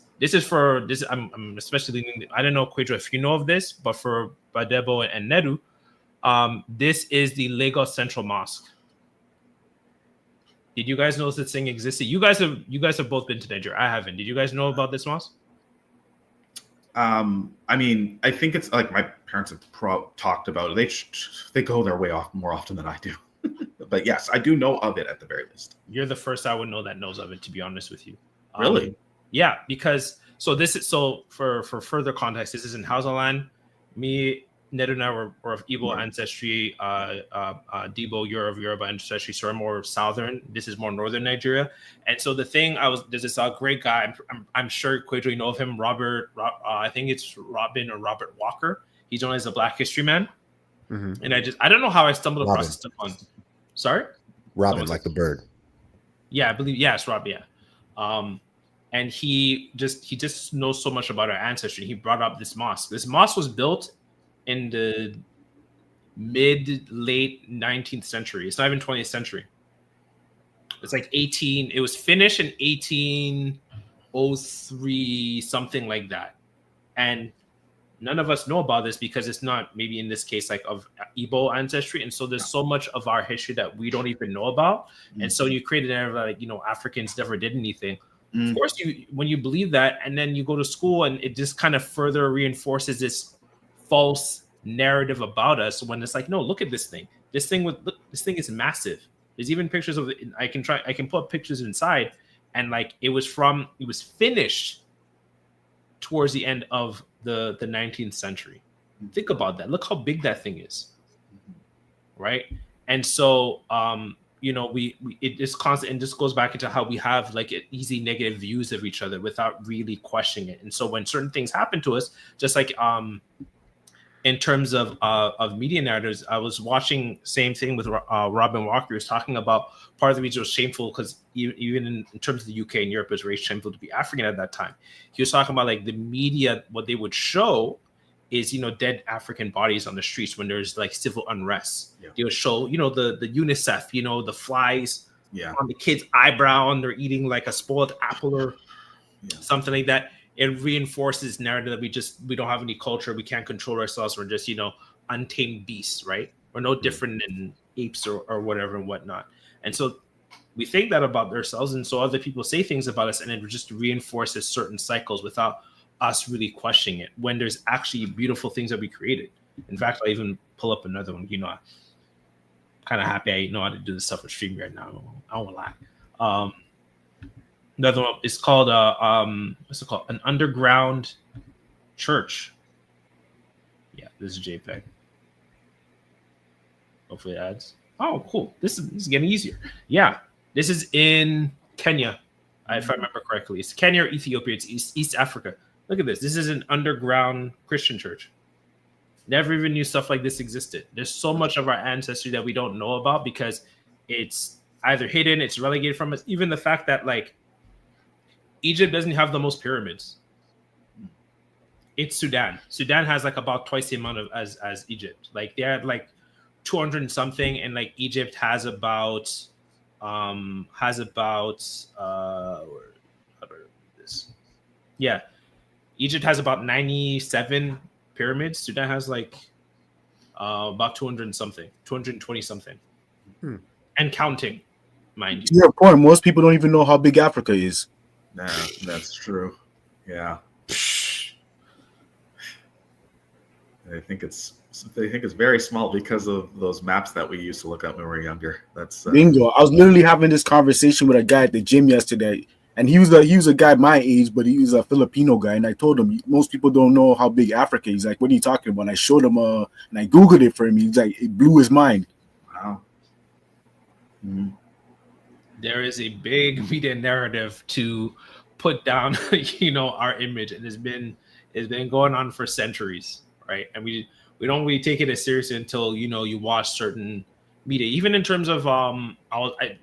for this. I'm especially, I don't know, Quadro, if you know of this, but for Badebo and Nedu, this is the Lagos Central Mosque. Did you guys know this thing existed? You guys have both been to Nigeria. I haven't. Did you guys know about this mosque? I mean, I think it's like my parents have talked about it. They go their way off more often than I do. But yes, I do know of it at the very least. You're the first I would know that knows of it, to be honest with you. Really? Yeah, because for further context, this is in Hausaland. Me, Ned and I were of Igbo ancestry. Debo, you're of Yoruba ancestry, so I'm more southern. This is more northern Nigeria. And so there's this great guy. I'm sure Quadro, you know of him, Robert. I think it's Robin or Robert Walker. He's known as a Black History Man. Mm-hmm. And I don't know how I stumbled across this stuff on. Sorry, Robin, like the bird. Yeah, I believe. Yeah, it's Rob. Yeah. And he just knows so much about our ancestry. He brought up this mosque. This mosque was built in the late 19th century. It's not even 20th century. It's like it was finished in 1803, something like that. And none of us know about this because it's not, maybe in this case, like of Igbo ancestry. And so there's so much of our history that we don't even know about. Mm-hmm. And so you create an era like, Africans never did anything. Mm-hmm. Of course, when you believe that, and then you go to school and it just kind of further reinforces this false narrative about us, when it's like, no, look at this thing. This thing is massive. There's even pictures of it. I can put up pictures inside, and like it was finished towards the end of the 19th century. Think about that. Look how big that thing is, right? And so it is constant, and this goes back into how we have like easy negative views of each other without really questioning it. And so when certain things happen to us, just like in terms of media narratives, I was watching same thing with Robin Walker. He was talking about part of the reason it was shameful because even in terms of the UK and Europe, it was very shameful to be African at that time. He was talking about like the media, what they would show is, dead African bodies on the streets when there's like civil unrest. Yeah. They would show, the UNICEF, the flies on the kid's eyebrow and they're eating like a spoiled apple or something like that. It reinforces narrative that we don't have any culture. We can't control ourselves. We're just, untamed beasts, right? We're no different than apes or whatever and whatnot. And so we think that about ourselves. And so other people say things about us and it just reinforces certain cycles without us really questioning it when there's actually beautiful things that we created. In fact, I'll even pull up another one. I'm kind of happy I know how to do this stuff with StreamYard now. I won't lie. Another one is called what's it called? An underground church. Yeah, this is JPEG. Hopefully it adds. Oh, cool. This is getting easier. Yeah, this is in Kenya, if I remember correctly. It's Kenya or Ethiopia. It's East Africa. Look at this. This is an underground Christian church. Never even knew stuff like this existed. There's so much of our ancestry that we don't know about because it's either hidden, it's relegated from us. Even the fact that like Egypt doesn't have the most pyramids. It's Sudan. Sudan has like about twice the amount of as Egypt. Like they had like 200 and something, and like Egypt has about how do I do this? Yeah, Egypt has about 97 pyramids. Sudan has like about 200 and something, 220 something, and counting, mind you. To your point, most people don't even know how big Africa is. Nah, that's true. Yeah. They think it's very small because of those maps that we used to look at when we were younger. That's bingo. I was literally having this conversation with a guy at the gym yesterday, And he was a guy my age, but he was a Filipino guy. And I told him, most people don't know how big Africa is. He's like, what are you talking about? And I showed him, and I Googled it for him. He's like, it blew his mind. Wow. There is a big media narrative to put down, our image, and it's been going on for centuries, right? And we don't really take it as seriously until you watch certain media, even in terms of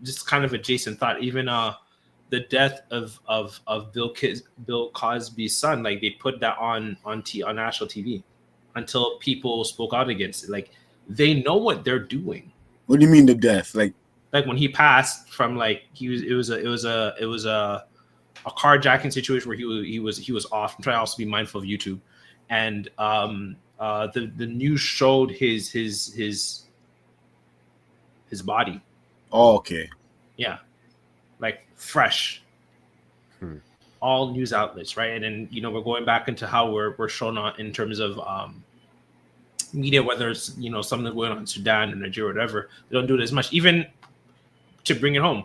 just kind of adjacent thought, even the death of Bill Cosby's son, like they put that on national TV until people spoke out against it. Like they know what they're doing. What do you mean the death? Like when he passed from it was a carjacking situation where he was off. I'm trying to also be mindful of YouTube, and the news showed his body. Oh, okay. Yeah. Like fresh, all news outlets, right? And then we're going back into how we're shown on in terms of media, whether it's something going on in Sudan or Nigeria or whatever. They don't do it as much, even to bring it home.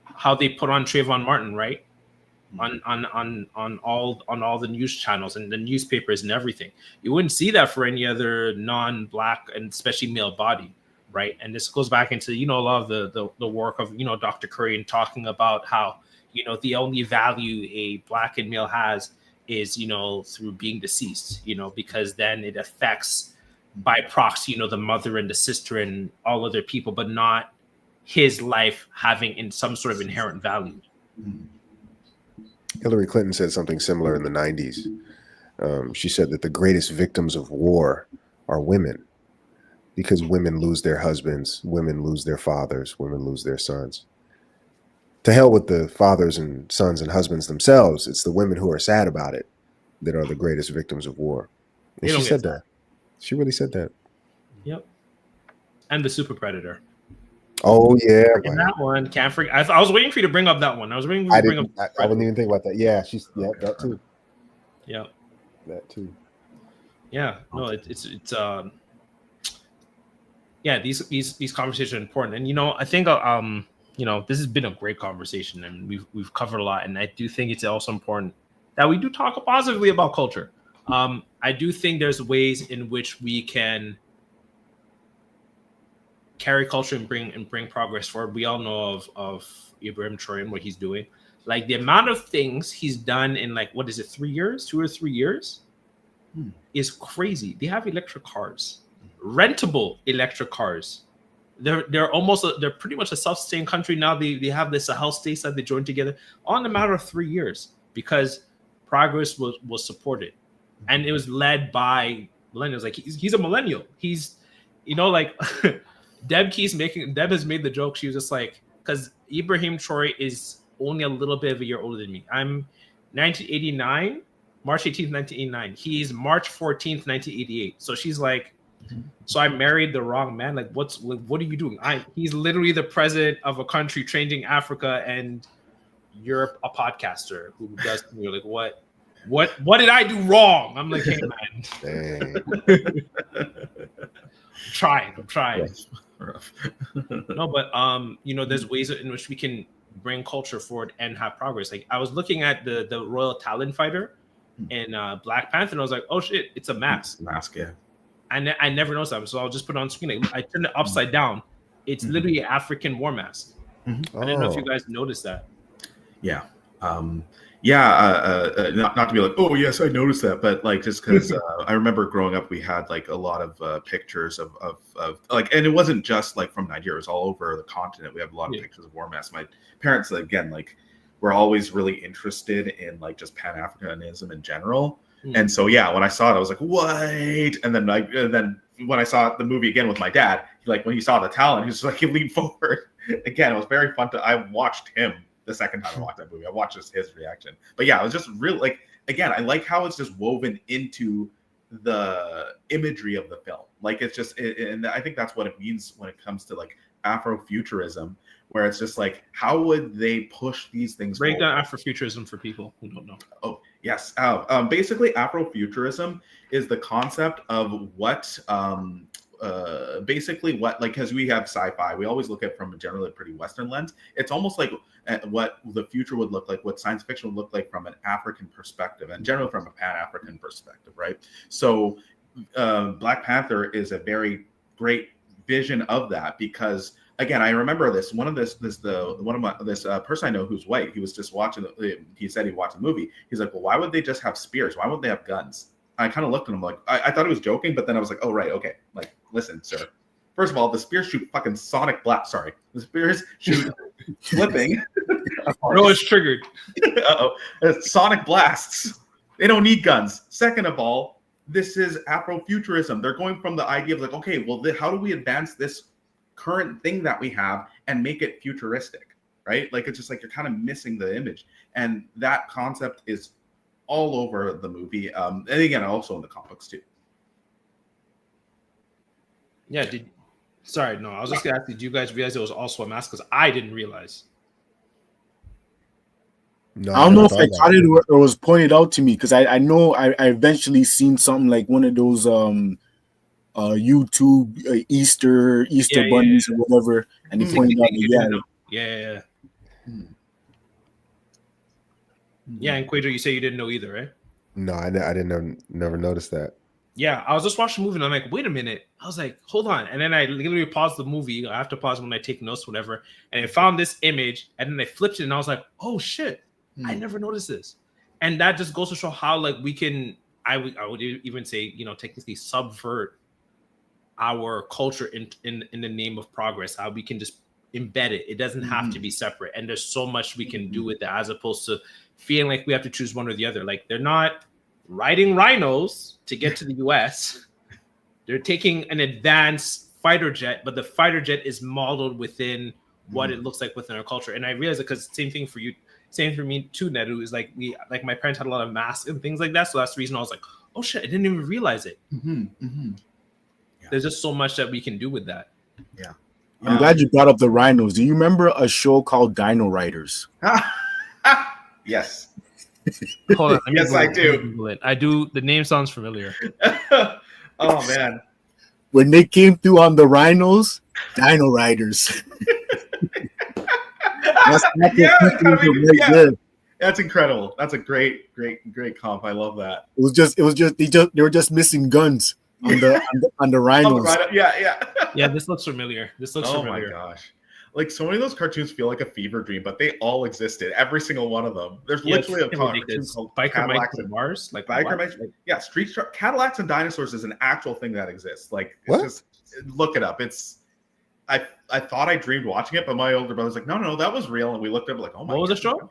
How they put on Trayvon Martin, right? On all the news channels and the newspapers and everything. You wouldn't see that for any other non-Black and especially male body. Right. And this goes back into, a lot of the work of, Dr. Curry, and talking about how, the only value a Black and male has is, through being deceased, because then it affects by proxy, the mother and the sister and all other people, but not his life having in some sort of inherent value. Hillary Clinton said something similar in the 90s. She said that the greatest victims of war are women. Because women lose their husbands, women lose their fathers, women lose their sons. To hell with the fathers and sons and husbands themselves. It's the women who are sad about it that are the greatest victims of war. And she said that. She really said that. Yep. And the super predator. Oh, yeah. And that one, can't forget. I was waiting for you to bring up that one. I was waiting for you to bring up. I wouldn't even think about that. Yeah, that too. Yeah. That too. Yeah. No, it's yeah, these conversations are important, and I think this has been a great conversation, and we've covered a lot, and I do think it's also important that we do talk positively about culture. I do think there's ways in which we can carry culture and bring progress forward. We all know of Ibrahim Traoré and what he's doing. Like the amount of things he's done in 2 or 3 years is crazy. They have electric cars. Rentable electric cars. They're pretty much a self-sustained country now. They have the Sahel states that they joined together all in a matter of 3 years because progress was supported, and it was led by millennials. Like he's a millennial. He's Deb has made the joke. She was just like, because Ibrahim Traoré is only a little bit of a year older than me. I'm 1989, March 18th, 1989. He's March 14th, 1988. So she's like, so I married the wrong man. Like, what are you doing? He's literally the president of a country changing Africa, and you're a podcaster who does. You're like, what did I do wrong? I'm like, hey man, I'm trying. No, but there's ways in which we can bring culture forward and have progress. Like I was looking at the Royal Talon Fighter in Black Panther, and I was like, oh shit, it's a mask. Yeah. I never noticed that, so I'll just put it on screen. I turned it upside down. It's literally an African war mask. I don't know if you guys noticed that. Yeah. Not to be like, oh yes, I noticed that, but just because I remember growing up, we had a lot of pictures of and it wasn't just from Nigeria; it was all over the continent. We have a lot of pictures of war masks. My parents, again, were always really interested in just Pan-Africanism in general. And so, when I saw it, I was like, "What?" And then when I saw the movie again with my dad, when he saw the talent, he was he leaned forward. Again, it was very fun I watched him the second time I watched that movie. I watched his reaction. But yeah, it was just really again, I like how it's just woven into the imagery of the film. It's just, and I think that's what it means when it comes to Afrofuturism, where it's just how would they push these things break forward? down Afrofuturism for people who don't know. Oh yes, basically Afrofuturism is the concept of what basically what, like, because we have sci-fi, we always look at it from a generally pretty Western lens. It's almost like what the future would look like, what science fiction would look like from an African perspective, and generally from a Pan-African perspective, right? So Black Panther is a very great vision of that, because again, I remember this person I know who's white, he was just watching, he said he watched the movie, he's like, well, why would they just have spears? Why wouldn't they have guns? I kind of looked at him like, I thought he was joking, but then I was like, oh, right, okay. Like, listen, sir. First of all, the spears shoot fucking sonic blast. Sorry. The spears shoot flipping. No, it's triggered. Uh-oh. Sonic blasts. They don't need guns. Second of all, this is Afrofuturism. They're going from the idea of like, okay, well, how do we advance this current thing that we have and make it futuristic, right? Like, it's just like you're kind of missing the image. And that concept is all over the movie, and again, also in the comics too. Yeah. Sorry, no. I was just gonna ask, did you guys realize it was also a mask? Because I didn't realize. No, I don't know if I caught it or was pointed out to me, because I know I eventually seen something like one of those YouTube Easter bunnies or whatever, and he pointed out Yeah. Yeah, and Quaidro, you say you didn't know either, right? No, I didn't know, never noticed that. Yeah, I was just watching the movie and I'm like, wait a minute. I was like, hold on. And then I literally paused the movie. I have to pause when I take notes, whatever. And I found this image and then I flipped it and I was like, oh shit, I never noticed this. And that just goes to show how like we can, I would even say, technically subvert our culture in the name of progress, how we can just embed it. It doesn't have to be separate. And there's so much we can do with it, as opposed to feeling like we have to choose one or the other. Like, they're not riding rhinos to get to the US. They're taking an advanced fighter jet, but the fighter jet is modeled within what it looks like within our culture. And I realize it because same thing for you, same for me too, Nedu, is like my parents had a lot of masks and things like that. So that's the reason I was like, oh shit, I didn't even realize it. There's just so much that we can do with that. Yeah. I'm glad you brought up the rhinos. Do you remember a show called Dino Riders? Yes. Hold on. Yes, I do. I do. The name sounds familiar. Oh man. When they came through on the rhinos, Dino Riders. That's incredible. That's a great comp. I love that. It was just they were just missing guns on the rhinos. Yeah. This looks familiar. Oh my gosh. Like, so many of those cartoons feel like a fever dream, but they all existed. Every single one of them. There's literally a cartoon called Biker Mike and Mars. Like Biker Mike. Yeah, Street Shark. Cadillacs and Dinosaurs is an actual thing that exists. Like, just look it up. It's. I thought I dreamed watching it, but my older brother's like, no, that was real, and we looked up like, oh my. What was the show?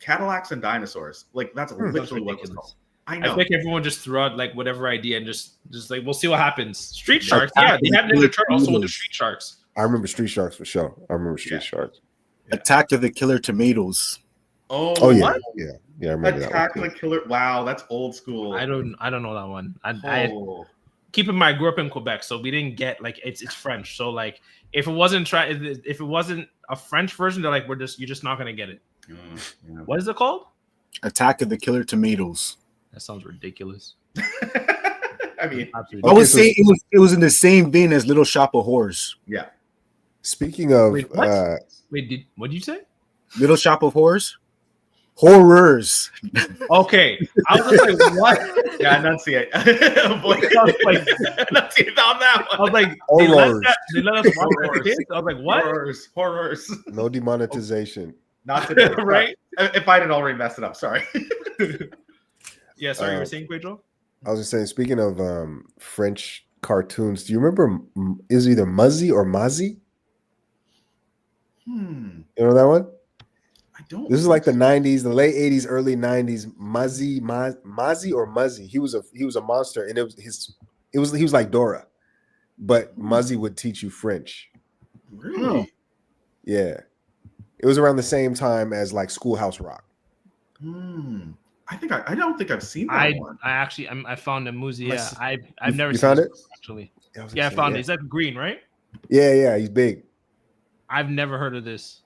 Cadillacs and Dinosaurs. Like, that's literally what it was called. I know. I think everyone just threw out like whatever idea and just like, we'll see what happens. Street Sharks. Yeah, they have Ninja Turtles also with the Street Sharks. I remember Street Sharks for sure. I remember Street Sharks. Attack of the Killer Tomatoes. Oh yeah, what? yeah. I remember Attack that of the Killer. Wow, that's old school. I don't know that one. I keep in mind, I grew up in Quebec, so we didn't get like it's French. So like if it wasn't a French version, they're like you're just not gonna get it. What is it called? Attack of the Killer Tomatoes. That sounds ridiculous. I mean, I would say it was in the same vein as Little Shop of Horrors. Yeah. Speaking of, what? What did you say? Little Shop of Horrors. Horrors. Okay, I was just like, what? Yeah, enunciate. Enunciate on that one. I was like, they let us watch that kids. I was like, what? Horrors. No demonetization. Not today, right? If I didn't already mess it up, sorry. Yeah, sorry, you were saying, Pedro? I was just saying, speaking of French cartoons, do you remember is it either Muzzy or Mazzy? You know that one? I don't. This is like the 90s, the late 80s, early 90s. Mazzy or Muzzy. He was a monster, and he was like Dora, but Muzzy would teach you French. Really? Yeah. It was around the same time as like Schoolhouse Rock. I don't think I've seen that one. I found a Muzzy. Yeah, I've never seen found it actually. Yeah, I found it. He's like green, right? Yeah, he's big. I've never heard of this.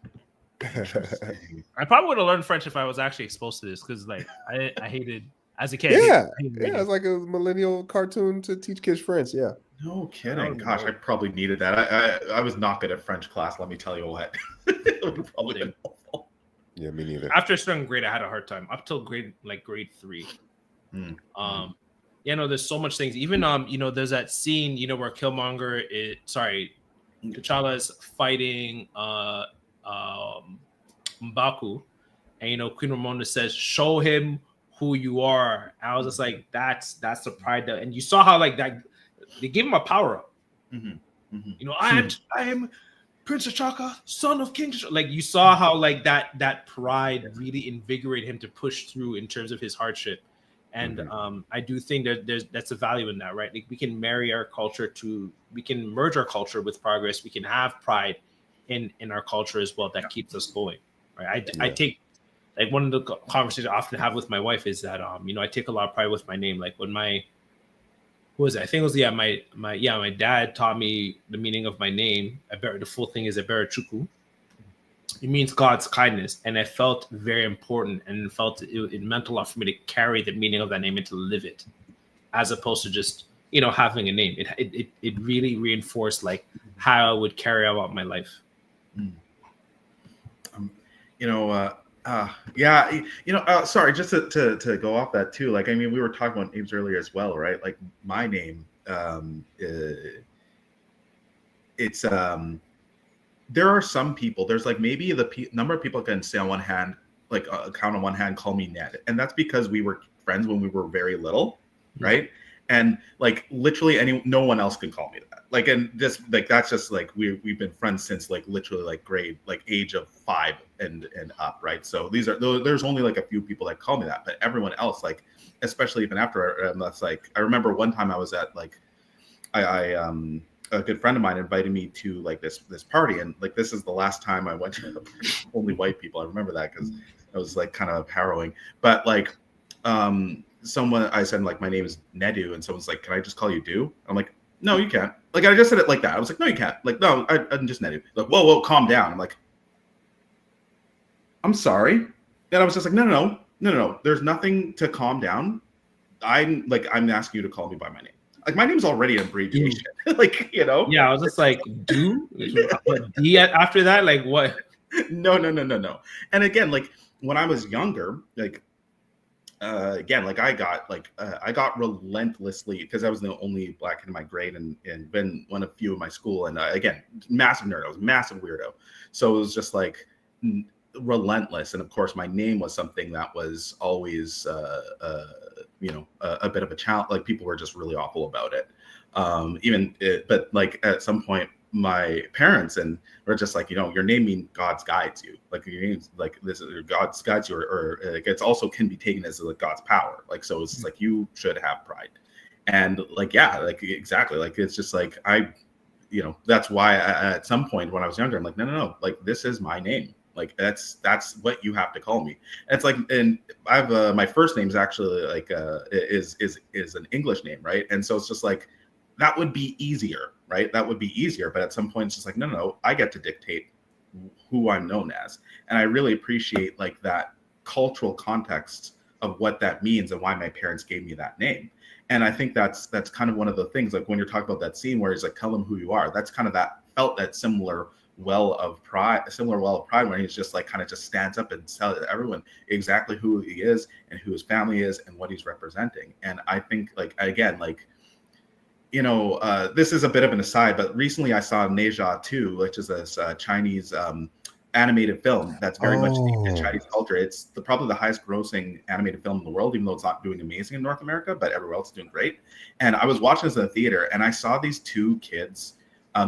I probably would have learned French if I was actually exposed to this, because like I hated as a kid. Yeah, it's like a millennial cartoon to teach kids French. Yeah. No kidding. Gosh, I probably needed that. I was not good at French class, let me tell you what. It would have probably been helpful. Yeah, me neither. After a certain grade, I had a hard time. Up till grade 3. Yeah, no, there's so much things. Even there's that scene, where T'Challa is fighting M'Baku, and Queen Ramonda says, "Show him who you are." I was just like, that's the pride that, and you saw how like that they gave him a power up. I am Prince T'Chaka, son of King T'Chaka. Like you saw how like that pride really invigorated him to push through in terms of his hardship. And I do think that that's a value in that, right? Like we can marry our culture we can merge our culture with progress. We can have pride in our culture as well. That keeps us going, right? I take like one of the conversations I often have with my wife is that I take a lot of pride with my name. Like when I think it was my dad taught me the meaning of my name. The full thing is Ebere Chukwu. It means God's kindness, and I felt very important, and it meant a lot for me to carry the meaning of that name and to live it, as opposed to just having a name. It really reinforced like how I would carry out my life. Sorry, just to go off that too. Like, I mean, we were talking about names earlier as well, right? Like my name, it's there are some people, there's like maybe the number of people can say on one hand, like count on one hand, call me Ned. And that's because we were friends when we were very little, right? And like literally no one else can call me that. Like, and just like, that's just like, we've been friends since like literally like grade, like age of 5 and up, right? So there's only like a few people that call me that, but everyone else, like, especially even after, that's like, I remember one time I was at like, a good friend of mine invited me to like this party, and like this is the last time I went to only white people. I remember that because it was like kind of harrowing. But like I said like my name is Nedu, and someone's like, "Can I just call you Do?" I'm like, "No, you can't." Like I just said it like that. I was like, "No, you can't." Like, "No, I'm just Nedu." Like, whoa, calm down. I'm like, "I'm sorry." Then I was just like, no. There's nothing to calm down. I'm asking you to call me by my name. Like my name's already an abbreviation. Like, Yeah, I was just like, Do? D after that? Like what? No. And again, like when I was younger, like again, like I got relentlessly, because I was the only black kid in my grade and been one of few in my school. And again, massive nerd. I was a massive weirdo. So it was just like relentless. And of course, my name was something that was always a bit of a challenge. Like people were just really awful about it. But like at some point, my parents were just like, your name means God's guides you. Like your name's like this is God's guides you, or like it's also can be taken as like God's power. Like so, it's like you should have pride. And like like exactly, like it's just like that's why at some point when I was younger, I'm like no, like this is my name. Like that's what you have to call me. And it's like, and I have my first name is actually like is an English name, right? And so it's just like that would be easier, right? That would be easier. But at some point, it's just like no, I get to dictate who I'm known as, and I really appreciate like that cultural context of what that means and why my parents gave me that name. And I think that's kind of one of the things. Like when you're talking about that scene where he's like, "Tell them who you are." That's kind of that similar well of pride when he's just like kind of just stands up and tells everyone exactly who he is and who his family is and what he's representing. And I think like again, like this is a bit of an aside, but recently I saw Neja 2, which is this Chinese animated film that's very much deep in Chinese culture. It's probably the highest grossing animated film in the world, even though it's not doing amazing in North America, but everywhere else is doing great. And I was watching this in the theater, and I saw these two kids,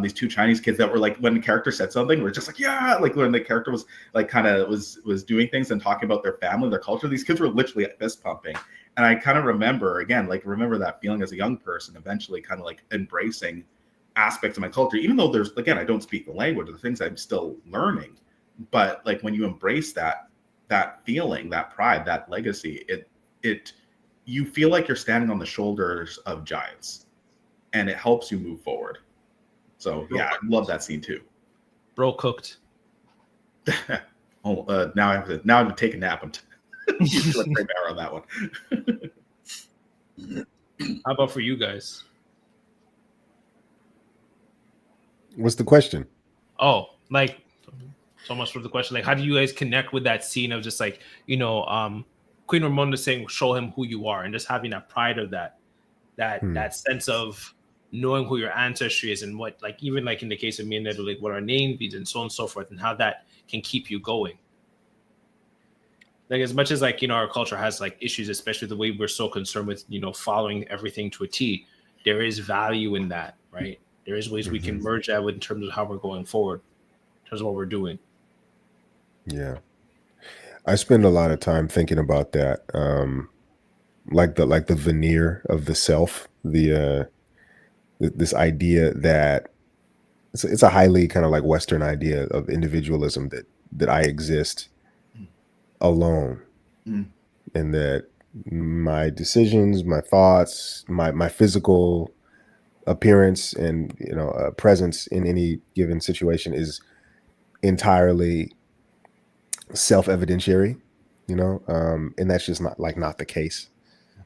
these two Chinese kids that were like, when the character said something, we're just like, yeah, like when the character was like kind of was doing things and talking about their family, their culture, these kids were literally fist pumping. And I kind of remember that feeling as a young person, eventually kind of like embracing aspects of my culture, even though I don't speak the language, the things I'm still learning. But like when you embrace that feeling, that pride, that legacy, you feel like you're standing on the shoulders of giants, and it helps you move forward. So yeah, I love that scene too. Bro cooked. Now I have to take a nap. I'm like right there on that one. How about for you guys? What's the question? Oh, like so much for the question. Like, how do you guys connect with that scene of just like, Queen Ramonda saying, "Show him who you are," and just having that pride of that sense of knowing who your ancestry is and what, like, even like in the case of me and Ned, like what our name means and so on and so forth, and how that can keep you going. Like, as much as like, our culture has like issues, especially the way we're so concerned with, following everything to a T, there is value in that, right? There is ways we can merge that with in terms of how we're going forward, in terms of what we're doing. Yeah. I spend a lot of time thinking about that. Like the veneer of the self, this idea that it's a highly kind of like Western idea of individualism that I exist alone, and that my decisions, my thoughts, my physical appearance and presence in any given situation is entirely self-evidentiary, and that's just not the case.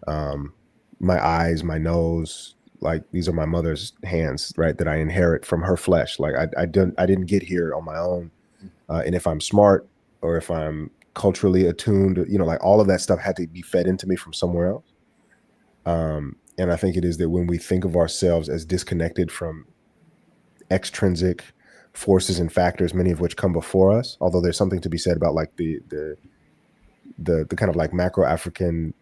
My eyes, my nose, like these are my mother's hands, right, that I inherit from her flesh. Like I didn't get here on my own, and if I'm smart or if I'm culturally attuned, like all of that stuff had to be fed into me from somewhere else. And I think it is that when we think of ourselves as disconnected from extrinsic forces and factors, many of which come before us, although there's something to be said about like the kind of like macro African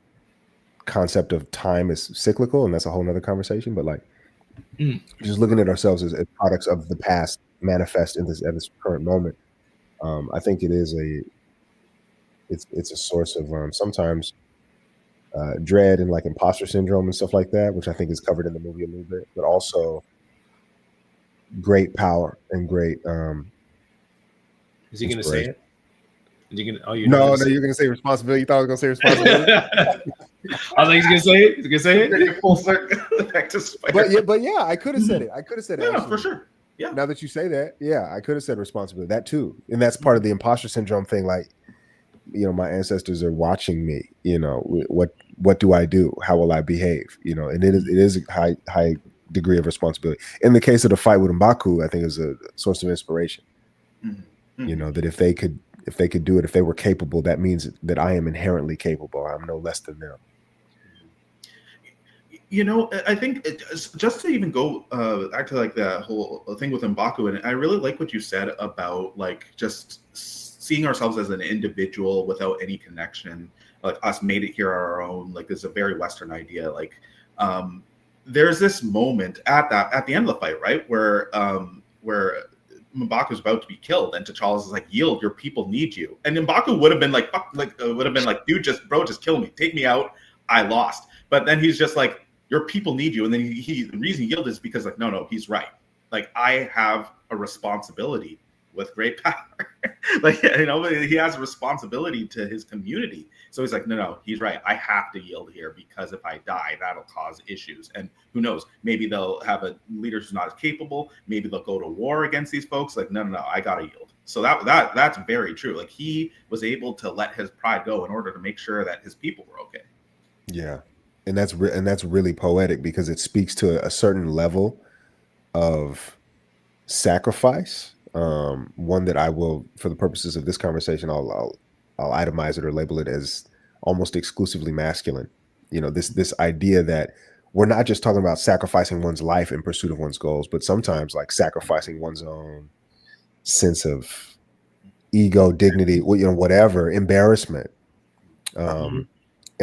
concept of time is cyclical, and that's a whole nother conversation. But like just looking at ourselves as products of the past manifest in this at this current moment, I think it is it's a source of sometimes dread and like imposter syndrome and stuff like that, which I think is covered in the movie a little bit, but also great power and great Is he going to say it? Is he gonna, oh, no, you're going to say responsibility. You thought I was going to say responsibility? I was like, he's going to say it? He's going to say it? Take it full circle back to Spider-Man. But yeah, I could have said it. Yeah, actually. for sure. Yeah. Now that you say that, yeah, I could have said responsibility. That too. And that's part of the imposter syndrome thing. Like, my ancestors are watching me, what do I do? How will I behave? And it is a high degree of responsibility. In the case of the fight with M'Baku, I think is a source of inspiration. That if they could do it, if they were capable, that means that I am inherently capable. I'm no less than them. I think just to even go back to like that whole thing with M'Baku, and I really like what you said about like just seeing ourselves as an individual without any connection, like us made it here on our own. Like this is a very Western idea. Like there's this moment at the end of the fight, right, where M'Baku is about to be killed, and T'Challa is like, "Yield, your people need you." And M'Baku would have been like, "Fuck!" Would have been like, "Dude, just kill me, take me out. I lost." But then he's just like, "Your people need you," and then the reason he yielded is because like, no, he's right. Like I have a responsibility with great power. Like he has a responsibility to his community. So he's like, no, he's right. I have to yield here because if I die, that'll cause issues. And who knows? Maybe they'll have a leader who's not as capable. Maybe they'll go to war against these folks. Like, no, I gotta yield. So that's very true. Like he was able to let his pride go in order to make sure that his people were okay. Yeah, and that's really poetic because it speaks to a certain level of sacrifice. One that I will, for the purposes of this conversation, I'll itemize it or label it as almost exclusively masculine. This idea that we're not just talking about sacrificing one's life in pursuit of one's goals, but sometimes like sacrificing one's own sense of ego, dignity, whatever, embarrassment. And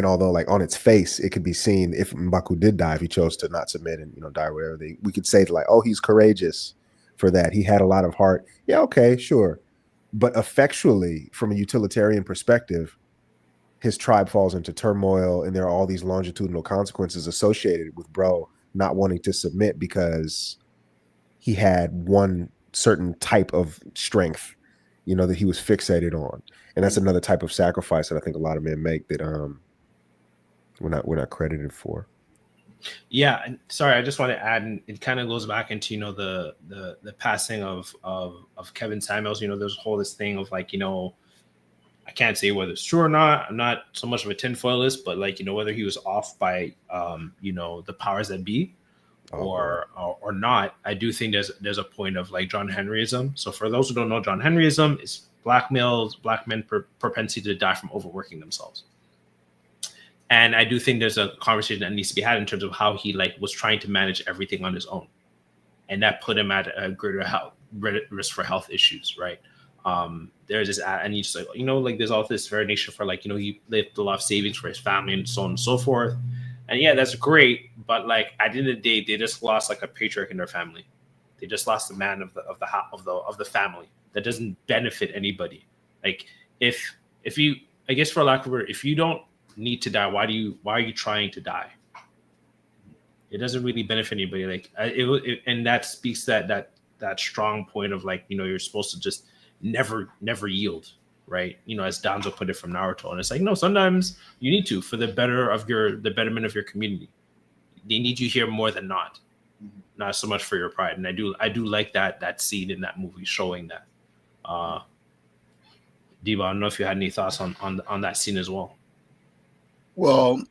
although like on its face, it could be seen if M'Baku did die, if he chose to not submit and die, whatever, we could say like, oh, he's courageous for that. He had a lot of heart. Yeah, okay, sure. But effectually, from a utilitarian perspective, his tribe falls into turmoil, and there are all these longitudinal consequences associated with bro not wanting to submit because he had one certain type of strength, that he was fixated on. And that's another type of sacrifice that I think a lot of men make that we're not credited for. Yeah, and sorry, I just want to add, and it kind of goes back into the passing of Kevin Samuels. There's this thing of like, I can't say whether it's true or not. I'm not so much of a tinfoilist, but like, whether he was off by the powers that be, or not, I do think there's a point of like John Henryism. So for those who don't know, John Henryism is black men propensity to die from overworking themselves. And I do think there's a conversation that needs to be had in terms of how he like was trying to manage everything on his own, and that put him at a greater risk for health issues, right? There's this, and he's just like, like there's all this variation for like, he lived a lot of savings for his family and so on and so forth. And yeah, that's great, but like at the end of the day, they just lost like a patriarch in their family. They just lost the man of the family. That doesn't benefit anybody. Like if you, I guess for lack of a word, if you don't need to die, why are you trying to die? It doesn't really benefit anybody. Like and that speaks that strong point of like, you're supposed to just never yield, right? As Danzo put it from Naruto. And it's like, no, sometimes you need to, for the betterment of your community. They need you here more than not so much for your pride. And I do like that scene in that movie showing that. Diva, I don't know if you had any thoughts on that scene as well. Well,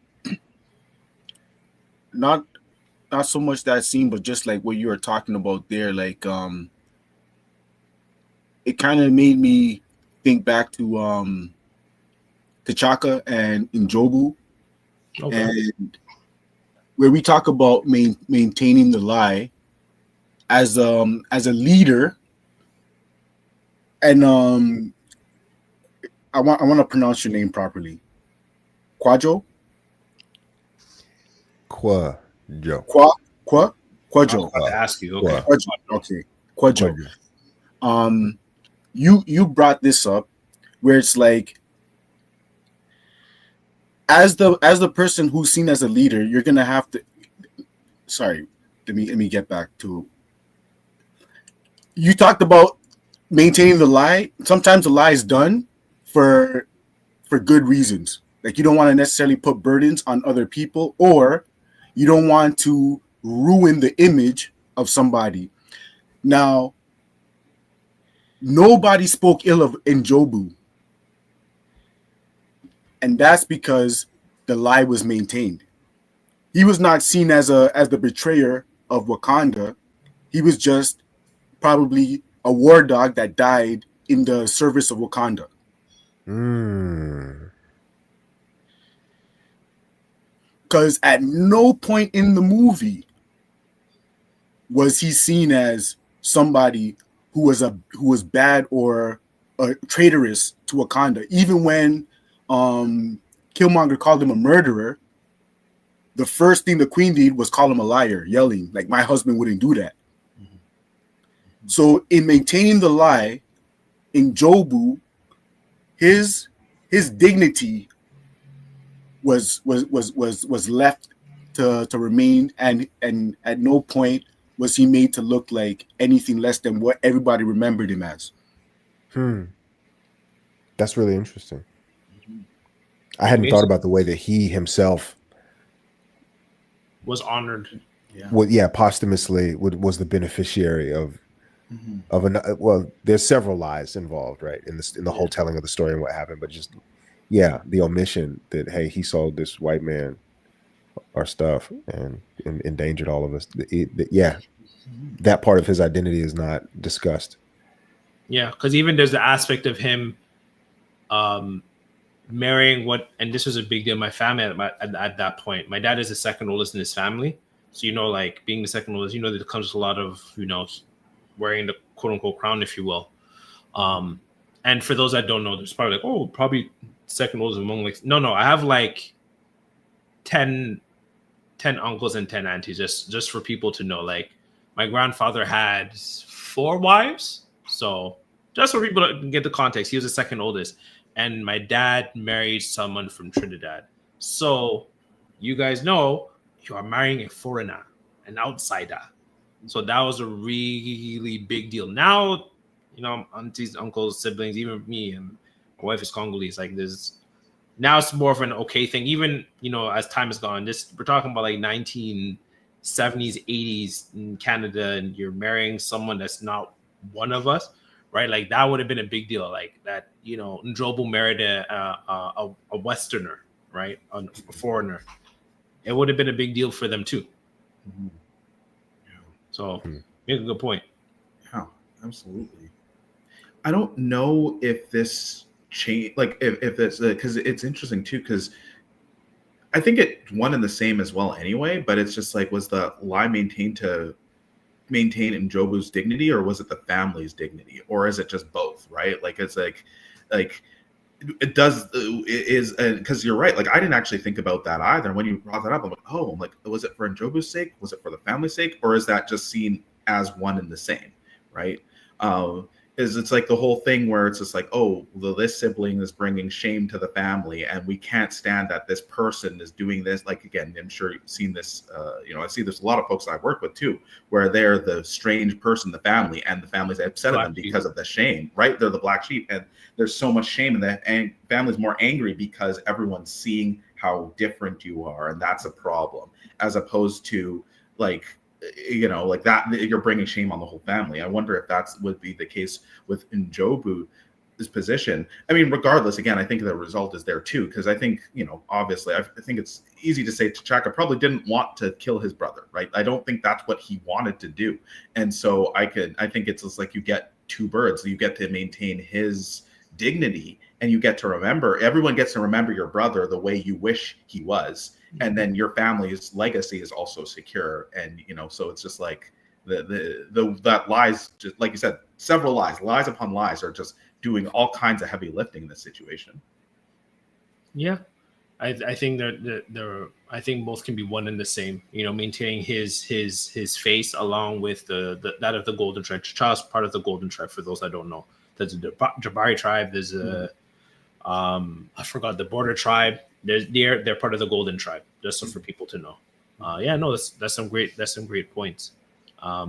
not so much that scene, but just like what you were talking about there, like it kind of made me think back to T'Chaka and Njobu, and where we talk about maintaining the lie as a leader, and I want to pronounce your name properly, Quadro. Quadro. I'll ask you. Okay. Quadro. You brought this up where it's like, as the person who's seen as a leader, you're gonna have to. Sorry, let me get back to. You talked about maintaining the lie. Sometimes the lie is done for good reasons. Like you don't want to necessarily put burdens on other people, or you don't want to ruin the image of somebody. Now, nobody spoke ill of Njobu, and that's because the lie was maintained. He was not seen as the betrayer of Wakanda. He was just probably a war dog that died in the service of Wakanda. Because at no point in the movie was he seen as somebody who was bad or traitorous to Wakanda. Even when Killmonger called him a murderer, the first thing the Queen did was call him a liar, yelling like, "My husband wouldn't do that." So in maintaining the lie, Njobu, his dignity was left to remain, and at no point was he made to look like anything less than what everybody remembered him as. That's really interesting. I hadn't thought about the way that he himself was honored. Posthumously was the beneficiary of well, there's several lies involved, right, in the whole telling of the story and what happened, but just the omission that, hey, he sold this white man our stuff and endangered all of us. That part of his identity is not discussed. Yeah, because even there's the aspect of him marrying and this was a big deal in my family at that point. My dad is the second oldest in his family. So, like being the second oldest, there comes with a lot of, wearing the quote unquote crown, if you will. And for those that don't know, there's probably like, probably second oldest among like, no, I have like 10 uncles and 10 aunties, just for people to know. Like my grandfather had 4 wives. So just for people to get the context, he was the second oldest. And my dad married someone from Trinidad. So you guys know you are marrying a foreigner, an outsider. So that was a really big deal. Now, aunties, uncles, siblings, even me, and my wife is Congolese. Like now it's more of an okay thing. Even, as time has gone, we're talking about like 1970s, 80s in Canada, and you're marrying someone that's not one of us, right? Like that would have been a big deal. Like that, Njobu married a Westerner, right? A foreigner. It would have been a big deal for them too. So make a good point. Yeah, absolutely. I don't know if this change, like if it's because it's interesting too, because I think it's one and the same as well anyway. But it's just like, was the lie maintained to maintain Njobu's dignity, or was it the family's dignity, or is it just both? Right? Like it's like it does is because you're right. Like I didn't actually think about that either. When you brought that up, I'm like, was it for Njobu's sake? Was it for the family's sake, or is that just seen as one and the same? Right? Is it's like the whole thing where it's just like, oh, this sibling is bringing shame to the family, and we can't stand that this person is doing this. Like again, I'm sure you've seen this. I see there's a lot of folks I've worked with too, where they're the strange person in the family, and the family's upset at them because of the shame. Right? They're the black sheep, and there's so much shame, and the family's more angry because everyone's seeing how different you are, and that's a problem, as opposed to like like that you're bringing shame on the whole family. I wonder if that would be the case with Njobu's position. I mean, regardless, again, I think the result is there too, because I think, obviously, I think it's easy to say T'Chaka probably didn't want to kill his brother, right? I don't think that's what he wanted to do. And so I think it's just like you get two birds. You get to maintain his dignity, and you get to remember, everyone gets to remember your brother the way you wish he was. And then your family's legacy is also secure. And, so it's just like that lies, just like you said, several lies upon lies are just doing all kinds of heavy lifting in this situation. Yeah. I think I think both can be one and the same, maintaining his face along with that of the Golden Tribe. T'Challa's part of the Golden Tribe, for those that don't know. There's a Jabari tribe, there's a I forgot the Border tribe. They're part of the Golden Tribe, just so for people to know. That's some great points. I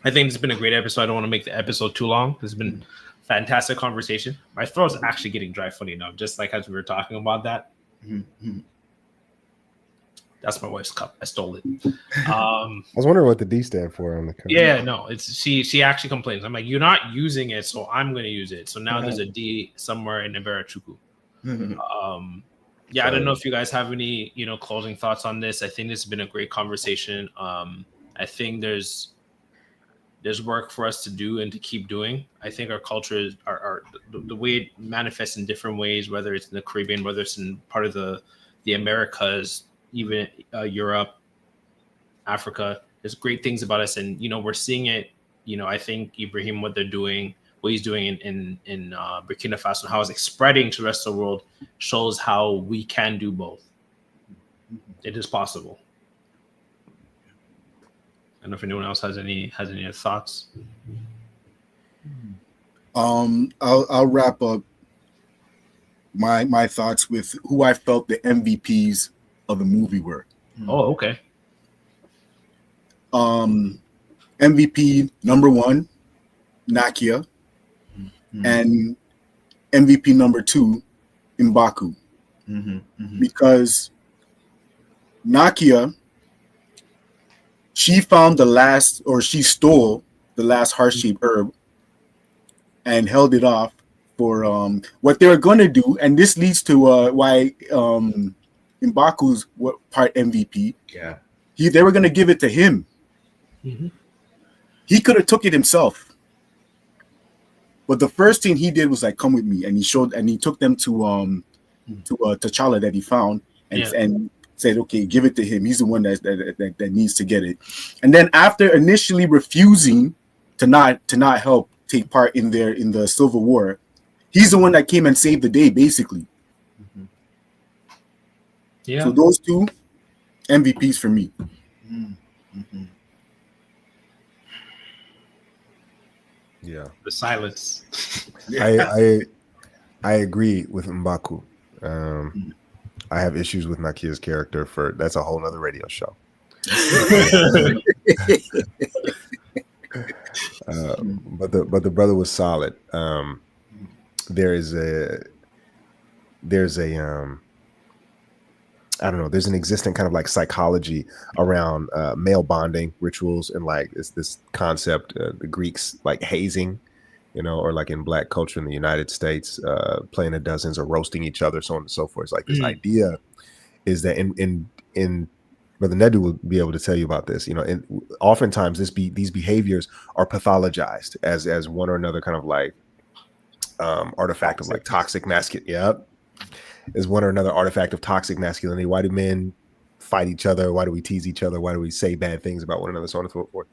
think it's been a great episode. I don't want to make the episode too long. It's been fantastic conversation. My throat's actually getting dry, funny enough, just like as we were talking about that. Mm-hmm. That's my wife's cup. I stole it. I was wondering what the D stand for on the cup. Yeah, no, it's she actually complains. I'm like, you're not using it, so I'm going to use it. So now there's a D somewhere in Ibarachuku. I don't know if you guys have any, closing thoughts on this. I think this has been a great conversation. I think there's work for us to do and to keep doing. I think our culture are the way it manifests in different ways, whether it's in the Caribbean, whether it's in part of the Americas, even Europe, Africa. There's great things about us, and we're seeing it. I think Ibrahim, what he's doing in Burkina Faso, and how it's spreading to the rest of the world, shows how we can do both. It is possible. I don't know if anyone else has any thoughts. I'll wrap up my thoughts with who I felt the MVPs of the movie were. Oh, okay. MVP number 1, Nakia, and MVP number 2, M'Baku. Because Nakia, she found she stole the last heart-shaped herb and held it off for what they were going to do. And this leads to why M'Baku's part MVP. Yeah. They were going to give it to him. He could have took it himself. But the first thing he did was like, come with me. And he took them to T'Challa that he found and said, okay, give it to him. He's the one that needs to get it. And then after initially refusing to not help take part in the Civil War, he's the one that came and saved the day, basically. Yeah. So those two MVPs for me. Yeah. The silence. I agree with M'Baku. I have issues with Nakia's character. That's a whole nother radio show. But the brother was solid. There's I don't know, there's an existing kind of like psychology around male bonding rituals, and like it's this concept, the Greeks like hazing, or like in Black culture in the United States, playing a dozens or roasting each other, so on and so forth. It's like this idea is that in Brother Nedu will be able to tell you about this. And oftentimes these behaviors are pathologized as one or another kind of like artifact of like toxic masculinity. Yep. Is one or another artifact of toxic masculinity. Why do men fight each other? Why do we tease each other? Why do we say bad things about one another? So on and so forth.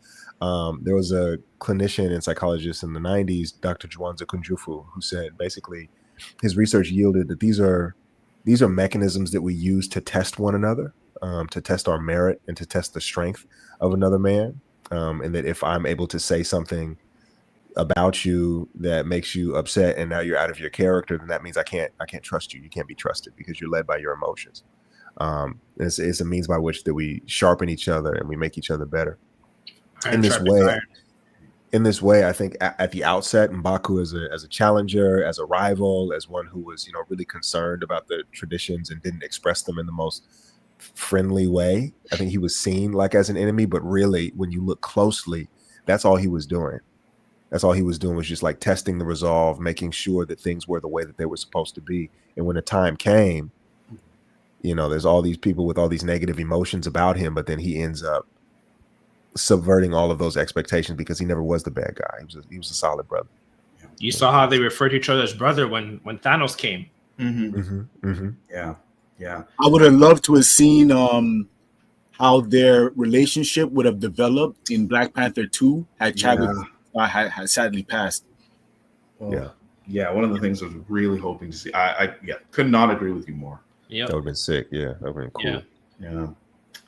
There was a clinician and psychologist in the 90s, Dr. Juanza Kunjufu, who said basically his research yielded that these are mechanisms that we use to test one another, to test our merit and to test the strength of another man. And that if I'm able to say something about you that makes you upset and now you're out of your character, then that means I can't trust you. You can't be trusted because you're led by your emotions. It's a means by which that we sharpen each other and we make each other better. In this way, I think at the outset, M'Baku as a challenger, as a rival, as one who was, really concerned about the traditions and didn't express them in the most friendly way. I think he was seen like as an enemy, but really, when you look closely, that's all he was doing. That's all he was doing was just like testing the resolve, making sure that things were the way that they were supposed to be. And when the time came, there's all these people with all these negative emotions about him, but then he ends up subverting all of those expectations because he never was the bad guy. He was a solid brother. You saw how they referred to each other as brother when Thanos came. Yeah. I would have loved to have seen how their relationship would have developed in Black Panther 2 had Chadwick had sadly passed. Well, one of the things I was really hoping to see. I could not agree with you more. Yeah, that would have been sick. Yeah, that would have been cool.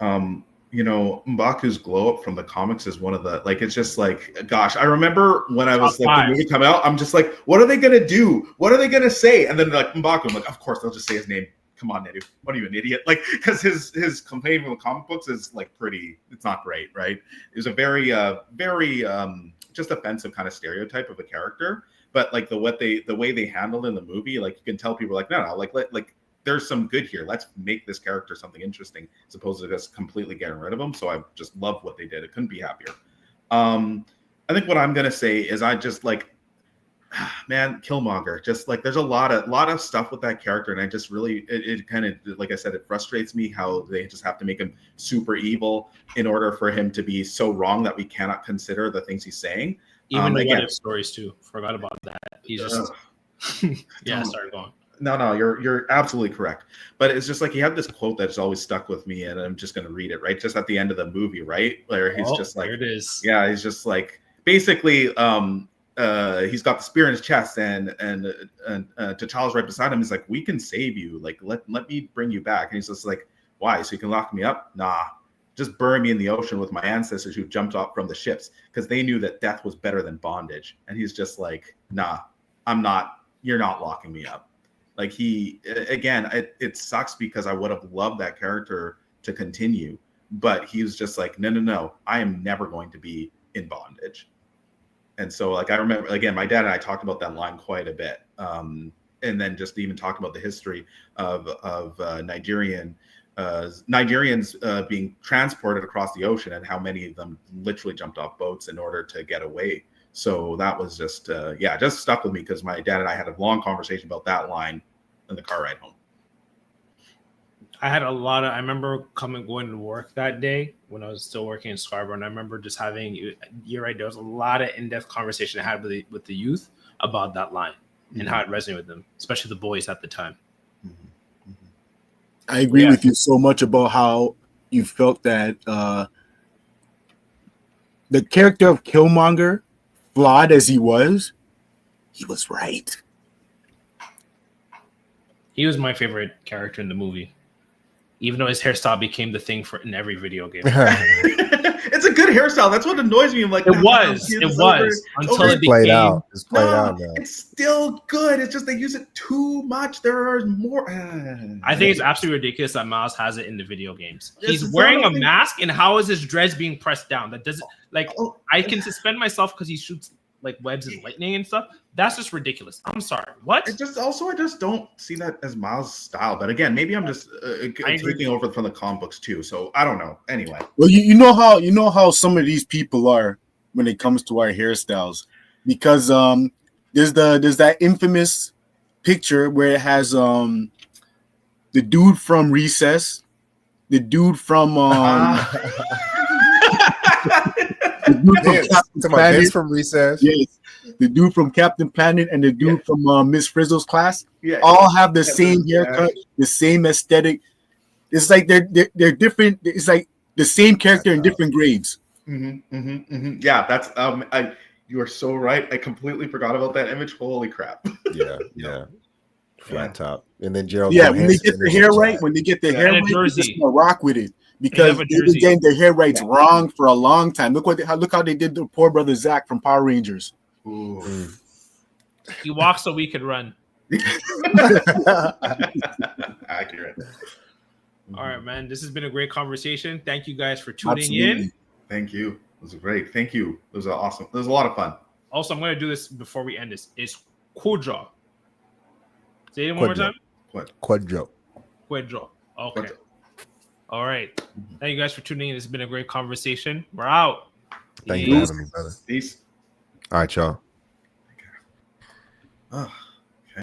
Yeah. M'Baku's glow up from the comics is one of the it's just like, gosh, I remember when I was the movie come out, I'm just like, what are they gonna do? What are they gonna say? And then M'Baku, I'm like, of course they'll just say his name. Come on, Nedu. What are you, an idiot? Because his complaint from the comic books is it's not great, right? It was a very just offensive kind of stereotype of a character. But the way they handled it in the movie, you can tell people no, there's some good here. Let's make this character something interesting, as opposed to just completely getting rid of him. So I just love what they did. I couldn't be happier. I think what I'm gonna say is I just man, Killmonger. Just there's a lot of stuff with that character, and I just really it kind of, like I said, it frustrates me how they just have to make him super evil in order for him to be so wrong that we cannot consider the things he's saying. Even the what if stories too. Forgot about that. He's just sorry, go on. No, you're absolutely correct. But it's just he had this quote that's always stuck with me, and I'm just going to read it, right? Just at the end of the movie, right? Where he's just there it is. Yeah, he's just basically, he's got the spear in his chest, and T'Challa's right beside him. He's like, we can save you. Let me bring you back. And he's just like, why? So you can lock me up? Nah. Just bury me in the ocean with my ancestors who jumped off from the ships because they knew that death was better than bondage. And he's just like, nah, I'm not. You're not locking me up. It sucks because I would have loved that character to continue, but he was just like, no, I am never going to be in bondage. And so I remember, again, my dad and I talked about that line quite a bit. And then just even talking about the history of Nigerians being transported across the ocean and how many of them literally jumped off boats in order to get away. So that was just stuck with me because my dad and I had a long conversation about that line in the car ride home. I remember going to work that day when I was still working in Scarborough, and I remember just you're right, there was a lot of in-depth conversation I had with the youth about that line and how it resonated with them, especially the boys at the time. I agree with you so much about how you felt that the character of Killmonger, flawed as he was right. He was my favorite character in the movie, even though his hairstyle became the thing in every video game. It's a good hairstyle. That's what annoys me. I'm like, it was until it played out. It's played out. It's still good. It's just they use it too much. There are more. I think it's absolutely ridiculous that Miles has it in the video games. He's wearing a mask, and how is his dreads being pressed down? That doesn't I can suspend myself because he shoots webs and lightning and stuff. That's just ridiculous. I'm sorry. What? I just don't see that as Miles' style. But again, maybe I'm just taking over from the comic books too. So I don't know. Anyway, well, you know how some of these people are when it comes to our hairstyles, because there's that infamous picture where it has the dude from Recess, the dude from Captain Planet from Recess. Yes, the dude from Captain Planet and the dude from Miss Frizzle's class. Yeah, all have the same haircut, the same aesthetic. It's like they're different. It's like the same character in different grades. Yeah, that's you are so right. I completely forgot about that image. Holy crap. Yeah. Flat top. And then Gerald. Yeah, when they get the hair right, they're just gonna rock with it. Because they've been getting their hair rights wrong for a long time. Look how they did the poor brother Zach from Power Rangers. He walks so we could run. Accurate. All right, man. This has been a great conversation. Thank you guys for tuning in. Thank you. It was great. Thank you. It was awesome. It was a lot of fun. Also, I'm going to do this before we end this. It's Quadro. Say it one more time. Quadro. Okay. All right. Thank you guys for tuning in. This has been a great conversation. We're out. Thank you for having me, brother. Peace. All right, y'all. Oh.